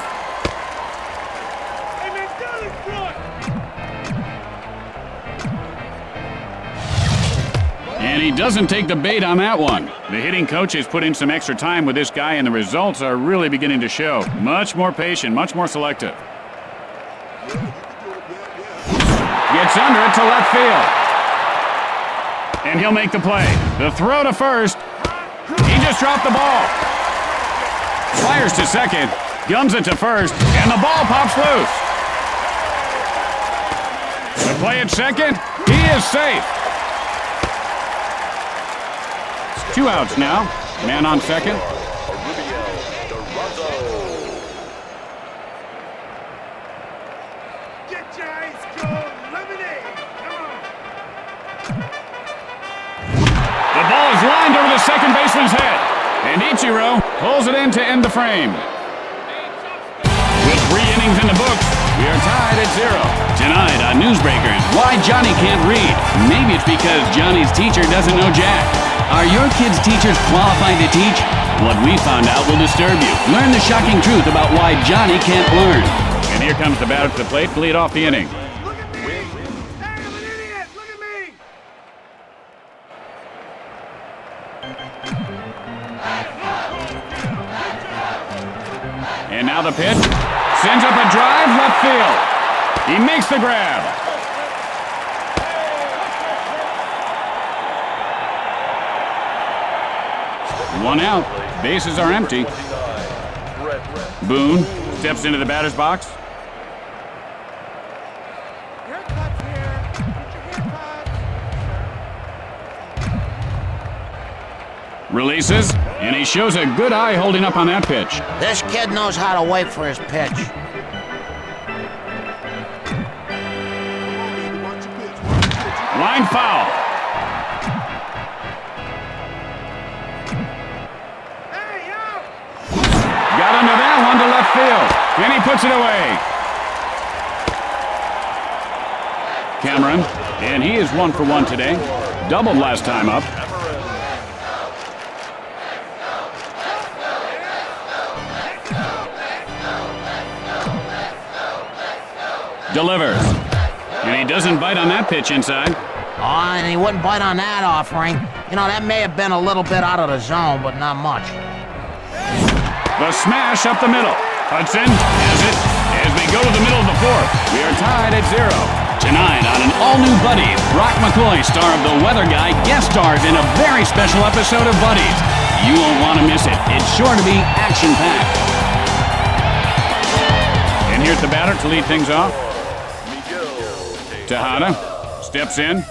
And he doesn't take the bait on that one. The hitting coach has put in some extra time with this guy, and the results are really beginning to show. Much more patient, much more selective. Gets under it to left field. And he'll make the play. The throw to first. He just dropped the ball. Fires to second. Gums it to first. And the ball pops loose. The play at second. He is safe. 2 outs now. Man on second. Get your ice cold lemonade. Come on. The ball is lined over the second baseman's head. And Ichiro pulls it in to end the frame. With 3 innings in the books, we are tied at 0. Tonight on Newsbreakers, why Johnny can't read. Maybe it's because Johnny's teacher doesn't know Jack. Are your kids' teachers qualified to teach? What we found out will disturb you. Learn the shocking truth about why Johnny can't learn. And here comes the batter to the plate to lead off the inning. Look at me. Hey, I'm an idiot. Look at me. And now the pitch. Sends up a drive, left field. He makes the grab. One out. Bases are empty. Boone steps into the batter's box. Haircuts here. Get your haircuts. Releases, and he shows a good eye holding up on that pitch. This kid knows how to wait for his pitch. Watch your pitch. Watch your pitch. Line foul. Hey, yo. Got under that one to left field, and he puts it away. Cameron, and he is 1 for 1 today. Doubled last time up. Delivers. And he doesn't bite on that pitch inside. Oh, and he wouldn't bite on that offering. You know, that may have been a little bit out of the zone, but not much. The smash up the middle. Hudson has it as we go to the middle of the 4th. We are tied at 0. Tonight on an all-new Buddies, Brock McCoy, star of The Weather Guy, guest stars in a very special episode of Buddies. You won't want to miss it. It's sure to be action-packed. And here's the batter to lead things off. Tejada steps in.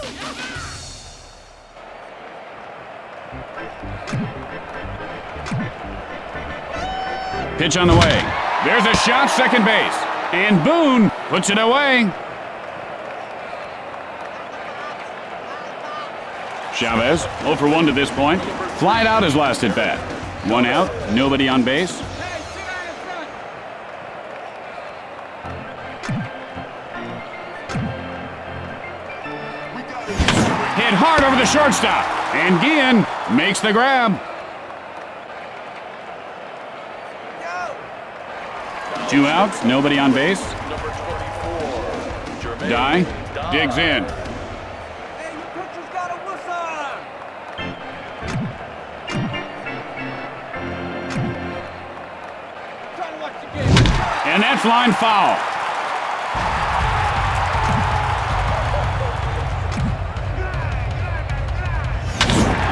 Pitch on the way. There's a shot, second base. And Boone puts it away. Chavez, 0 for 1 to this point. Flied out his last at bat. 1 out, nobody on base. Hit hard over the shortstop. And Guillen makes the grab. 2 outs, nobody on base. Dye digs in. Hey, your pitcher's got a whistle. Try to watch the game. And that's line foul.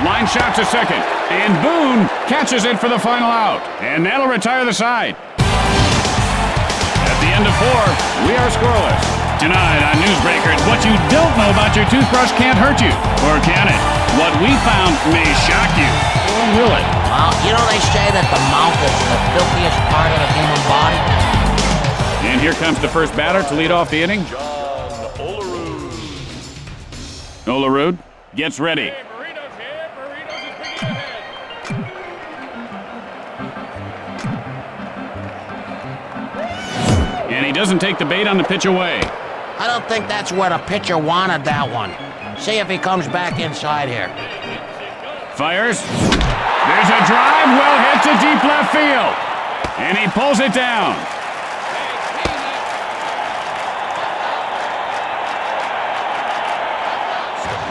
Line shot to second. And Boone catches it for the final out. And that'll retire the side. At the end of 4, we are scoreless. Tonight on Newsbreakers, what you don't know about your toothbrush can't hurt you. Or can it? What we found may shock you. Or will it? Well, you know they say that the mouth is the filthiest part of the human body. And here comes the first batter to lead off the inning. Olerud gets ready. And he doesn't take the bait on the pitch away. I don't think that's where the pitcher wanted that one. See if he comes back inside here. Fires. There's a drive, well hit to deep left field. And he pulls it down.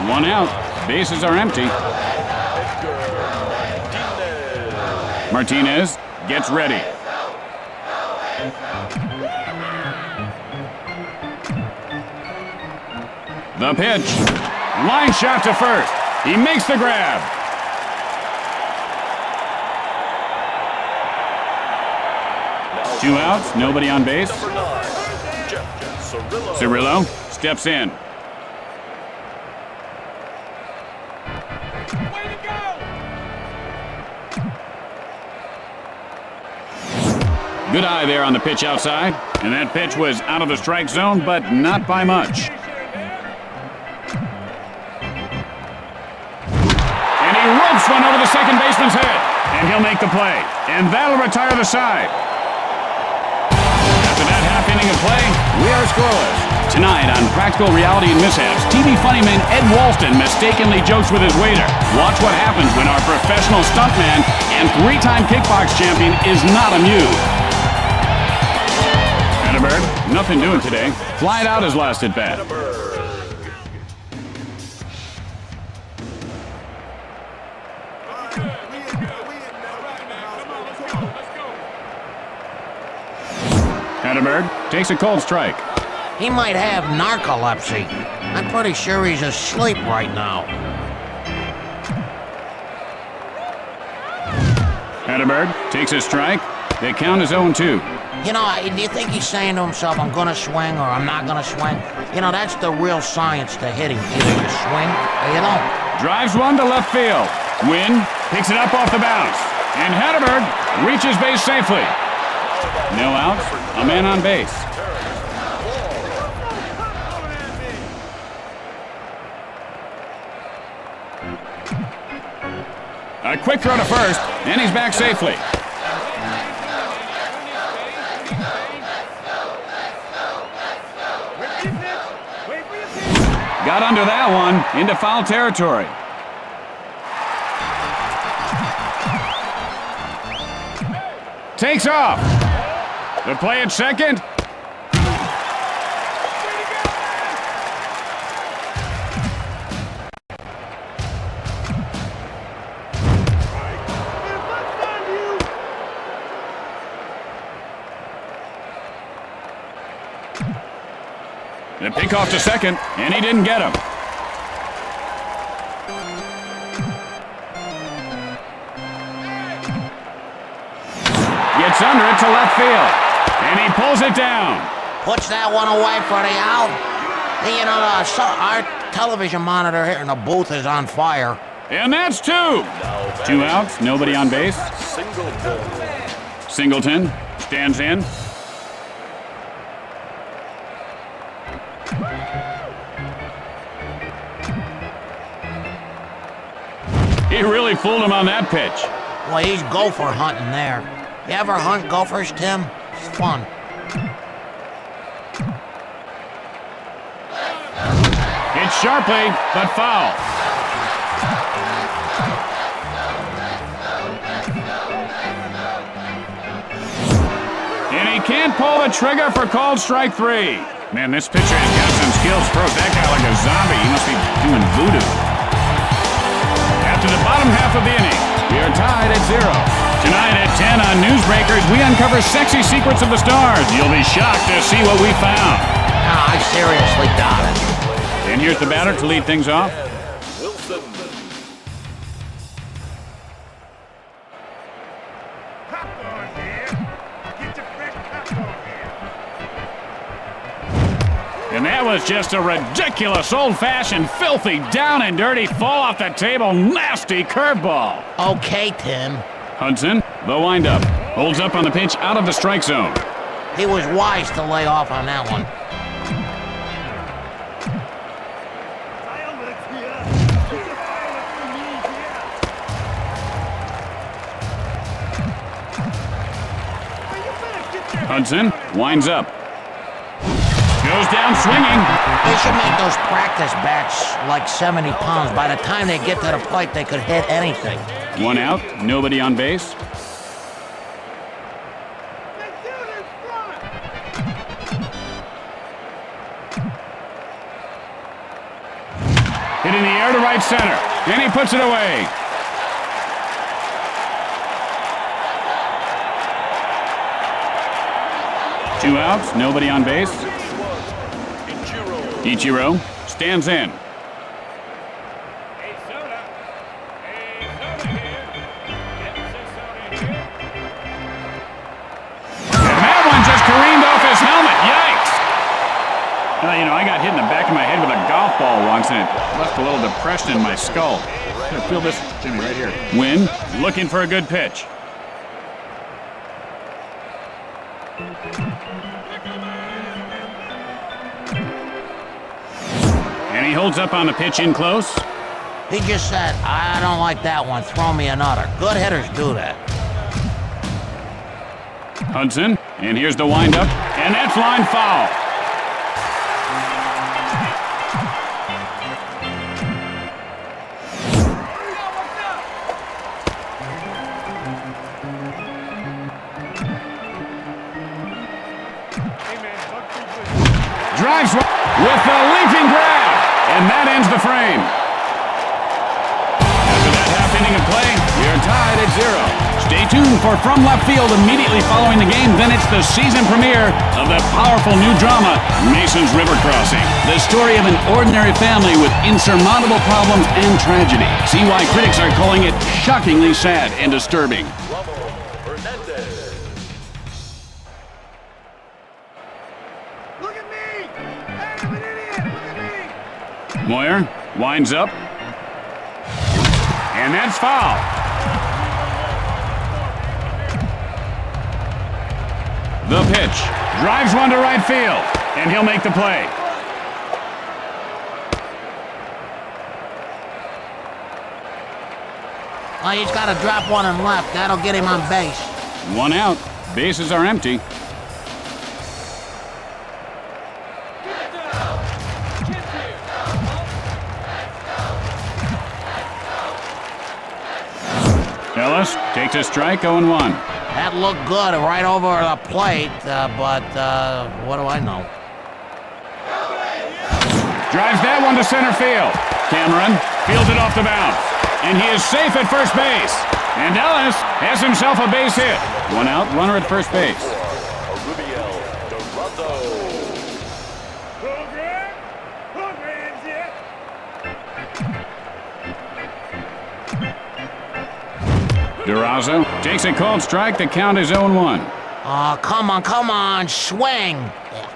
One out. Bases are empty. Martinez gets ready. The pitch. Line shot to first. He makes the grab. Two outs, nobody on base. Cirillo steps in. Good eye there on the pitch outside. And that pitch was out of the strike zone, but not by much. And he ropes one over the second baseman's head. And he'll make the play. And that'll retire the side. After that half inning of play, we are scoreless. Tonight on Practical Reality and Mishaps, TV funnyman Ed Walston mistakenly jokes with his waiter. Watch what happens when our professional stuntman and three-time kickbox champion is not amused. Bird, nothing doing today. Flied out his last at bat. Bird takes a cold strike. He might have narcolepsy. I'm pretty sure he's asleep right now. Bird takes a strike. The count is 0-2. You know, do you think he's saying to himself, I'm gonna swing or I'm not gonna swing? You know, that's the real science to hitting. Either you swing or you don't. Drives one to left field. Wynn picks it up off the bounce. And Hatterberg reaches base safely. No outs, a man on base. A quick throw to first, and he's back safely. Got under that one, into foul territory. Takes off. The play at second. The pick off to second, and he didn't get him. Gets under it to left field, and he pulls it down. Puts that one away for the out. Hey, you know, our television monitor here in the booth is on fire. And that's two. 2 outs, nobody on base. Singleton stands in. He really fooled him on that pitch. Well, he's gopher hunting there. You ever hunt gophers, Tim? It's fun. Hit sharply, but foul. And he can't pull the trigger for called strike 3. Man, this pitcher has got some skills. Throws that guy like a zombie. He must be doing voodoo. After the bottom half of the inning, we are tied at 0. Tonight at 10 on Newsbreakers, we uncover sexy secrets of the stars. You'll be shocked to see what we found. No, I seriously doubt it. And here's the batter to lead things off. Wilson. Popcorn here. Get your fresh popcorn here. And that was just a ridiculous, old-fashioned, filthy, down and dirty, fall off the table, nasty curveball. Okay, Tim. Hudson, the windup, holds up on the pitch out of the strike zone. He was wise to lay off on that one. Fireworks here. Get your fireworks for me here. Hey, you better get your Hudson winds up. Goes down swinging. They should make those practice bats like 70 pounds. By the time they get to the plate, they could hit anything. 1 out, nobody on base. Let's do this front. Hit in the air to right center. And he puts it away. Two outs, nobody on base. Ichiro stands in. And that one just careened off his helmet. Yikes! You know, I got hit in the back of my head with a golf ball once, and it left a little depression in my skull. I feel this, Jimmy, right here. Wynn looking for a good pitch. And he holds up on the pitch in close. He just said, I don't like that one, throw me another. Good hitters do that. Hudson, and here's the windup, and that's line foul. Drives with the leaping grab, and that ends the frame. After that half inning of play, we are tied at 0. Stay tuned for From Left Field immediately following the game. Then it's the season premiere of the powerful new drama, Mason's River Crossing. The story of an ordinary family with insurmountable problems and tragedy. See why critics are calling it shockingly sad and disturbing. Look at me! Hey, I'm an idiot! Look at me! Moyer winds up, and that's foul. The pitch. Drives one to right field, and he'll make the play. Oh, he's got to drop one and left. That'll get him on base. One out. Bases are empty. Ellis takes a strike, 0-1. That looked good right over the plate, but what do I know? Drives that one to center field. Cameron fields it off the bounce. And he is safe at first base. And Ellis has himself a base hit. One out, runner at first base. Durazo takes a called strike. The count is 0-1. Oh, come on, swing! Yeah,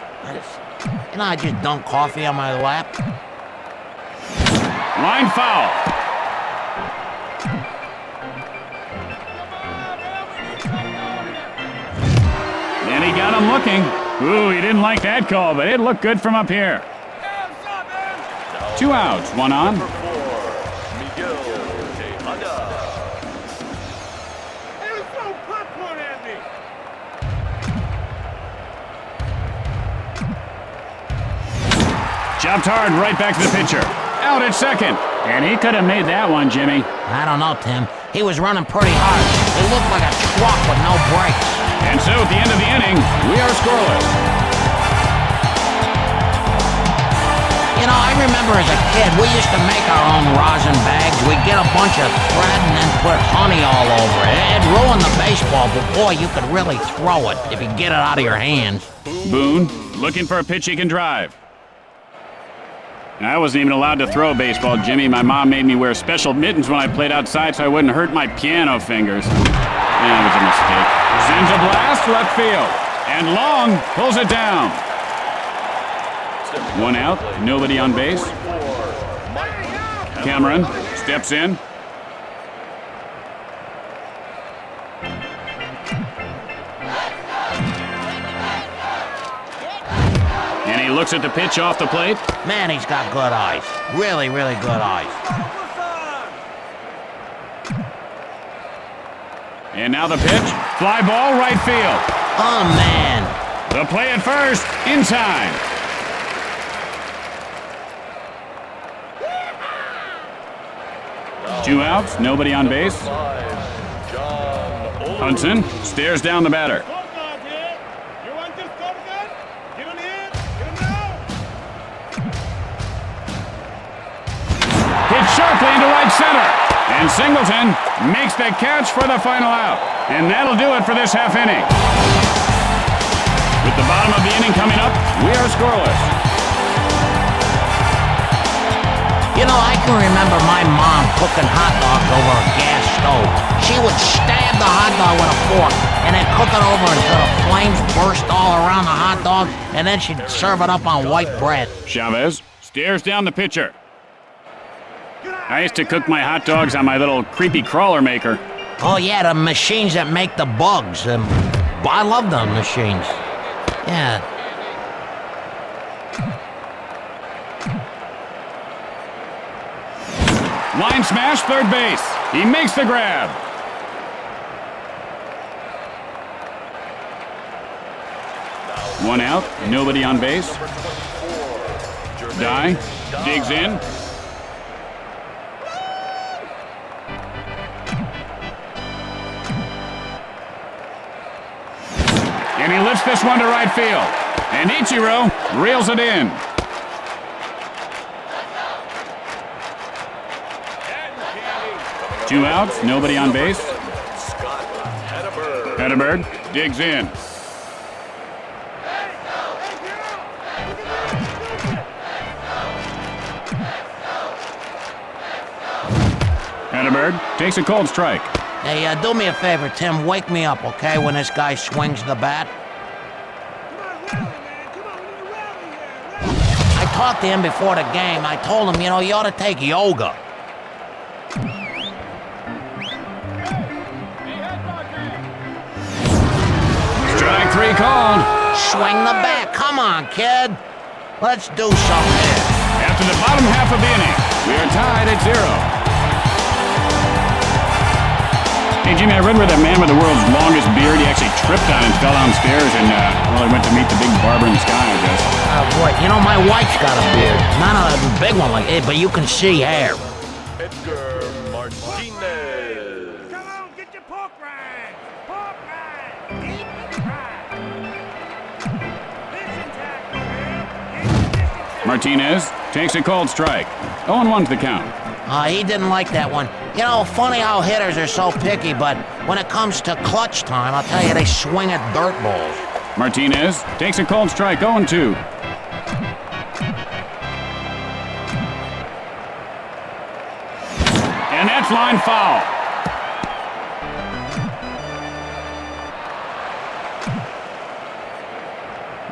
I just dunked coffee on my lap. Line foul. And he got him looking. Ooh, he didn't like that call, but it looked good from up here. 2 outs, 1 on. Chopped hard right back to the pitcher. Out at second. And he could have made that one, Jimmy. I don't know, Tim. He was running pretty hard. It looked like a truck with no brakes. And so at the end of the inning, we are scoreless. You know, I remember as a kid, we used to make our own rosin bags. We'd get a bunch of thread and then put honey all over it. It ruined the baseball, but boy, you could really throw it if you get it out of your hands. Boone looking for a pitch he can drive. I wasn't even allowed to throw a baseball, Jimmy. My mom made me wear special mittens when I played outside so I wouldn't hurt my piano fingers. That was a mistake. Sends a blast left field. And Long pulls it down. 1 out, nobody on base. Cameron steps in. And he looks at the pitch off the plate. Man, he's got good eyes. Really, really good eyes. And now the pitch. Fly ball right field. Oh, man. The play at first. In time. Two outs. Nobody on base. Hudson stares down the batter. Hit sharply into right center. And Singleton makes the catch for the final out. And that'll do it for this half inning. With the bottom of the inning coming up, we are scoreless. You know, I can remember my mom cooking hot dogs over a gas stove. She would stab the hot dog with a fork and then cook it over until the flames burst all around the hot dog, and then she'd serve it up on white bread. Chavez stares down the pitcher. I used to cook my hot dogs on my little creepy crawler maker. Oh, yeah, the machines that make the bugs. I love those machines. Yeah. Line smash, third base. He makes the grab. One out, nobody on base. Die, digs in. And he lifts this one to right field. And Ichiro reels it in. Two outs, nobody on base. Hedberg digs in. Hedberg takes a cold strike. Hey, do me a favor, Tim. Wake me up, okay, when this guy swings the bat. I talked to him before the game. I told him, you know, you ought to take yoga. Strike three called. Swing the bat. Come on, kid. Let's do something. After the bottom half of the inning, we are tied at 0. Hey, Jimmy, I read where that man with the world's longest beard, he actually tripped on and fell downstairs and, well, he went to meet the big barber in the sky, I guess. Boy, you know, my wife's got a beard. Not a big one like it, but you can see hair. Edgar Martinez. Come on, get your pork rinds. Pork rinds. Eat the rinds. Listen, tackle. Martinez takes a cold strike. 0-1's the count. He didn't like that one. You know, funny how hitters are so picky, but when it comes to clutch time, I'll tell you, they swing at dirt balls. Martinez takes a cold strike, 0-2. And that's line foul.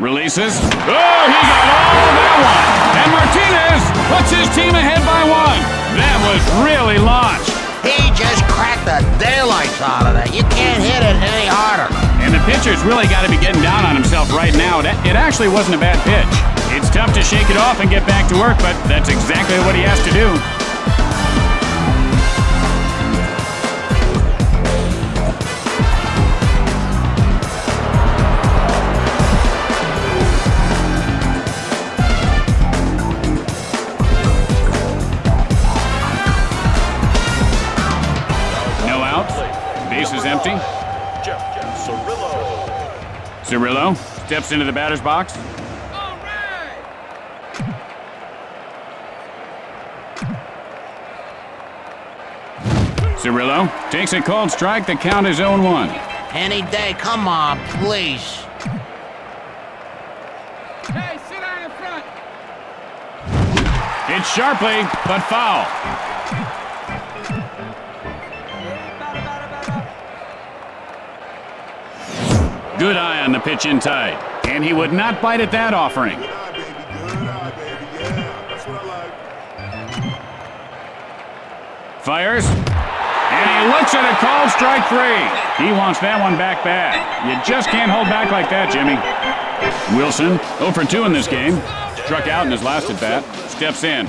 Releases. Oh, he got all that one. And Martinez puts his team ahead by 1. That was really launched. He just cracked the daylights out of that. You can't hit it any harder. And the pitcher's really got to be getting down on himself right now. It actually wasn't a bad pitch. It's tough to shake it off and get back to work, but that's exactly what he has to do. Base is empty. Cirillo steps into the batter's box. All right. Cirillo takes a cold strike. The count is 0-1. Any day, come on, please. Hey, sit down in front. Hits sharply, but foul. Good eye on the pitch inside, and he would not bite at that offering. Good eye, baby. Good eye, baby. Yeah, that's what I like. Fires, and he looks at a called strike 3. He wants that one back bad. You just can't hold back like that, Jimmy. Wilson, 0 for 2 in this game. Struck out in his last at-bat. Steps in.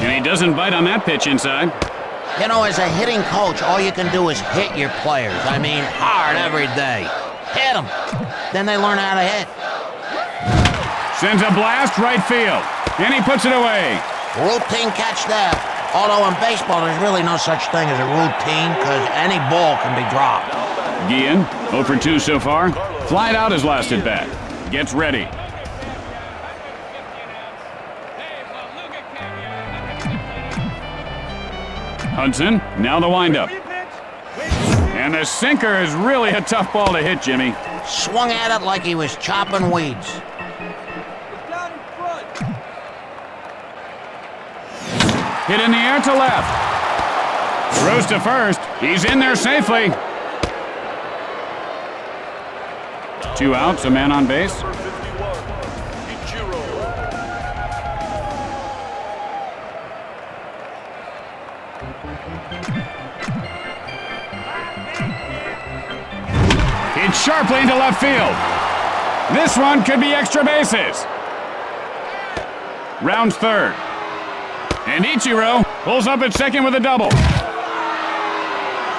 And he doesn't bite on that pitch inside. You know, as a hitting coach, all you can do is hit your players. I mean, hard every day. Hit them. Then they learn how to hit. Sends a blast right field, and he puts it away. Routine catch there. Although in baseball, there's really no such thing as a routine, because any ball can be dropped. Guillen, 0 for 2 so far. Flied out his last at-bat. Gets ready. Hudson, now the windup. And the sinker is really a tough ball to hit, Jimmy. Swung at it like he was chopping weeds. Down in front. Hit in the air to left. Throws to first. He's in there safely. 2 outs, a man on base. Hit sharply into left field. This one could be extra bases. Rounds third. And Ichiro pulls up at second with a double.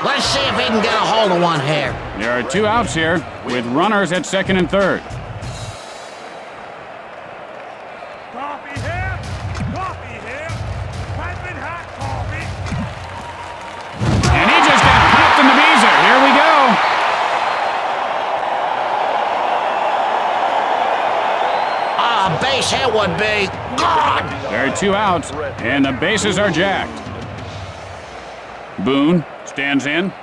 Let's see if he can get a hold of one here. There are 2 outs here with runners at second and third. Coffee here. Coffee here. Piping hot coffee. And he just got popped in the beezer. Here we go. A base hit would be gone. There are 2 outs, and the bases are jacked. Boone stands in. You better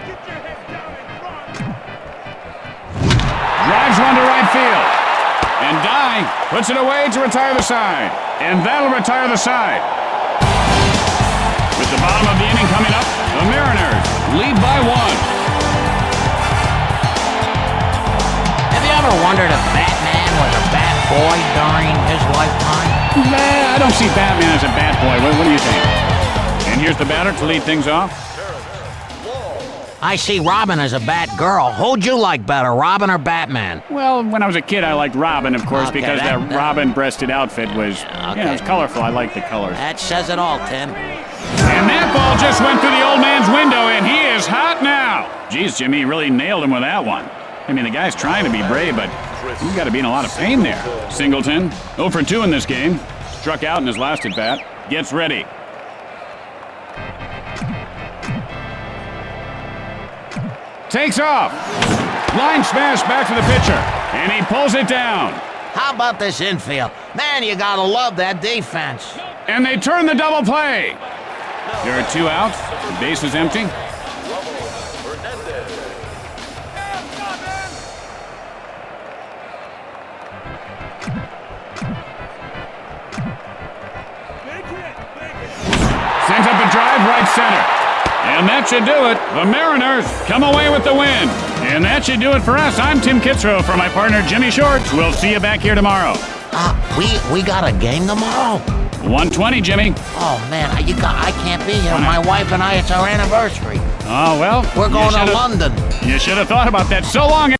get your head down in front. Drives one to right field. And Dye puts it away to retire the side. And that'll retire the side. With the bottom of the inning coming up, the Mariners lead by 1. Have you ever wondered if Batman was a bad boy during his lifetime? Nah, I don't see Batman as a bad boy. What do you think? And here's the batter to lead things off. I see Robin as a bad girl. Who'd you like better, Robin or Batman? Well, when I was a kid, I liked Robin, of course, Okay, because that Robin-breasted outfit was, Okay. it's colorful. I like the colors. That says it all, Tim. And that ball just went through the old man's window, and he is hot now. Geez, Jimmy, you really nailed him with that one. I mean, the guy's trying to be brave, but he's got to be in a lot of pain there. Singleton, 0 for 2 in this game. Struck out in his last at-bat. Gets ready. Takes off. Line smash back to the pitcher, and he pulls it down. How about this infield? Man, you gotta love that defense. And they turn the double play. There are 2 outs. The base is empty. Sends up a drive right center. And that should do it. The Mariners come away with the win. And that should do it for us. I'm Tim Kitzrow for my partner Jimmy Shorts. We'll see you back here tomorrow. We got a game tomorrow? 1:20, Jimmy. Oh, man, I can't be here. My wife and I, it's our anniversary. Oh, well. We're going to London. You should have thought about that so long.